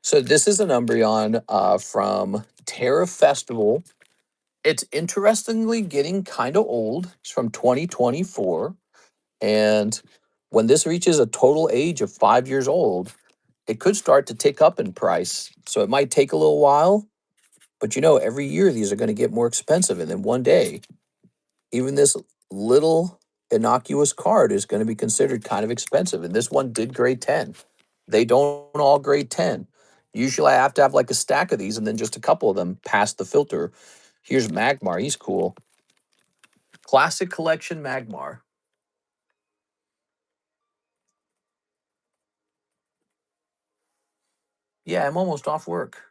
So this is an Umbreon from Terra Festival. It's interestingly getting kind of old. It's from 2024. And when this reaches a total age of 5 years old, it could start to tick up in price. So it might take a little while, but you know, every year these are going to get more expensive. And then one day, even this little innocuous card is going to be considered kind of expensive. And this one did grade 10. They don't all grade 10. Usually I have to have like a stack of these and then just a couple of them pass the filter. Here's Magmar. He's cool. Classic Collection Magmar. Yeah, I'm almost off work.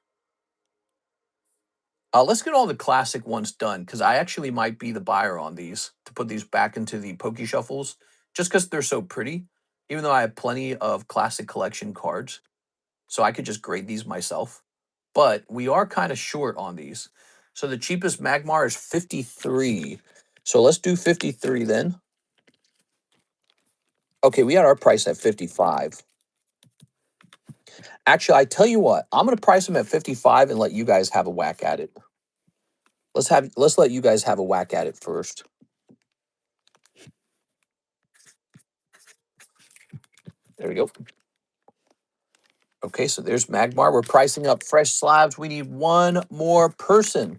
Let's get all the classic ones done, because I actually might be the buyer on these to put these back into the Poke Shuffles, just because they're so pretty, even though I have plenty of classic collection cards. So I could just grade these myself. But we are kind of short on these. So the cheapest Magmar is 53. So let's do 53 then. Okay, we had our price at 55. Actually, I tell you what, I'm going to price them at 55 and let you guys have a whack at it. Let's let you guys have a whack at it first. There we go. Okay, so there's Magmar. We're pricing up fresh slabs. We need one more person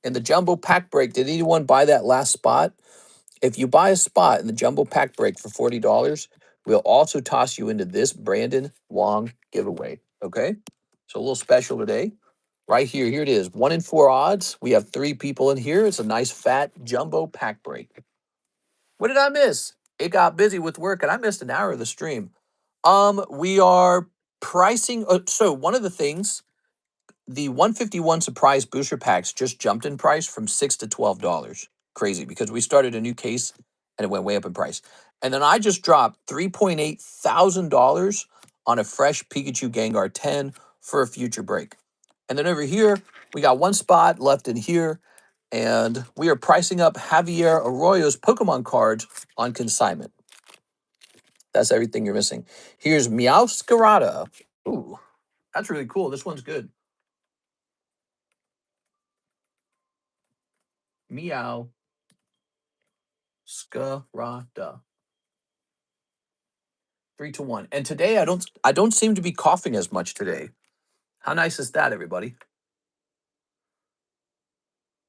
in the jumbo pack break. Did anyone buy that last spot? If you buy a spot in the jumbo pack break for $40, we'll also toss you into this Brandon Wong giveaway. Okay, so a little special today. Right here, here it is. 1 in 4 odds. We have 3 people in here. It's a nice fat jumbo pack break. What did I miss? It got busy with work and I missed an hour of the stream. We are pricing. So one of the things, the 151 surprise booster packs just jumped in price from $6 to $12. Crazy, because we started a new case and it went way up in price. And then I just dropped $3.8 thousand on a fresh Pikachu Gengar 10 for a future break. And then over here, we got one spot left in here, and we are pricing up Javier Arroyo's Pokemon cards on consignment. That's everything you're missing. Here's Meowscarada. Ooh, that's really cool. This one's good. Meow Scarada. 3-1. And today I don't seem to be coughing as much today. How nice is that, everybody?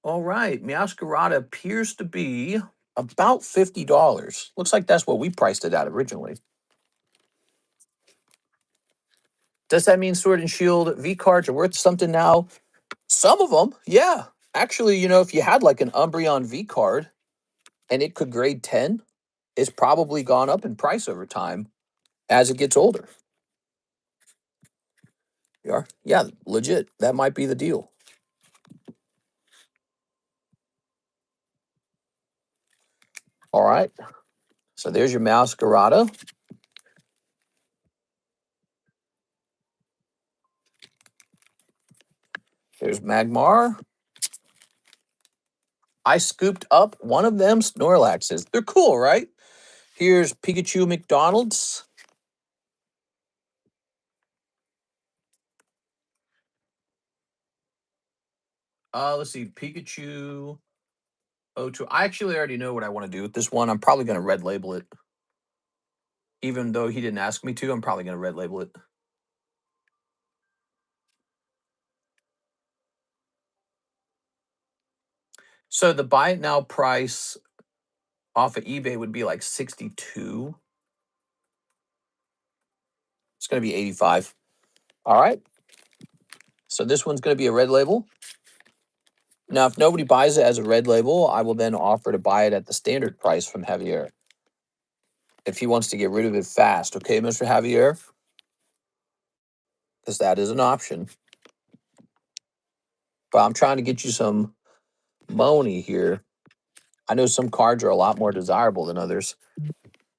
All right, Meowscarada appears to be about $50. Looks like that's what we priced it at originally. Does that mean Sword and Shield V cards are worth something now? Some of them, yeah. Actually, you know, if you had like an Umbreon V card and it could grade 10, it's probably gone up in price over time as it gets older. You are? Yeah, legit. That might be the deal. All right. So there's your Masquerada. There's Magmar. I scooped up one of them Snorlaxes. They're cool, right? Here's Pikachu McDonald's. Let's see. Pikachu O2. I actually already know what I want to do with this one. I'm probably going to red label it. Even though he didn't ask me to, I'm probably going to red label it. So the buy it now price off of eBay would be like 62. It's going to be 85. All right. So this one's going to be a red label. Now, if nobody buys it as a red label, I will then offer to buy it at the standard price from Javier. If he wants to get rid of it fast. Okay, Mr. Javier? Because that is an option. But I'm trying to get you some money here. I know some cards are a lot more desirable than others.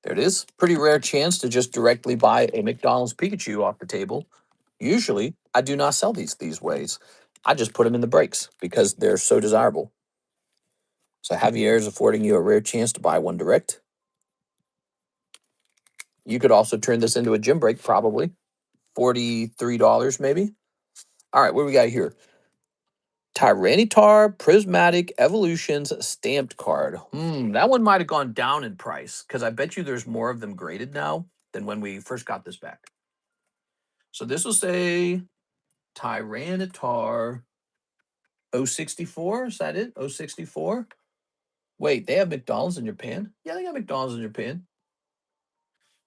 There it is. Pretty rare chance to just directly buy a McDonald's Pikachu off the table. Usually, I do not sell these ways. I just put them in the breaks because they're so desirable. So Javier is affording you a rare chance to buy one direct. You could also turn this into a gym break, probably. $43 maybe. All right, what do we got here? Tyranitar Prismatic Evolutions stamped card. That one might have gone down in price because I bet you there's more of them graded now than when we first got this back. So this will say Tyranitar 064. Is that it? 064? Wait, they have McDonald's in Japan? Yeah, they got McDonald's in Japan.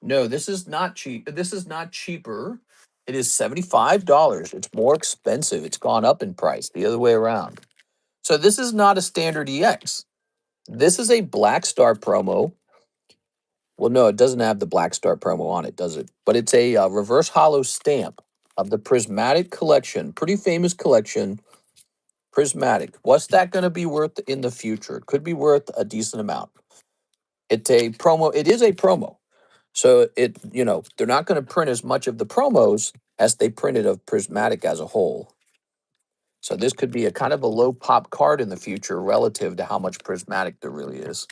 No, this is not cheap. This is not cheaper. It is $75. It's more expensive. It's gone up in price the other way around. So this is not a standard EX. This is a Black Star promo. Well, no, it doesn't have the Black Star promo on it, does it? But it's a reverse hollow stamp of the Prismatic collection. Pretty famous collection. Prismatic. What's that going to be worth in the future? Could be worth a decent amount. It's a promo. It is a promo. So they're not going to print as much of the promos as they printed of Prismatic as a whole. So this could be a kind of a low pop card in the future relative to how much Prismatic there really is.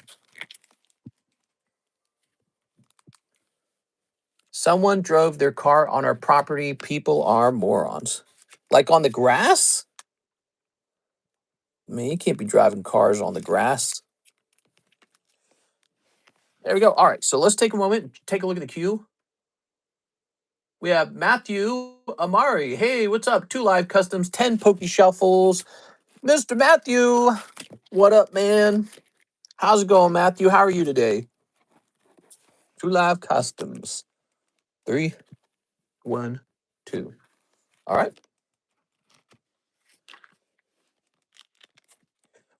Someone drove their car on our property. People are morons. Like on the grass? I mean, you can't be driving cars on the grass. There we go. All right, so let's take a moment and take a look at the queue. We have Matthew Amari. Hey, what's up? 2 live customs, 10 Poke Shuffles. Mr. Matthew, what up, man? How's it going, Matthew? How are you today? 2 live customs. 3, 1, 2. All right.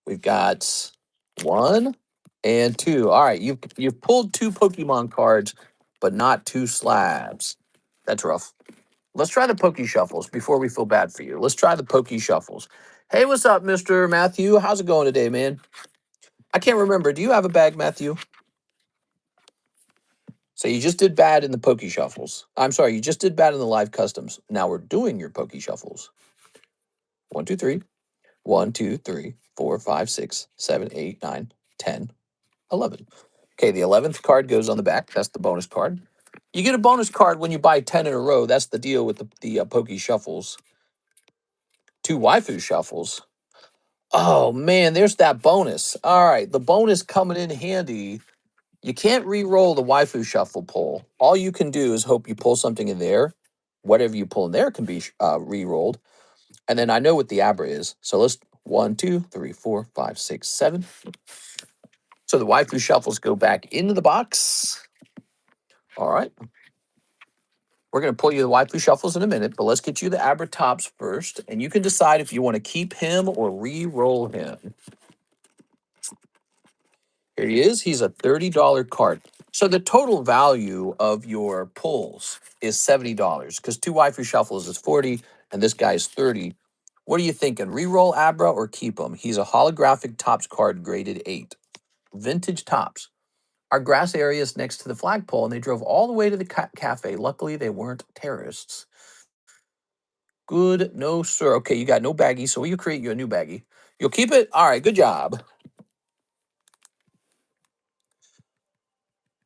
We've got 1 and 2. All right, you've pulled 2 Pokemon cards, but not 2 slabs. That's rough. Let's try the Poke Shuffles before we feel bad for you. Let's try the Poke Shuffles. Hey, what's up, Mr. Matthew? How's it going today, man? I can't remember. Do you have a bag, Matthew? So you just did bad in the Poke Shuffles. I'm sorry, you just did bad in the live customs. Now we're doing your Poke Shuffles. 1, 2, 3. 1, 2, 3, 4, 5, 6, 7, 8, 9, 10, 11. Okay, the 11th card goes on the back. That's the bonus card. You get a bonus card when you buy 10 in a row. That's the deal with the Poke Shuffles. 2 Waifu Shuffles. Oh, man, there's that bonus. All right, the bonus coming in handy. You can't re-roll the Waifu Shuffle pull. All you can do is hope you pull something in there. Whatever you pull in there can be re-rolled. And then I know what the Abra is. So let's 1, 2, 3, 4, 5, 6, 7. So the Waifu Shuffles go back into the box. All right. We're going to pull you the Waifu Shuffles in a minute, but let's get you the Abra Tops first. And you can decide if you want to keep him or re-roll him. Here he is. He's a $30 card. So the total value of your pulls is $70 because 2 Waifu Shuffles is 40 and this guy is 30. What are you thinking? Reroll Abra or keep him? He's a holographic Tops card graded 8. Vintage Tops. Our grass area is next to the flagpole, and they drove all the way to the cafe. Luckily, they weren't terrorists. Good, no, sir. Okay, you got no baggie, so will you create you a new baggie? You'll keep it? All right, good job.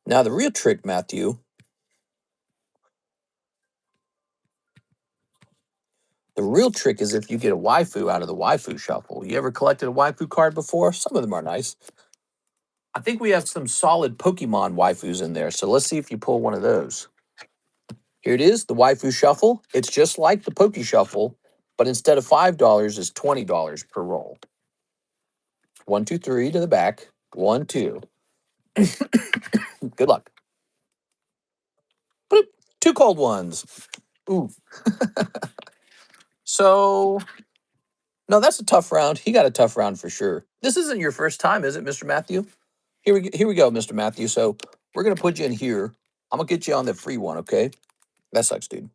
Now, the real trick, Matthew, the real trick is if you get a waifu out of the waifu shuffle. You ever collected a waifu card before? Some of them are nice. I think we have some solid Pokemon waifus in there, so let's see if you pull one of those. Here it is, the waifu shuffle. It's just like the Poke Shuffle, but instead of $5, it's $20 per roll. 1, 2, 3 to the back. 1, 2. Good luck. Boop. 2 cold ones. Ooh. So, no, that's a tough round. He got a tough round for sure. This isn't your first time, is it, Mr. Matthew? Here we go, Mr. Matthew. So we're gonna put you in here. I'm gonna get you on the free one, okay? That sucks, dude.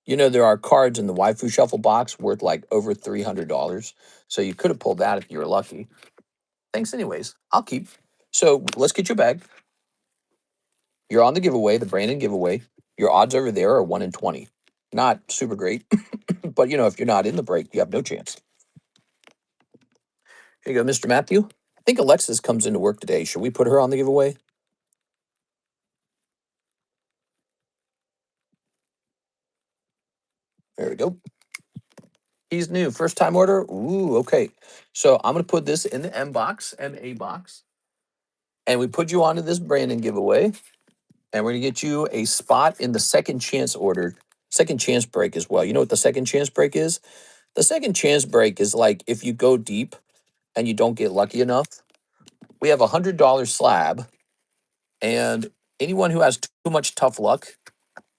You know, there are cards in the waifu shuffle box worth like over $300. So you could have pulled that if you were lucky. Thanks anyways. I'll keep. So let's get your bag. You're on the giveaway, the Brandon giveaway. Your odds over there are 1 in 20. Not super great, but you know, if you're not in the break, you have no chance. Here you go, Mr. Matthew. I think Alexis comes into work today. Should we put her on the giveaway? There we go. He's new. First time order. Ooh, okay. So I'm going to put this in the M box, MA box. And we put you onto this Brandon giveaway. And we're going to get you a spot in the second chance order, second chance break as well. You know what the second chance break is? The second chance break is like if you go deep and you don't get lucky enough. We have a $100 slab. And anyone who has too much tough luck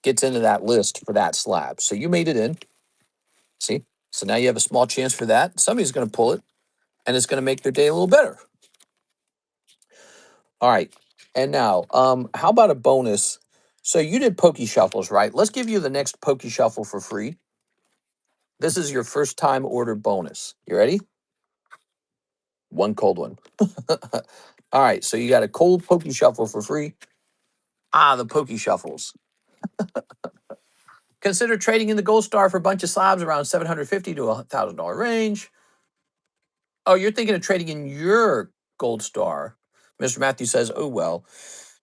gets into that list for that slab. So you made it in. See? So now you have a small chance for that. Somebody's going to pull it, and it's going to make their day a little better. All right. And now, how about a bonus? So you did Poke Shuffles, right? Let's give you the next Poke Shuffle for free. This is your first time order bonus. You ready? 1 cold one. All right. So you got a cold Poke Shuffle for free. Ah, the Poke Shuffles. Consider trading in the Gold Star for a bunch of slabs around $750 to $1,000 range. Oh, you're thinking of trading in your Gold Star. Mr. Matthew says, oh, well.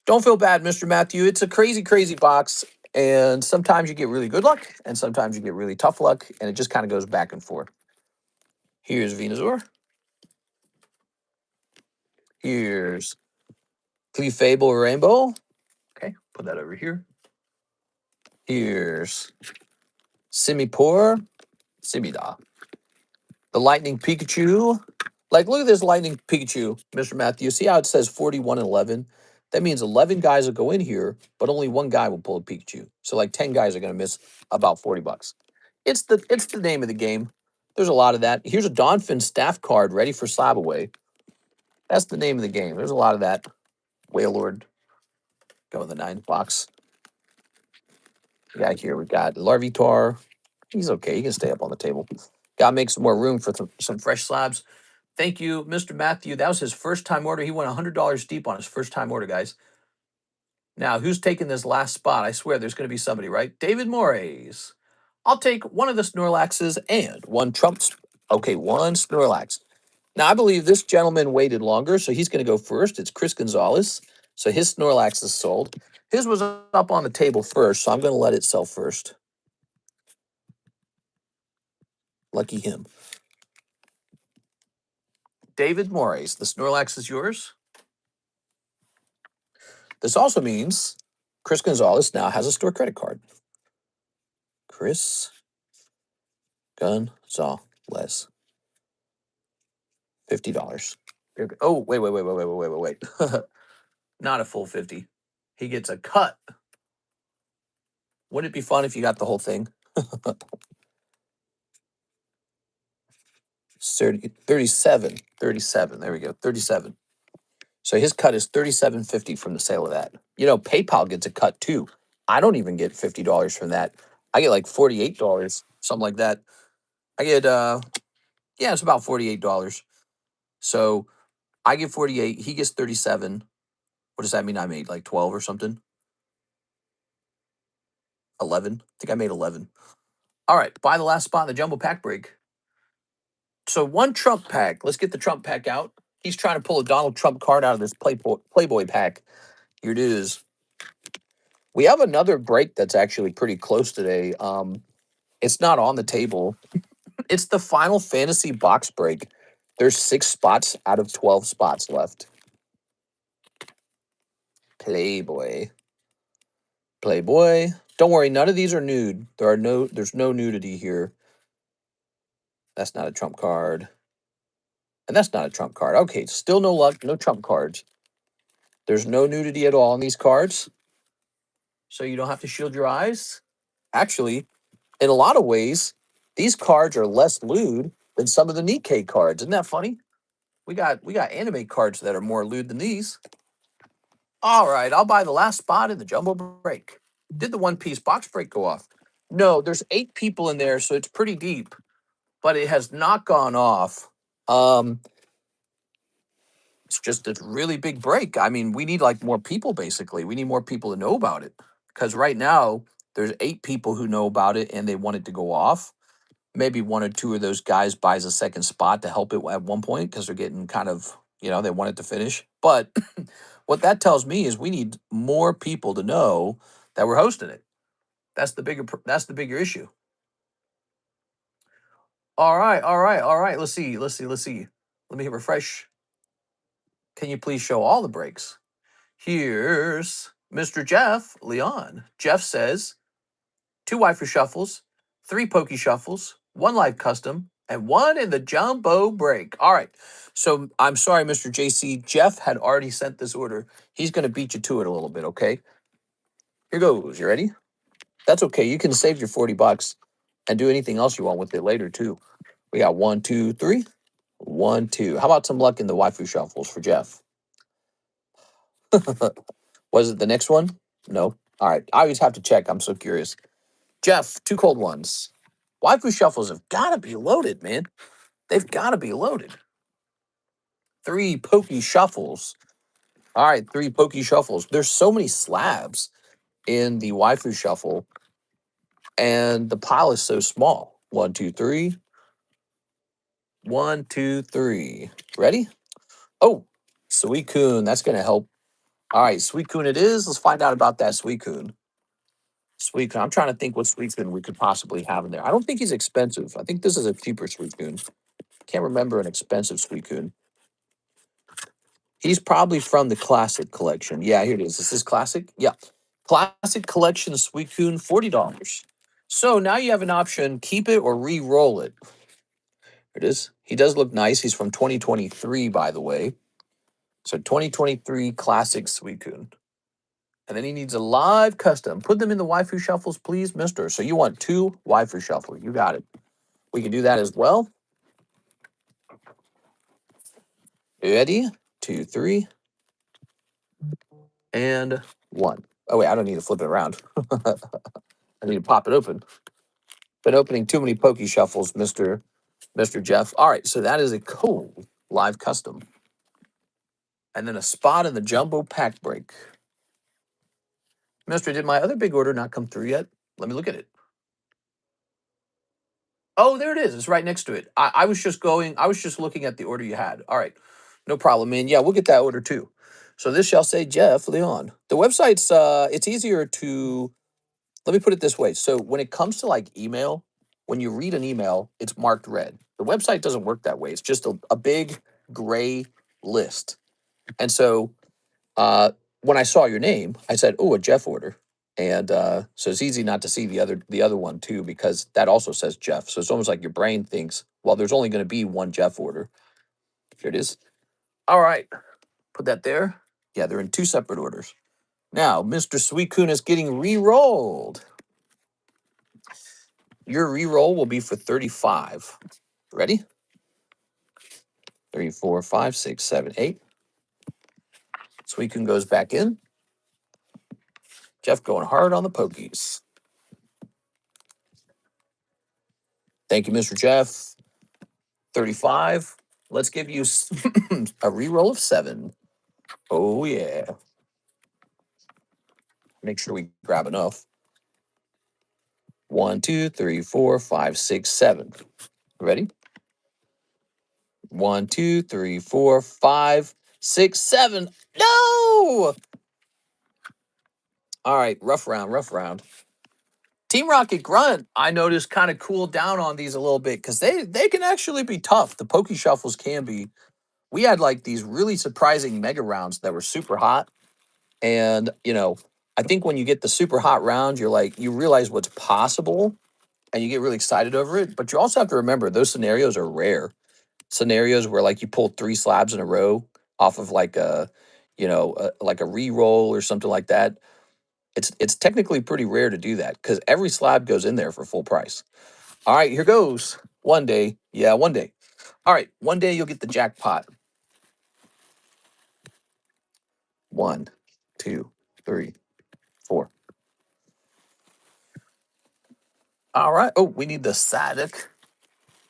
Don't feel bad, Mr. Matthew. It's a crazy, crazy box. And sometimes you get really good luck, and sometimes you get really tough luck, and it just kind of goes back and forth. Here's Venusaur. Here's Clefable Rainbow. Okay, put that over here. Here's Simipour. Simida. The Lightning Pikachu. Like, look at this Lightning Pikachu, Mr. Matthew. See how it says 41 and 11? That means 11 guys will go in here, but only 1 guy will pull a Pikachu. So like 10 guys are going to miss about 40 bucks. It's the name of the game. There's a lot of that. Here's a Donphin staff card ready for slab away. That's the name of the game. There's a lot of that. Wailord. Go in the 9 box. Yeah, here we got Larvitar. He's okay. He can stay up on the table. Got to make some more room for some fresh slabs. Thank you, Mr. Matthew. That was his first time order. He went $100 deep on his first time order, guys. Now, who's taking this last spot? I swear there's going to be somebody, right? David Moraes. I'll take one of the Snorlaxes and 1 Trumps. Okay, 1 Snorlax. Now, I believe this gentleman waited longer, so he's going to go first. It's Chris Gonzalez. So his Snorlax is sold. His was up on the table first, so I'm going to let it sell first. Lucky him. David Moraes, the Snorlax is yours. This also means Chris Gonzalez now has a store credit card. Chris Gonzalez. $50. Oh, wait. Not a full 50. He gets a cut. Wouldn't it be fun if you got the whole thing? 37. There we go. 37. So his cut is $37.50 from the sale of that. You know, PayPal gets a cut too. I don't even get $50 from that. I get like $48, something like that. I get yeah, it's about $48. So I get 48. He gets 37. What does that mean? I made like 12 or something? 11. I think I made 11. All right. Buy the last spot in the jumbo pack break. So one Trump pack. Let's get the Trump pack out. He's trying to pull a Donald Trump card out of this Playboy pack. Here it is. We have another break that's actually pretty close today. It's not on the table. It's the Final Fantasy box break. There's 6 spots out of 12 spots left. Playboy. Playboy. Don't worry, none of these are nude. There's no nudity here. That's not a Trump card. And that's not a Trump card. Okay, still no luck, no Trump cards. There's no nudity at all on these cards. So you don't have to shield your eyes. Actually, in a lot of ways, these cards are less lewd than some of the Nikkei cards. Isn't that funny? We got anime cards that are more lewd than these. All right, I'll buy the last spot in the jumbo break. Did the One Piece box break go off? No, there's 8 people in there, so it's pretty deep, but it has not gone off. It's just a really big break. I mean, we need like more people, basically. We need more people to know about it, because right now there's 8 people who know about it and they want it to go off. Maybe 1 or 2 of those guys buys a second spot to help it at one point because they're getting kind of, they want it to finish. But what that tells me is we need more people to know that we're hosting it. That's the bigger issue. All right. Let's see. Let me hit refresh. Can you please show all the breaks? Here's Mr. Jeff Leon. Jeff says 2 Waifu shuffles, 3 Pokey shuffles, 1 live custom, and 1 in the jumbo break. All right. So I'm sorry, Mr. JC. Jeff had already sent this order. He's going to beat you to it a little bit, okay? Here goes. You ready? That's okay. You can save your $40 and do anything else you want with it later, too. We got 1, 2, 3. 1, 2. How about some luck in the Waifu shuffles for Jeff? Was it the next one? No. All right. I always have to check. I'm so curious. Jeff, 2 cold ones. Waifu shuffles have got to be loaded, man. They've got to be loaded. 3 pokey shuffles. All right, 3 pokey shuffles. There's so many slabs in the Waifu shuffle, and the pile is so small. 1, 2, 3. 1, 2, 3. Ready? Oh, Suicune. That's going to help. All right, Suicune it is. Let's find out about that Suicune. Suicune. I'm trying to think what Suicune we could possibly have in there. I don't think he's expensive. I think this is a cheaper Suicune. Can't remember an expensive Suicune. He's probably from the Classic Collection. Yeah, here it is. Is this Classic? Yeah. Classic Collection Suicune, $40. So now you have an option, keep it or re-roll it. Here it is. He does look nice. He's from 2023, by the way. So 2023 Classic Suicune. And then he needs a live custom. Put them in the Waifu shuffles, please, mister. So you want 2 Waifu shuffles. You got it. We can do that as well. Ready? 2, 3. And 1. Oh, wait, I don't need to flip it around. I need to pop it open. Been opening too many pokey shuffles, Mr. Jeff. All right, so that is a cool live custom. And then a spot in the jumbo pack break. Mister, did my other big order not come through yet? Let me look at it. Oh, there it is. It's right next to it. I was just looking at the order you had. All right. No problem, man. Yeah, we'll get that order too. So this shall say Jeff Leon. The website's it's easier to, let me put it this way. So when it comes to like email, when you read an email, it's marked red. The website doesn't work that way. It's just a big gray list. And so when I saw your name, I said, "Oh, a Jeff order." And so it's easy not to see the other one too, because that also says Jeff. So it's almost like your brain thinks, well, there's only going to be one Jeff order. Here it is. All right, put that there. Yeah, they're in 2 separate orders. Now, Mr. Suicune is getting re-rolled. Your re-roll will be for 35. Ready? 3, 4, 5, 6, 7, 8. Suicune goes back in. Jeff going hard on the pokies. Thank you, Mr. Jeff. 35. Let's give you a reroll of 7. Oh, yeah. Make sure we grab enough. 1, 2, 3, 4, 5, 6, 7. Ready? 1, 2, 3, 4, 5, 6, 7. No! All right, rough round, rough round. Team Rocket Grunt, I noticed, kind of cooled down on these a little bit because they can actually be tough. The Poke Shuffles can be. We had like these really surprising mega rounds that were super hot. And, I think when you get the super hot round, you're like, you realize what's possible and you get really excited over it. But you also have to remember those scenarios are rare. Scenarios where like you pulled 3 slabs in a row off of like like a re-roll or something like that. It's technically pretty rare to do that because every slab goes in there for full price. All right, here goes. One day. Yeah, one day. All right, one day you'll get the jackpot. 1, 2, 3, 4. All right. Oh, we need the Sadek.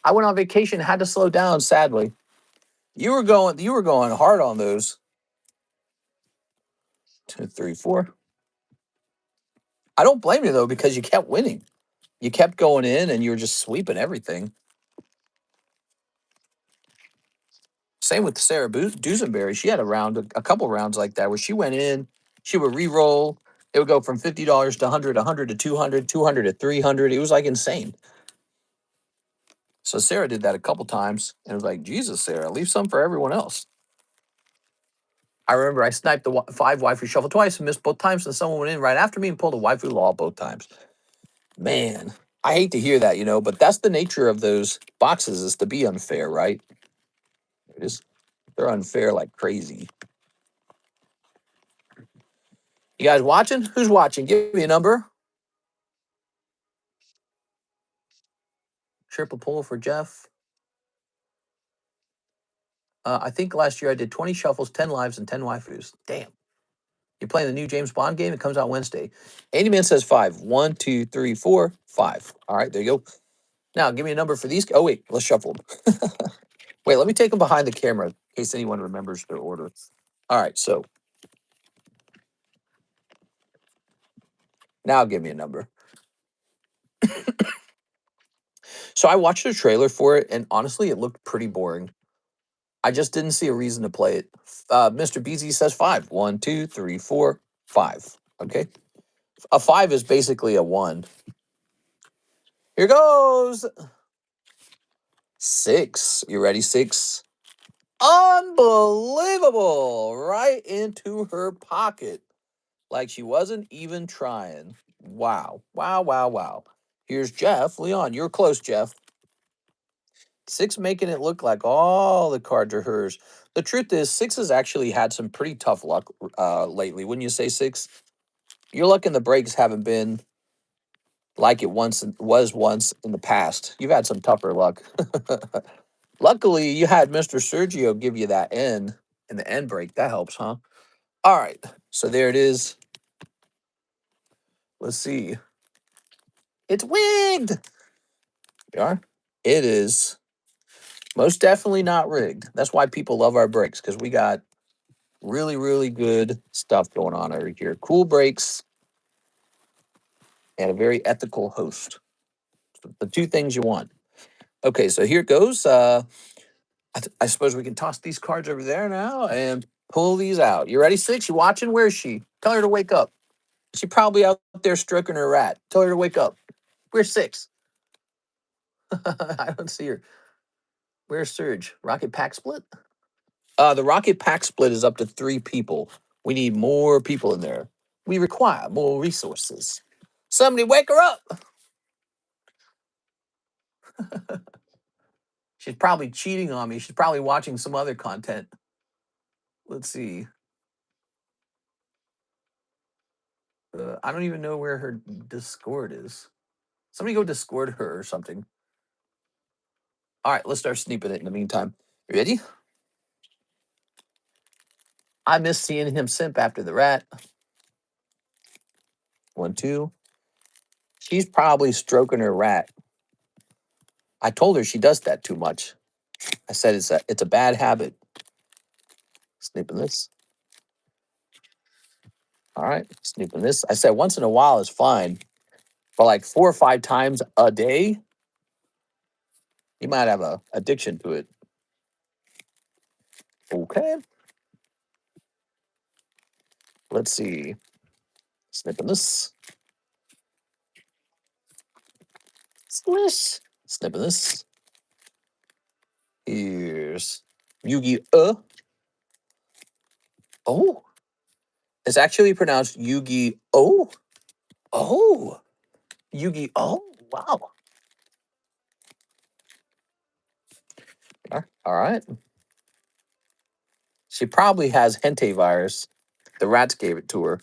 I went on vacation, had to slow down, sadly. You were going hard on those. 2, 3, 4. I don't blame you though, because you kept winning. You kept going in and you were just sweeping everything. Same with Sarah Dusenberry. She had a couple rounds like that where she went in, she would re-roll. It would go from $50 to 100, 100 to 200, 200 to 300. It was like insane. So Sarah did that a couple times and it was like, Jesus, Sarah, leave some for everyone else. I remember I sniped the 5 waifu shuffle twice and missed both times, and someone went in right after me and pulled a waifu law both times. Man, I hate to hear that, but that's the nature of those boxes, is to be unfair, right? It is. They're unfair like crazy. You guys watching? Who's watching? Give me a number. Triple pull for Jeff. I think last year I did 20 shuffles, 10 lives, and 10 waifus. Damn. You're playing the new James Bond game? It comes out Wednesday. Andy Man says 5. 1, 2, 3, 4, 5. All right, there you go. Now, give me a number for these. Oh, wait, let's shuffle them. Wait, let me take them behind the camera in case anyone remembers their order. All right, so now give me a number. So I watched the trailer for it, and honestly, it looked pretty boring. I just didn't see a reason to play it. Mr. BZ says 5. 1, 2, 3, 4, 5. Okay. A 5 is basically a 1. Here goes. 6. You ready? 6. Unbelievable. Right into her pocket. Like she wasn't even trying. Wow. Wow, wow, wow. Here's Jeff. Leon, you're close, Jeff. 6 making it look like all the cards are hers. The truth is, 6 has actually had some pretty tough luck lately. Wouldn't you say, 6? Your luck in the breaks haven't been like it was once in the past. You've had some tougher luck. Luckily, you had Mr. Sergio give you that N in the end break. That helps, huh? All right. So there it is. Let's see. It's wigged. You are? It is most definitely not rigged. That's why people love our breaks, because we got really, really good stuff going on over here. Cool breaks and a very ethical host. The 2 things you want. Okay, so here it goes. I suppose we can toss these cards over there now and pull these out. You ready, 6? You watching? Where is she? Tell her to wake up. She's probably out there stroking her rat. Tell her to wake up. Where's 6? I don't see her. Where's Surge? Rocket Pack Split? The Rocket Pack Split is up to 3 people. We need more people in there. We require more resources. Somebody wake her up. She's probably cheating on me. She's probably watching some other content. Let's see. I don't even know where her Discord is. Somebody go Discord her or something. All right, let's start sneeping it in the meantime. Ready? I miss seeing him simp after the rat. 1, 2. She's probably stroking her rat. I told her she does that too much. I said it's a bad habit. Snipping this. All right, snipping this. I said once in a while is fine, but like 4 or 5 times a day, you might have a addiction to it. Okay. Let's see. Snipping this. Squish. Snipping this. Here's Yu-Gi-Oh. Oh. It's actually pronounced Yu-Gi-Oh. Oh. Yu-Gi-Oh. Wow. All right. She probably has Hente virus. The rats gave it to her.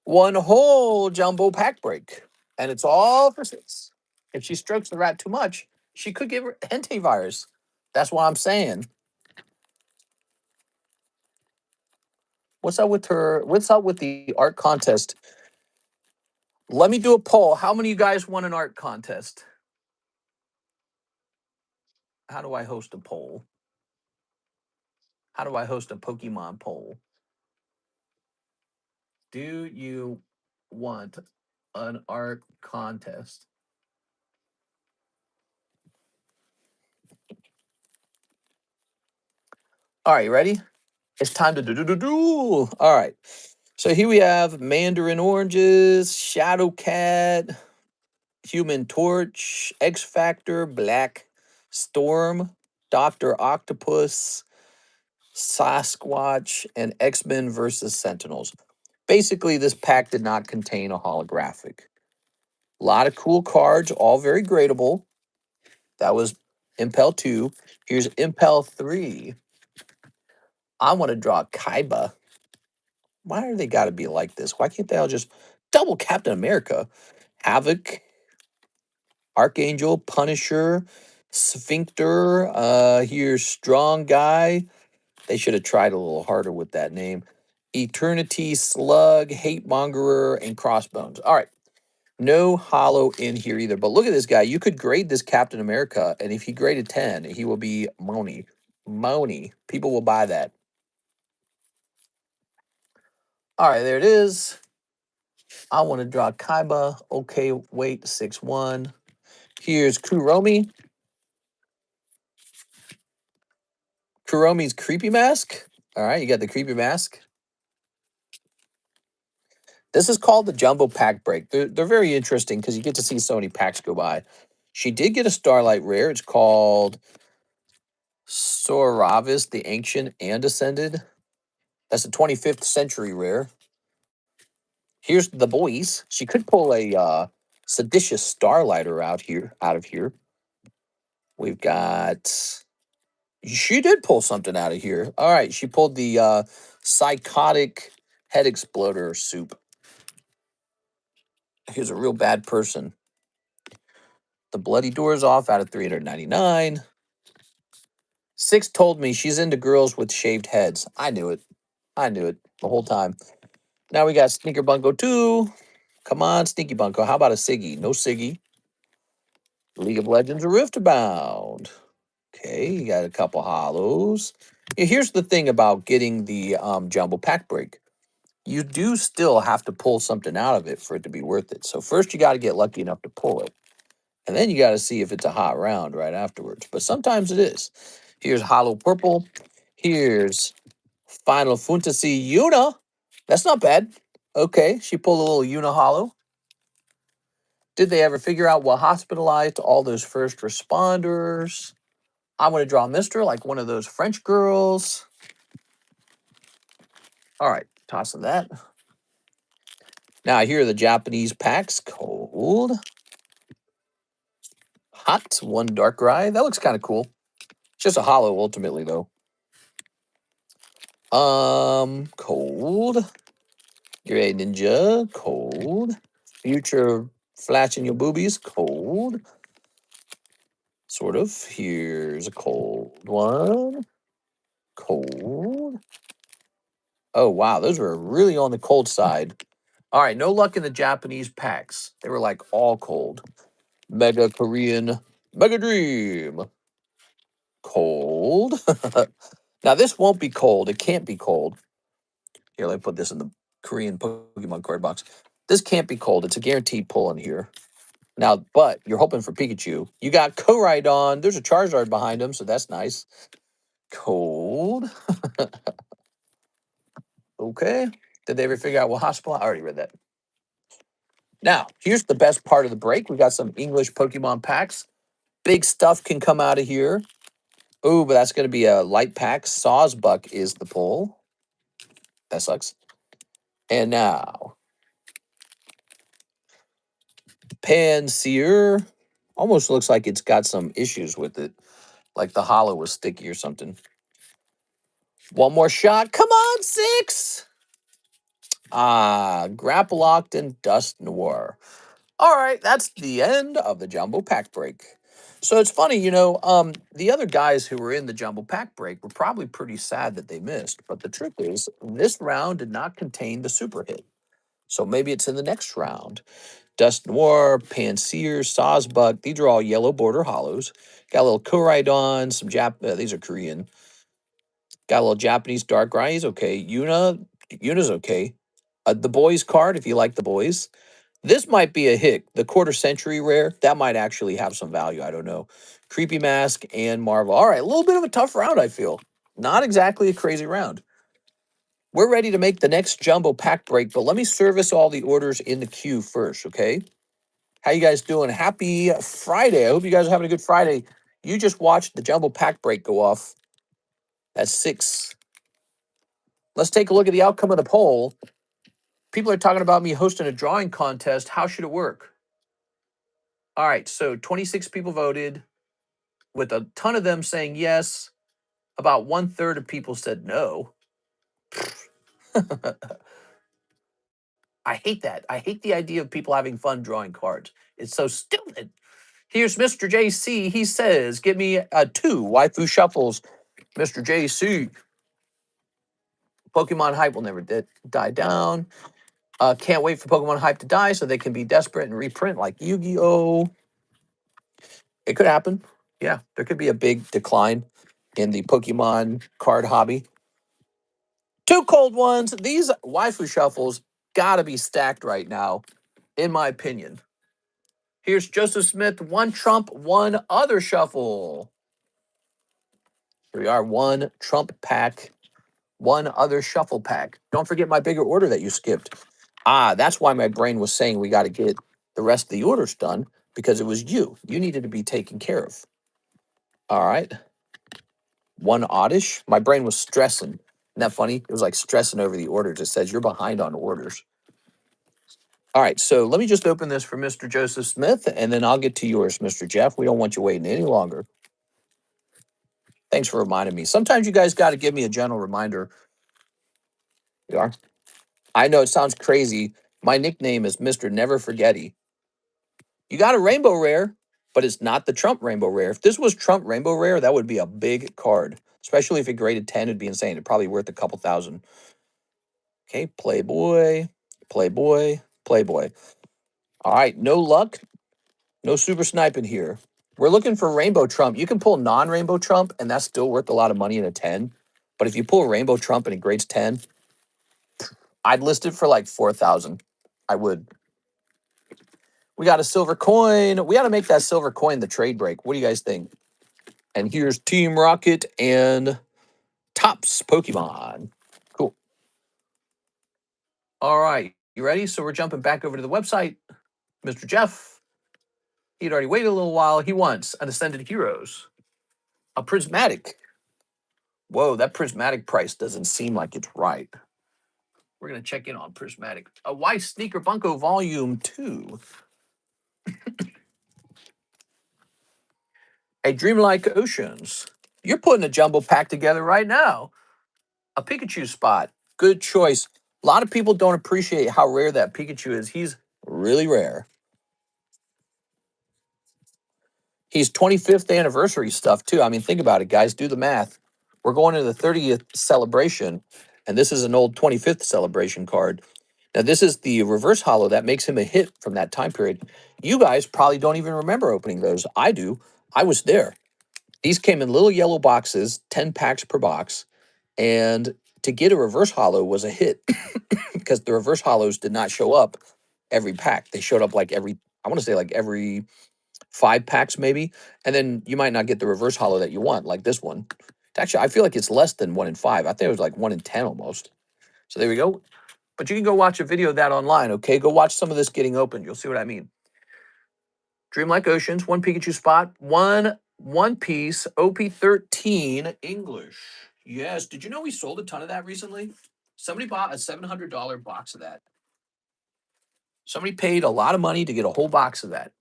One whole jumbo pack break. And it's all for 6. If she strokes the rat too much, she could give her Hente virus. That's what I'm saying. What's up with her? What's up with the art contest? Let me do a poll. How many of you guys won an art contest? How do I host a poll? How do I host a Pokemon poll? Do you want an art contest? All right, you ready? It's time to do. All right. So here we have Mandarin Oranges, Shadow Cat, Human Torch, X Factor, Black Storm, Dr. Octopus, Sasquatch, and X-Men versus Sentinels. Basically, this pack did not contain a holographic. A lot of cool cards, all very gradable. That was Impel 2. Here's Impel 3. I want to draw Kaiba. Why do they got to be like this? Why can't they all just double Captain America? Havoc, Archangel, Punisher, Sphincter. Here's Strong Guy. They should have tried a little harder with that name. Eternity, Slug, Hate Mongerer, and Crossbones. All right. No hollow in here either. But look at this guy. You could grade this Captain America, and if he graded 10, he will be Moni. Moni. People will buy that. All right, there it is. I want to draw Kaiba. Okay, weight 6'1". Here's Kuromi. Kuromi's Creepy Mask. All right, you got the Creepy Mask. This is called the Jumbo Pack Break. They're very interesting because you get to see so many packs go by. She did get a Starlight Rare. It's called Soravis, the Ancient and Ascended. That's a 25th century rare. Here's the boys. She could pull a seditious Starlighter out of here. We've got. She did pull something out of here. All right, she pulled the psychotic head exploder soup. Here's a real bad person. The bloody doors off out of 399. 6 told me she's into girls with shaved heads. I knew it. I knew it the whole time. Now we got Sneaker Bunko 2. Come on, Sneaky Bunko. How about a Siggy? No Siggy. League of Legends Riftbound. Okay, you got a couple hollows. Yeah, here's the thing about getting the jumbo pack break. You do still have to pull something out of it for it to be worth it. So first you got to get lucky enough to pull it. And then you got to see if it's a hot round right afterwards. But sometimes it is. Here's Hollow Purple. Here's Final Fantasy Yuna. That's not bad. Okay, she pulled a little Yuna Hollow. Did they ever figure out what hospitalized all those first responders? I want to draw Mister like one of those French girls. All right, tossing that. Now here are the Japanese packs. Cold. Hot. One Darkrai. That looks kind of cool. It's just a hollow ultimately, though. Cold. Gray Ninja. Cold. Future flashing your boobies. Cold. Sort of. Here's a cold one. Cold. Oh, wow. Those were really on the cold side. All right. No luck in the Japanese packs. They were like all cold. Mega Korean Mega Dream. Cold. Now, this won't be cold. It can't be cold. Here, let me put this in the Korean Pokemon card box. This can't be cold. It's a guaranteed pull in here. Now, but you're hoping for Pikachu. You got Koraidon. There's a Charizard behind him, so that's nice. Cold. Okay. Did they ever figure out what hospital? I already read that. Now, here's the best part of the break. We got some English Pokemon packs. Big stuff can come out of here. Ooh, but that's going to be a light pack. Sawsbuck is the pull. That sucks. And now, Panseer. Almost looks like it's got some issues with it. Like the hollow was sticky or something. One more shot. Come on, 6. Grapplocked and Dust Noir. All right, that's the end of the Jumbo Pack Break. So it's funny, the other guys who were in the Jumbo Pack Break were probably pretty sad that they missed. But the truth is, this round did not contain the super hit. So maybe it's in the next round. Dust Noir, Panseer, Sawsbuck, these are all yellow border hollows. Got a little Koraidon, some these are Korean. Got a little Japanese Darkrai, he's okay. Yuna's okay. The boys card, if you like the boys. This might be a hit. The quarter century rare, that might actually have some value. I don't know. Creepy Mask and Marvel. All right, a little bit of a tough round, I feel. Not exactly a crazy round. We're ready to make the next Jumbo Pack Break, but let me service all the orders in the queue first, okay? How you guys doing? Happy Friday. I hope you guys are having a good Friday. You just watched the Jumbo Pack Break go off at 6. Let's take a look at the outcome of the poll. People are talking about me hosting a drawing contest. How should it work? All right, so 26 people voted, with a ton of them saying yes. About 1/3 of people said no. I hate that. I hate the idea of people having fun drawing cards. It's so stupid. Here's Mr. JC. He says, give me 2 waifu shuffles. Mr. JC. Pokemon hype will never die down. Can't wait for Pokemon hype to die so they can be desperate and reprint like Yu-Gi-Oh! It could happen. Yeah, there could be a big decline in the Pokemon card hobby. 2 cold ones. These waifu shuffles gotta be stacked right now, in my opinion. Here's Joseph Smith, 1 Trump, 1 other shuffle. Here we are, 1 Trump pack, 1 other shuffle pack. Don't forget my bigger order that you skipped. That's why my brain was saying we got to get the rest of the orders done, because it was you. You needed to be taken care of. All right. 1 oddish. My brain was stressing. Isn't that funny? It was like stressing over the orders. It says you're behind on orders. All right, so let me just open this for Mr. Joseph Smith, and then I'll get to yours, Mr. Jeff. We don't want you waiting any longer. Thanks for reminding me. Sometimes you guys got to give me a gentle reminder. You are. I know it sounds crazy. My nickname is Mr. Never Forgetty. You got a rainbow rare, but it's not the Trump rainbow rare. If this was Trump rainbow rare, that would be a big card. Especially if it graded 10, it'd be insane. It'd probably worth a couple thousand. Okay, Playboy, Playboy, Playboy. All right, no luck. No super sniping here. We're looking for Rainbow Trump. You can pull non-Rainbow Trump, and that's still worth a lot of money in a 10. But if you pull Rainbow Trump and it grades 10, I'd list it for like 4,000. I would. We got a silver coin. We got to make that silver coin the trade break. What do you guys think? And here's Team Rocket and Topps Pokemon. Cool. All right. You ready? So we're jumping back over to the website. Mr. Jeff, he'd already waited a little while. He wants an Ascended Heroes, a Prismatic. Whoa, that Prismatic price doesn't seem like it's right. We're going to check in on Prismatic. A White Sneaker Bunko Volume 2. A Dreamlike Oceans. You're putting a jumbo pack together right now. A Pikachu spot. Good choice. A lot of people don't appreciate how rare that Pikachu is. He's really rare. He's 25th anniversary stuff, too. I mean, think about it, guys. Do the math. We're going to the 30th celebration, and this is an old 25th celebration card. Now, this is the reverse holo that makes him a hit from that time period. You guys probably don't even remember opening those. I do. I was there. These came in little yellow boxes, 10 packs per box. And to get a reverse holo was a hit because the reverse holos did not show up every pack. They showed up like I want to say like every 5 packs maybe. And then you might not get the reverse holo that you want, like this one. Actually, I feel like it's less than 1 in 5. I think it was like 1 in 10 almost. So there we go. But you can go watch a video of that online, okay? Go watch some of this getting opened. You'll see what I mean. Dreamlike Oceans, 1 Pikachu spot, 1 One Piece, OP13 English. Yes. Did you know we sold a ton of that recently? Somebody bought a $700 box of that. Somebody paid a lot of money to get a whole box of that.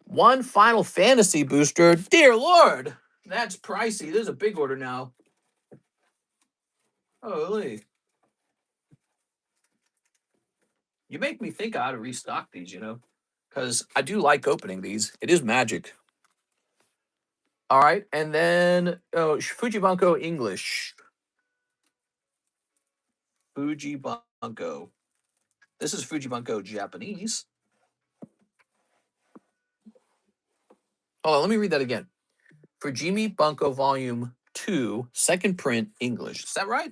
1 Final Fantasy booster. Dear Lord, that's pricey. There's a big order now. Holy. You make me think I ought to restock these, you know, because I do like opening these. It is magic. All right. And then, Fujibanko English. Fujibanko. This is Fujibanko Japanese. Hold on, let me read that again. Fujimi Bunko Volume 2, second print, English. Is that right?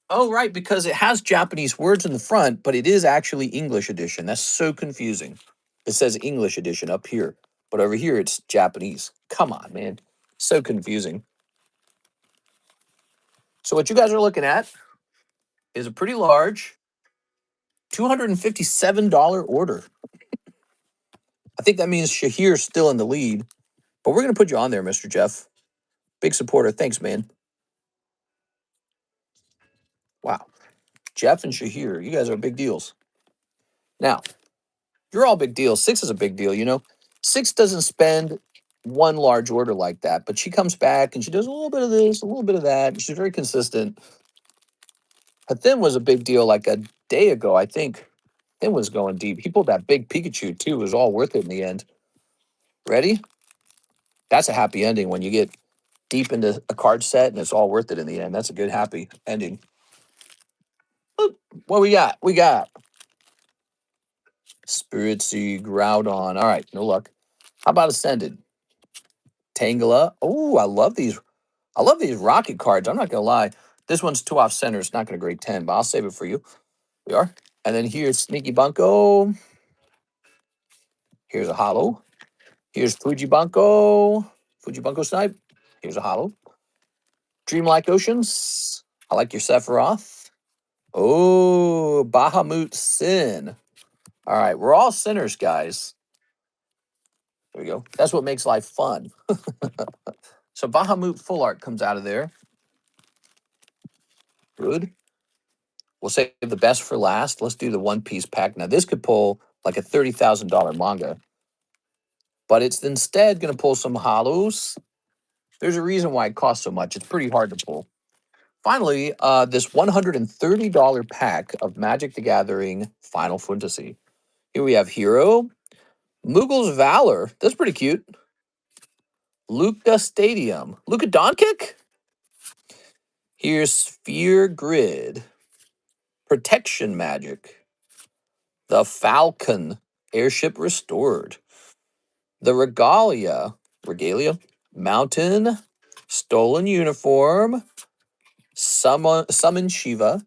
Oh, right, because it has Japanese words in the front, but it is actually English edition. That's so confusing. It says English edition up here, but over here it's Japanese. Come on, man. So confusing. So what you guys are looking at is a pretty large $257 order. I think that means Shahir's still in the lead, but we're going to put you on there, Mr. Jeff. Big supporter. Thanks, man. Wow. Jeff and Shahir, you guys are big deals. Now, you're all big deals. Six is a big deal, you know. Six doesn't spend one large order like that, but she comes back and she does a little bit of this, a little bit of that. She's very consistent. Hathin was a big deal like a day ago, I think. Hathin was going deep. He pulled that big Pikachu, too. It was all worth it in the end. Ready? That's a happy ending when you get deep into a card set and it's all worth it in the end. That's a good, happy ending. What we got? We got Spiritsy, Groudon. All right, no luck. How about Ascended? Tangela. Oh, I love these. I love these rocket cards. I'm not going to lie. This one's 2 off center. It's not going to grade 10, but I'll save it for you. We are. And then here's Sneaky Bunko. Here's a holo. Here's Fujibunko. Fujibunko Snipe. Here's a holo. Dreamlike Oceans. I like your Sephiroth. Oh, Bahamut Sin. All right, we're all sinners, guys. There we go. That's what makes life fun. So Bahamut Full Art comes out of there. Good. We'll save the best for last. Let's do the One Piece pack. Now, this could pull like a $30,000 manga, but it's instead going to pull some holos. There's a reason why it costs so much. It's pretty hard to pull. Finally, this $130 pack of Magic the Gathering Final Fantasy. Here we have Hero, Moogle's Valor. That's pretty cute. Luca Stadium. Luca Doncic? Here's Sphere Grid. Protection Magic. The Falcon. Airship Restored. The Regalia. Mountain. Stolen Uniform. Summon Shiva.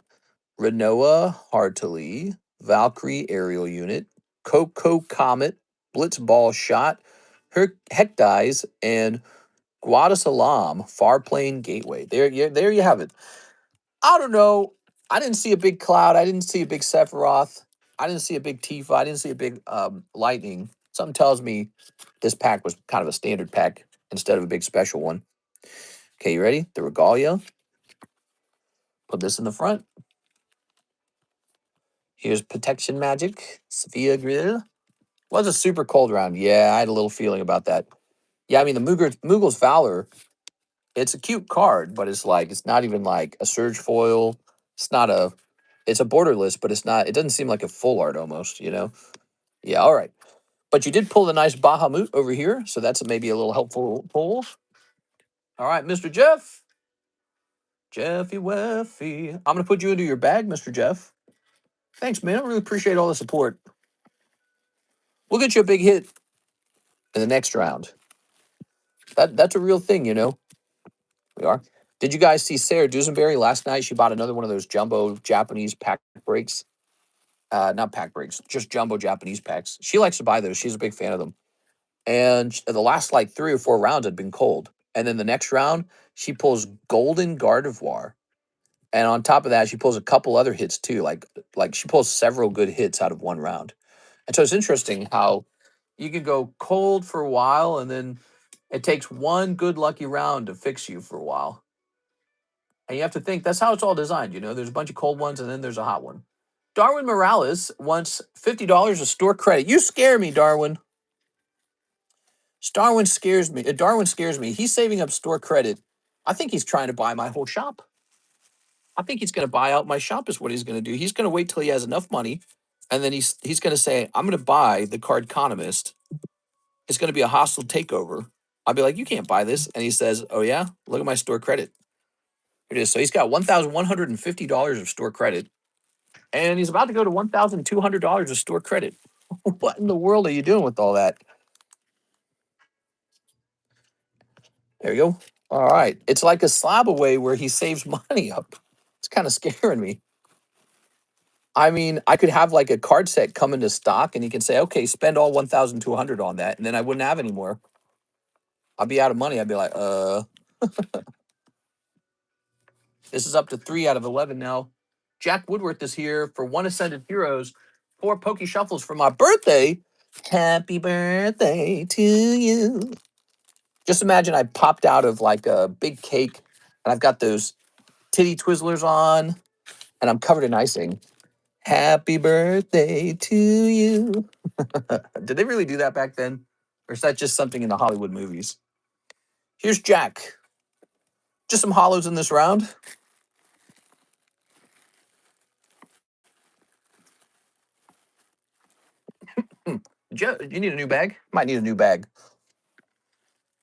Renoa Hartley. Valkyrie Aerial Unit. Coco Comet. Blitzball Shot. Hecdize. And Guadasalam, Farplane Gateway. There you have it. I don't know. I didn't see a big Cloud. I didn't see a big Sephiroth. I didn't see a big Tifa. I didn't see a big Lightning. Something tells me this pack was kind of a standard pack instead of a big special one. Okay, you ready? The Regalia. Put this in the front. Here's Protection Magic. Sophia Grill. Was a super cold round. Yeah, I had a little feeling about that. Yeah, I mean, the Moogle's Valor, it's a cute card, but it's like, it's not even like a Surge Foil. It's a borderless, but it doesn't seem like a full art almost, you know? Yeah, all right. But you did pull the nice Bahamut over here, so that's maybe a little helpful pull. All right, Mr. Jeff. Jeffy Weffy. I'm going to put you into your bag, Mr. Jeff. Thanks, man. I really appreciate all the support. We'll get you a big hit in the next round. That's a real thing, you know. We are. Did you guys see Sarah Dusenberry last night? She bought another one of those jumbo Japanese pack breaks. Not pack breaks, just jumbo Japanese packs. She likes to buy those. She's a big fan of them. And the last like 3 or 4 rounds had been cold. And then the next round, she pulls Golden Gardevoir. And on top of that, she pulls a couple other hits too. Like she pulls several good hits out of one round. And so it's interesting how you can go cold for a while and then it takes one good lucky round to fix you for a while. And you have to think that's how it's all designed. You know, there's a bunch of cold ones and then there's a hot one. Darwin Morales wants $50 of store credit. You scare me, Darwin. Darwin scares me. Darwin scares me. He's saving up store credit. I think he's trying to buy my whole shop. I think he's going to buy out my shop is what he's going to do. He's going to wait till he has enough money. And then he's going to say, I'm going to buy the Cardconomist. It's going to be a hostile takeover. I'll be like, you can't buy this. And he says, oh, yeah? Look at my store credit. Here it is. So he's got $1,150 of store credit. And he's about to go to $1,200 of store credit. What in the world are you doing with all that? There you go. All right. It's like a slab away where he saves money up. It's kind of scaring me. I mean, I could have like a card set come into stock and he can say, okay, spend all 1,200 on that. And then I wouldn't have any more. I'd be out of money. I'd be like, This is up to 3 out of 11 now. Jack Woodworth is here for 1 Ascended Heroes, 4 Pokey Shuffles for my birthday. Happy birthday to you. Just imagine I popped out of like a big cake and I've got those titty Twizzlers on and I'm covered in icing. Happy birthday to you. Did they really do that back then? Or is that just something in the Hollywood movies? Here's Jack. Just some hollows in this round. You need a new bag? Might need a new bag.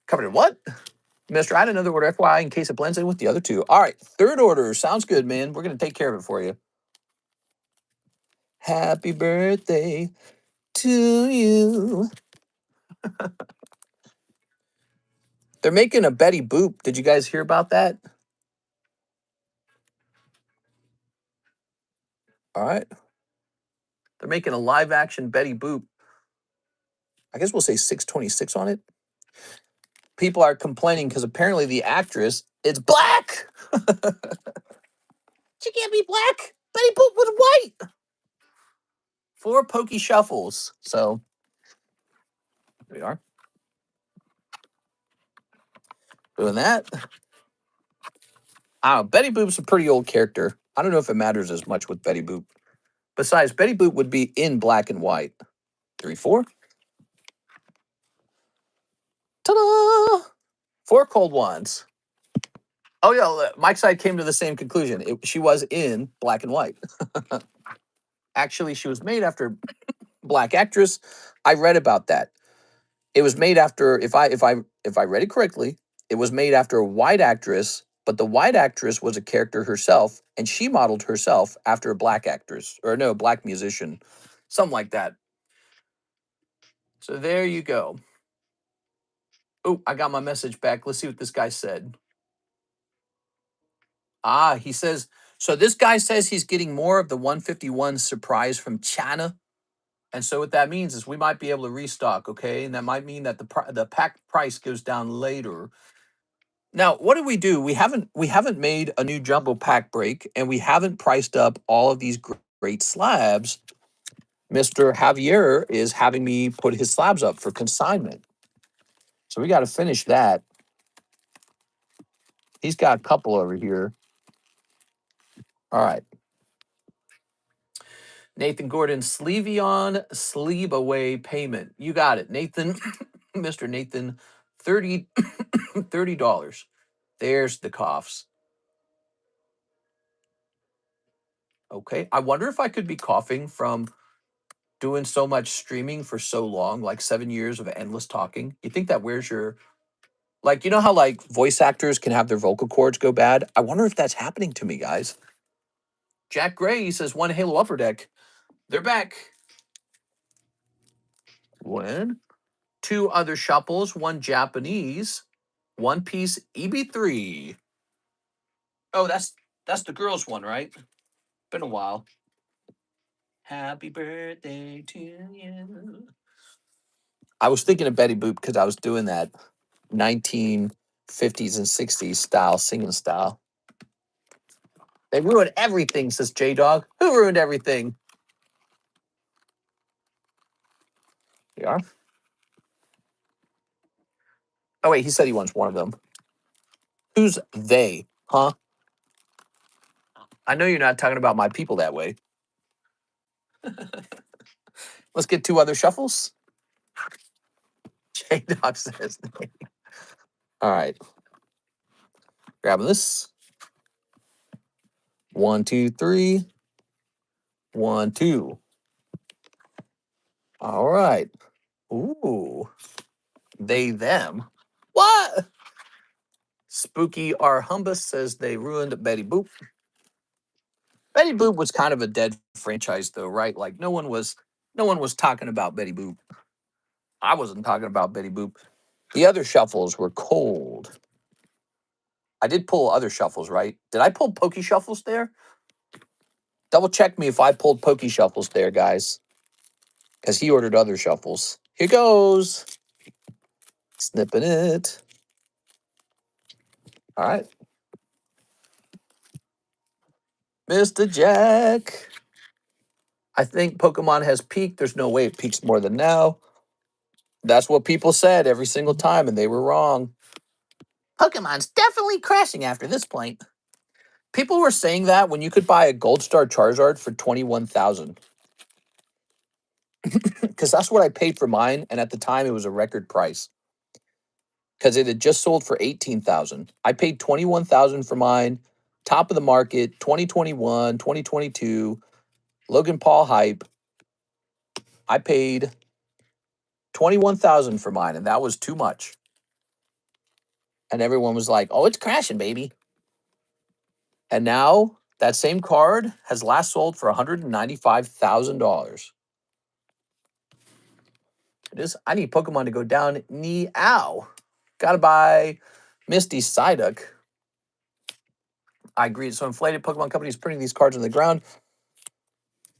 Covered in what? Mister, add another order FYI in case it blends in with the other two. All right, third order. Sounds good, man. We're going to take care of it for you. Happy birthday to you. They're making a Betty Boop. Did you guys hear about that? All right. They're making a live action Betty Boop. I guess we'll say 626 on it. People are complaining because apparently the actress is black. She can't be black. Betty Boop was white. 4 Pokey Shuffles. So, here we are. Doing that. Betty Boop's a pretty old character. I don't know if it matters as much with Betty Boop. Besides, Betty Boop would be in black and white. 3, 4. Ta-da! 4 cold ones. Oh, yeah, Mike's side came to the same conclusion. She was in black and white. Actually, she was made after black actress. I read about that. It was made after, if I read it correctly, it was made after a white actress, but the white actress was a character herself, and she modeled herself after a black actress, or no, black musician, something like that. So there you go. Oh, I got my message back. Let's see what this guy said. He says, so this guy says he's getting more of the 151 surprise from China. And so what that means is we might be able to restock, okay? And that might mean that the pack price goes down later. Now, what do? We haven't made a new jumbo pack break, and we haven't priced up all of these great slabs. Mr. Javier is having me put his slabs up for consignment. So we got to finish that. He's got a couple over here. All right. Nathan Gordon, Sleevion sleeve away payment. You got it, Nathan. Mr. Nathan, $30. There's the coughs. Okay. I wonder if I could be coughing from doing so much streaming for so long, like 7 years of endless talking. You think that wears your, like, you know how like voice actors can have their vocal cords go bad? I wonder if that's happening to me, guys. Jack Gray says 1 Halo Upperdeck. They're back. 1, 2 other shuffles, 1 Japanese, 1 piece EB3. Oh, that's the girls one, right? Been a while. Happy birthday to you. I was thinking of Betty Boop because I was doing that 1950s and 60s style, singing style. They ruined everything, says J-Dog. Who ruined everything? They are. Oh, wait, he said he wants one of them. Who's they, huh? I know you're not talking about my people that way. Let's get 2 other shuffles. J-Dog says they. All right. Grabbing this. 1, 2, 3. 1, 2. All right. Ooh. They, them. What? Spooky R. Humbus says they ruined Betty Boop. Betty Boop was kind of a dead franchise, though, right? Like no one was talking about Betty Boop. I wasn't talking about Betty Boop. The other shuffles were cold. I did pull other shuffles, right? Did I pull Pokey Shuffles there? Double check me if I pulled Pokey Shuffles there, guys. Because he ordered other shuffles. Here goes. Snipping it. All right. Mr. Jack. I think Pokemon has peaked. There's no way it peaks more than now. That's what people said every single time, and they were wrong. Pokemon's definitely crashing after this point. People were saying that when you could buy a Gold Star Charizard for 21,000. Because that's what I paid for mine, and at the time it was a record price. Because it had just sold for 18,000. I paid 21,000 for mine, top of the market, 2021, 2022, Logan Paul hype. I paid 21,000 for mine, and that was too much. And everyone was like, "Oh, it's crashing, baby." And now that same card has last sold for $195,000. It is. I need Pokemon to go down. Ow. Gotta buy Misty Psyduck. I agree. So inflated Pokemon companies printing these cards on the ground.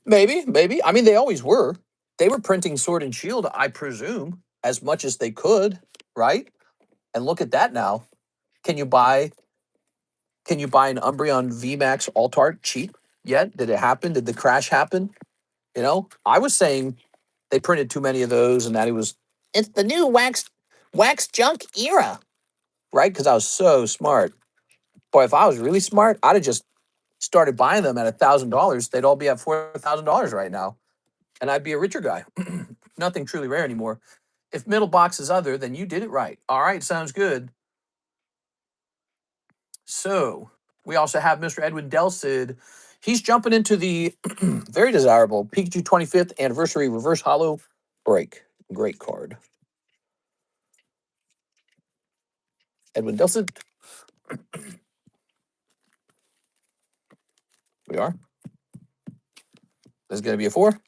Maybe. I mean, they always were. They were printing Sword and Shield, I presume, as much as they could, right? And look at that now. Can you buy an Umbreon VMAX Alt Art cheap yet? Did it happen? Did the crash happen? You know, I was saying they printed too many of those and that it's the new wax junk era, right? Because I was so smart. Boy, if I was really smart, I'd have just started buying them at $1,000. They'd all be at $4,000 right now. And I'd be a richer guy. Nothing truly rare anymore. If middle box is other, then you did it right. All right, sounds good. So we also have Mr. Edwin Delcid. He's jumping into the very desirable Pikachu 25th anniversary reverse holo break. Great card. Edwin Delcid. We are. This is going to be a 4.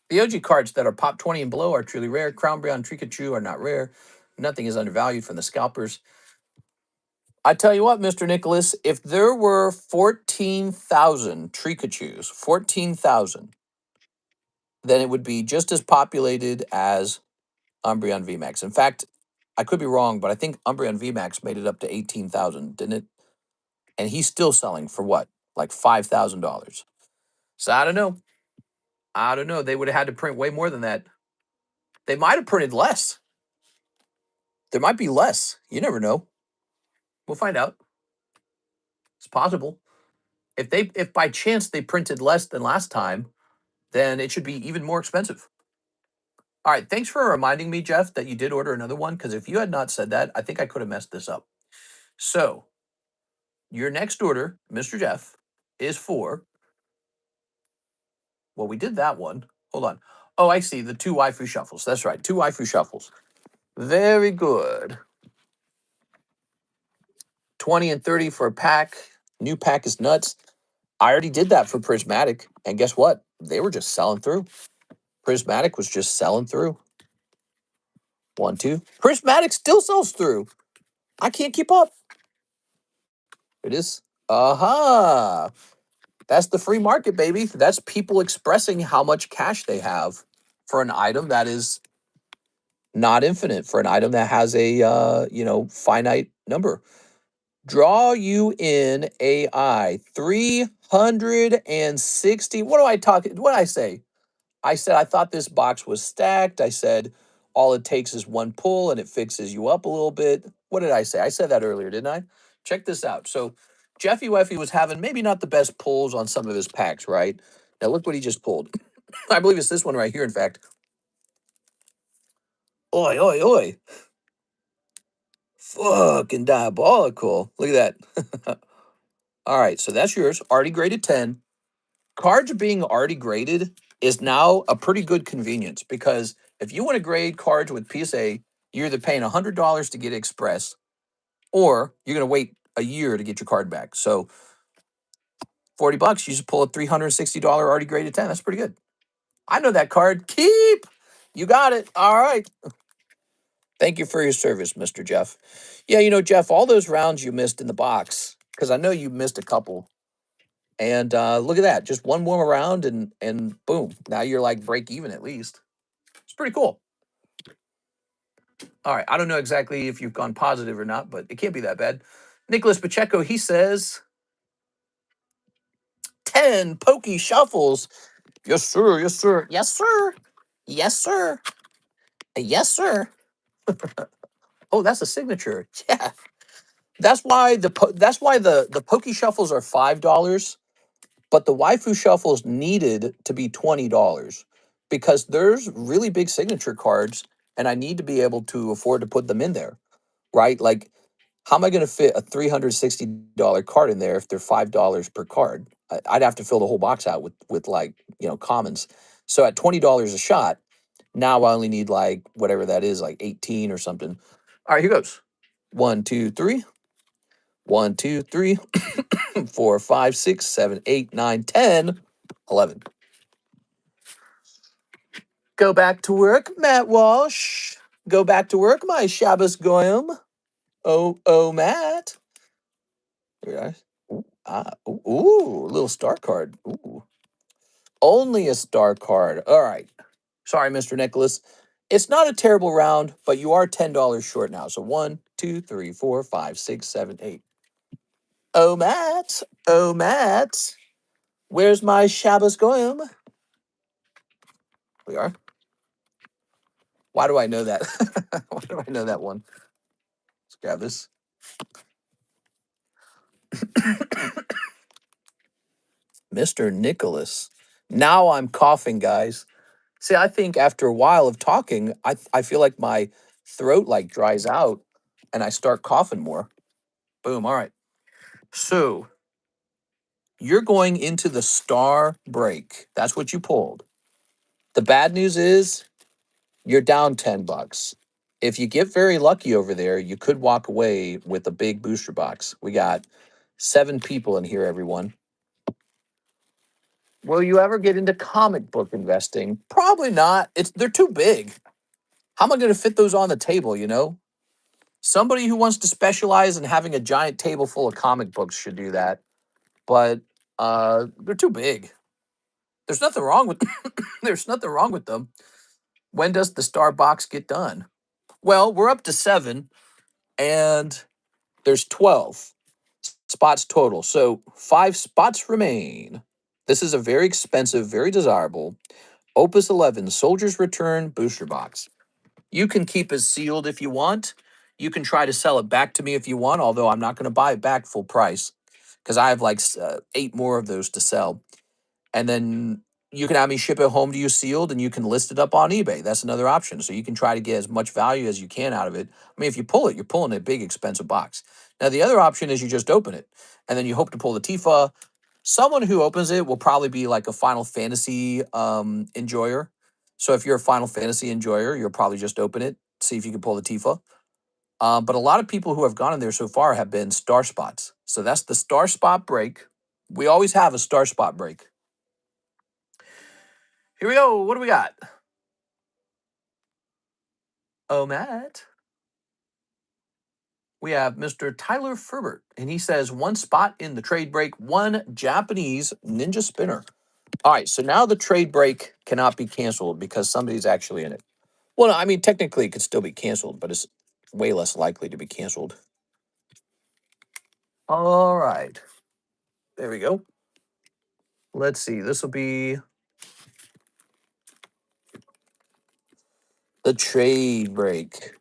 The OG cards that are pop 20 and below are truly rare. Crown Brown Pikachu are not rare. Nothing is undervalued from the scalpers. I tell you what, Mr. Nicholas, if there were 14,000 Pikachus, 14,000, then it would be just as populated as Umbreon VMAX. In fact, I could be wrong, but I think Umbreon VMAX made it up to 18,000, didn't it? And he's still selling for what? Like $5,000. So I don't know. They would have had to print way more than that. They might have printed less. There might be less. You never know. We'll find out. It's possible. If by chance they printed less than last time, then it should be even more expensive. All right, thanks for reminding me, Jeff, that you did order another one, because if you had not said that, I think I could have messed this up. So, your next order, Mr. Jeff, is for, well, we did that one. Hold on. Oh, I see, the 2 Waifu Shuffles. That's right, 2 Waifu Shuffles. Very good. 20 and 30 for a pack. New pack is nuts. I already did that for Prismatic, and guess what? they were just selling through. Prismatic was just selling through. 1, 2. Prismatic still sells through. I can't keep up. It is. Aha. That's the free market, baby. That's people expressing how much cash they have for an item that is not infinite, for an item that has a finite number. Draw you in AI 360. What do I talk? What did I say? I said I thought this box was stacked. I said all it takes is one pull and it fixes you up a little bit. What did I say? I said that earlier, didn't I? Check this out. So Jeffy Weffy was having maybe not the best pulls on some of his packs, right? Now look what he just pulled. I believe it's this one right here, in fact. Oi, oi, oi. Fucking diabolical. Look at that. All right, so that's yours. Already graded 10. Cards being already graded is now a pretty good convenience, because if you want to grade cards with PSA, you're either paying $100 to get Express, or you're going to wait a year to get your card back. So $40, you just pull a $360 already graded 10. That's pretty good. I know that card. Keep. You got it. All right. Thank you for your service, Mr. Jeff. Yeah, Jeff, all those rounds you missed in the box, because I know you missed a couple. And look at that. Just one more round and boom. Now you're like break even at least. It's pretty cool. All right. I don't know exactly if you've gone positive or not, but it can't be that bad. Nicholas Pacheco, he says 10 pokey shuffles. Yes, sir. Yes, sir. Yes, sir. Yes, sir. Yes, sir. Oh, that's a signature. Yeah. That's why the pokey shuffles are $5. But the waifu shuffles needed to be $20, because there's really big signature cards and I need to be able to afford to put them in there, right? Like, how am I going to fit a $360 card in there if they're $5 per card? I'd have to fill the whole box out with like, commons. So at $20 a shot, now I only need like whatever that is, like 18 or something. All right, here goes. 1, 2, 3. 1, 2, 3. 4, 5, 6, 7, 8, 9, 10, 11. Go back to work, Matt Walsh. Go back to work, my Shabbos Goyim. Oh, Matt. There we are. Ooh, a little star card. Ooh. Only a star card. All right. Sorry, Mr. Nicholas. It's not a terrible round, but you are $10 short now. So 1, 2, 3, 4, 5, 6, 7, 8. Oh, Matt. Oh, Matt. Where's my Shabbos Goyim? We are. Why do I know that? Why do I know that one? Let's grab this. Mr. Nicholas. Now I'm coughing, guys. See, I think after a while of talking, I feel like my throat like dries out and I start coughing more. Boom. All right. So you're going into the star break. That's what you pulled. The bad news is you're down $10. If you get very lucky over there, you could walk away with a big booster box. We got 7 people in here, everyone. Will you ever get into comic book investing? Probably not. They're too big. How am I going to fit those on the table, Somebody who wants to specialize in having a giant table full of comic books should do that. But they're too big. There's nothing wrong with there's nothing wrong with them. When does the star box get done? Well, we're up to 7 and there's 12 spots total. So 5 spots remain. This is a very expensive, very desirable Opus 11 Soldier's Return booster box. You can keep it sealed if you want. You can try to sell it back to me if you want, although I'm not going to buy it back full price because I have like 8 more of those to sell. And then you can have me ship it home to you sealed and you can list it up on eBay. That's another option. So you can try to get as much value as you can out of it. I mean, if you pull it, you're pulling a big, expensive box. Now, the other option is you just open it and then you hope to pull the Tifa. Someone who opens it will probably be like a Final Fantasy enjoyer. So if you're a Final Fantasy enjoyer, you'll probably just open it, see if you can pull the Tifa. But a lot of people who have gone in there so far have been star spots. So that's the star spot break. We always have a star spot break. Here we go. What do we got? Oh, Matt. We have Mr. Tyler Ferbert, and he says one spot in the trade break, one Japanese ninja spinner. All right, so now the trade break cannot be canceled because somebody's actually in it. Well, I mean, technically it could still be canceled, but it's way less likely to be canceled. All right. There we go. Let's see. This will be the trade break.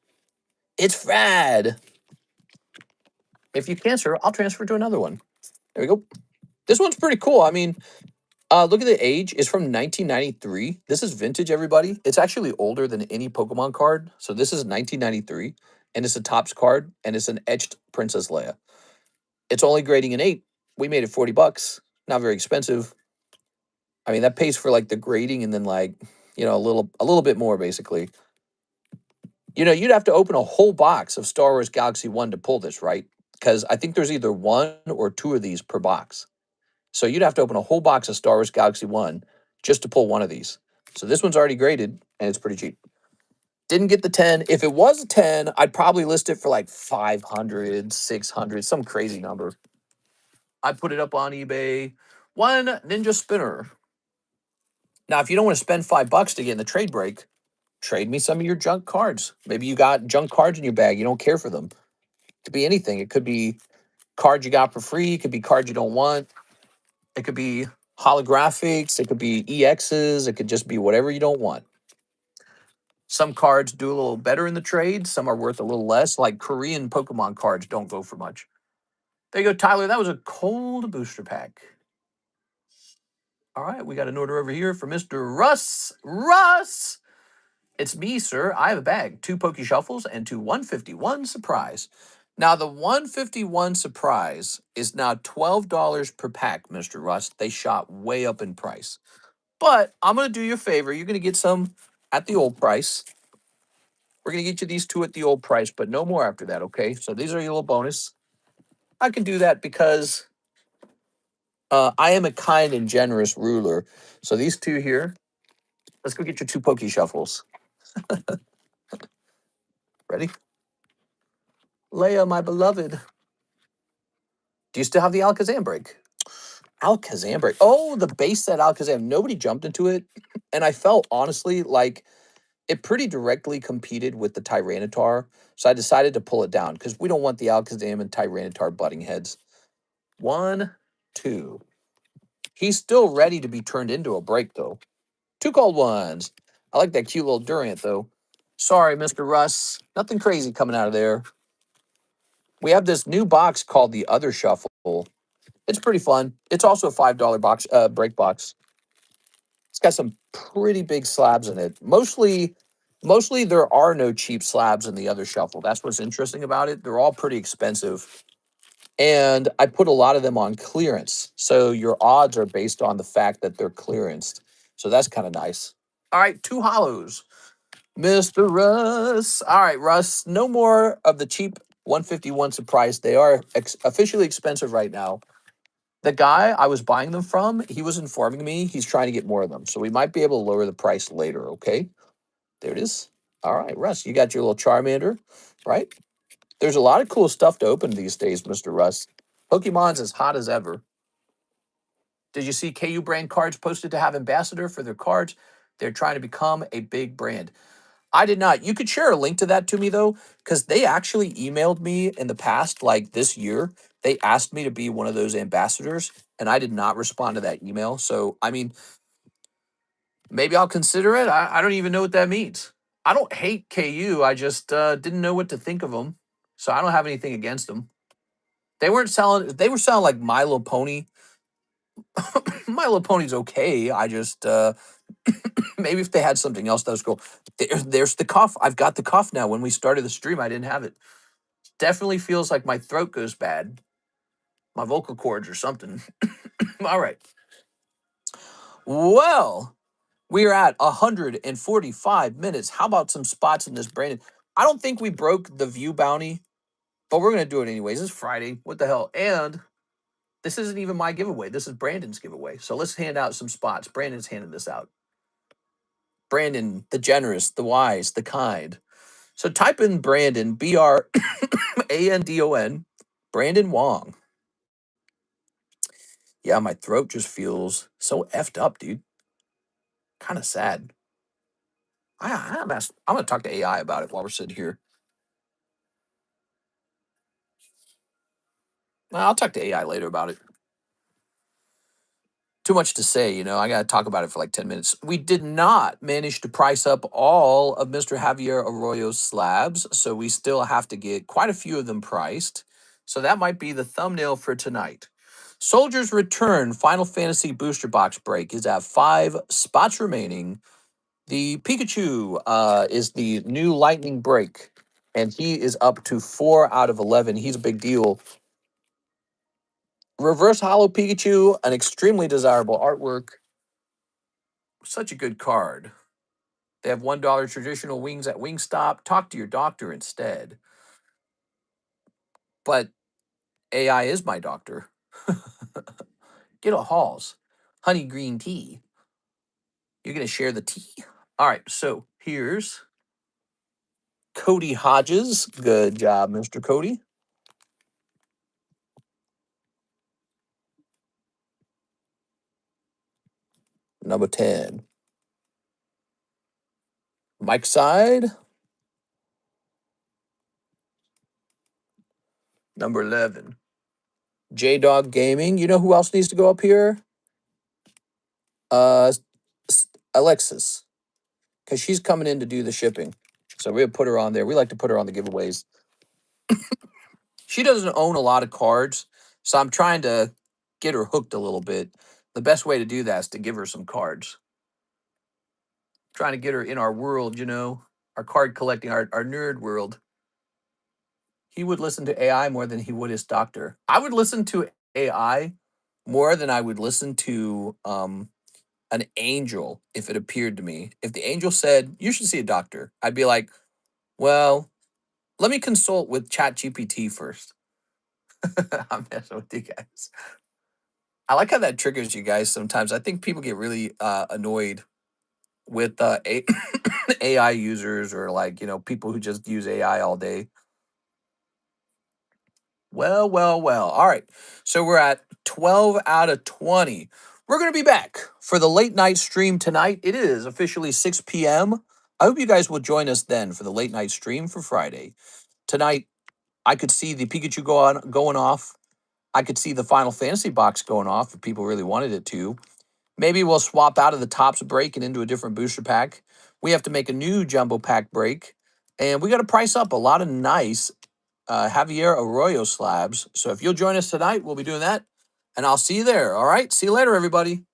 It's Frad. If you cancel, I'll transfer to another one. There we go. This one's pretty cool. I mean, look at the age. It's from 1993. This is vintage, everybody. It's actually older than any Pokemon card. So this is 1993, and it's a Topps card, and it's an etched Princess Leia. It's only grading an 8. We made it $40. Not very expensive. I mean, that pays for like the grading and then like, a little bit more basically. You'd have to open a whole box of Star Wars Galaxy 1 to pull this, right? Because I think there's either one or two of these per box. So you'd have to open a whole box of Star Wars Galaxy 1 just to pull one of these. So this one's already graded and it's pretty cheap. Didn't get the 10. If it was a 10, I'd probably list it for like 500, 600, some crazy number. I'd put it up on eBay. One Ninja Spinner. Now, if you don't want to spend $5 to get in the trade break, trade me some of your junk cards. Maybe you got junk cards in your bag. You don't care for them. It could be anything. It could be cards you got for free. It could be cards you don't want. It could be holographics. It could be EXs. It could just be whatever you don't want. Some cards do a little better in the trade. Some are worth a little less. Like Korean Pokemon cards don't go for much. There you go, Tyler. That was a cold booster pack. All right, we got an order over here for Mr. Russ. Russ! It's me, sir. I have a bag, 2 Poke Shuffles, and 2 151 Surprise. Now, the 151 Surprise is now $12 per pack, Mr. Russ. They shot way up in price. But I'm going to do you a favor. You're going to get some at the old price. We're going to get you these 2 at the old price, but no more after that, okay? So these are your little bonus. I can do that because I am a kind and generous ruler. So these 2 here, let's go get your 2 Poke Shuffles. Ready? Leia, my beloved. Do you still have the Alakazam break? Alakazam break. Oh, the base set Alakazam. Nobody jumped into it. And I felt, honestly, like it pretty directly competed with the Tyranitar. So I decided to pull it down because we don't want the Alakazam and Tyranitar butting heads. 1, 2. He's still ready to be turned into a break, though. 2 cold ones. I like that cute little Durant, though. Sorry, Mr. Russ. Nothing crazy coming out of there. We have this new box called the Other Shuffle. It's pretty fun. It's also a $5 box, break box. It's got some pretty big slabs in it. Mostly there are no cheap slabs in the Other Shuffle. That's what's interesting about it. They're all pretty expensive. And I put a lot of them on clearance. So your odds are based on the fact that they're clearanced. So that's kind of nice. All right, 2 hollows. Mr. Russ. All right, Russ, no more of the cheap 151 Surprise. They are officially expensive right now. The guy I was buying them from, he was informing me he's trying to get more of them. So we might be able to lower the price later, okay? There it is. All right, Russ, you got your little Charmander, right? There's a lot of cool stuff to open these days, Mr. Russ. Pokemon's as hot as ever. Did you see KU brand cards posted to have ambassador for their cards? They're trying to become a big brand. I did not. You could share a link to that to me, though, because they actually emailed me in the past, like this year. They asked me to be one of those ambassadors, and I did not respond to that email. So, I mean, maybe I'll consider it. I don't even know what that means. I don't hate KU. I just didn't know what to think of them. So I don't have anything against them. They were selling like My Little Pony. My Little Pony's okay. I just maybe if they had something else that was cool. There's the cough. I've got the cough now. When we started the stream, I didn't have it. Definitely feels like my throat goes bad. My vocal cords or something. All right. Well, we are at 145 minutes. How about some spots in this, Brandon? I don't think we broke the view bounty, but we're going to do it anyways. It's Friday. What the hell? And this isn't even my giveaway. This is Brandon's giveaway. So let's hand out some spots. Brandon's handing this out. Brandon, the generous, the wise, the kind. So type in Brandon, BRANDON, Brandon Wong. Yeah, my throat just feels so effed up, dude. Kind of sad. I'm going to talk to AI about it while we're sitting here. Well, I'll talk to AI later about it. Too much to say, you know. I got to talk about it for like 10 minutes. We did not manage to price up all of Mr. Javier Arroyo's slabs, so we still have to get quite a few of them priced. So that might be the thumbnail for tonight. Soldiers Return Final Fantasy Booster Box break is at 5 spots remaining. The Pikachu is the new lightning break, and he is up to 4 out of 11. He's a big deal. Reverse Hollow Pikachu, an extremely desirable artwork. Such a good card. They have $1 traditional wings at Wingstop. Talk to your doctor instead. But AI is my doctor. Get a Halls. Honey green tea. You're going to share the tea. All right, so here's Cody Hodges. Good job, Mr. Cody. Number 10. Mike Side. Number 11. J Dog Gaming. You know who else needs to go up here? Uh, Alexis, because she's coming in to do the shipping. So we'll put her on there. We like to put her on the giveaways. She doesn't own a lot of cards, so I'm trying to get her hooked a little bit. The best way to do that is to give her some cards. Trying to get her in our world, you know, our card collecting, our nerd world. He would listen to AI more than he would his doctor. I would listen to AI more than I would listen to an angel if it appeared to me. If the angel said, you should see a doctor, I'd be like, well, let me consult with ChatGPT first. I'm messing with you guys. I like how that triggers you guys sometimes. I think people get really annoyed with AI users or like, you know, people who just use AI all day. Well, well, well. All right. So we're at 12 out of 20. We're going to be back for the late night stream tonight. It is officially 6 p.m. I hope you guys will join us then for the late night stream for Friday. Tonight, I could see the Pikachu going off. I could see the Final Fantasy box going off if people really wanted it to. Maybe we'll swap out of the Tops break and into a different booster pack. We have to make a new jumbo pack break. And we got to price up a lot of nice Javier Arroyo slabs. So if you'll join us tonight, we'll be doing that. And I'll see you there. All right. See you later, everybody.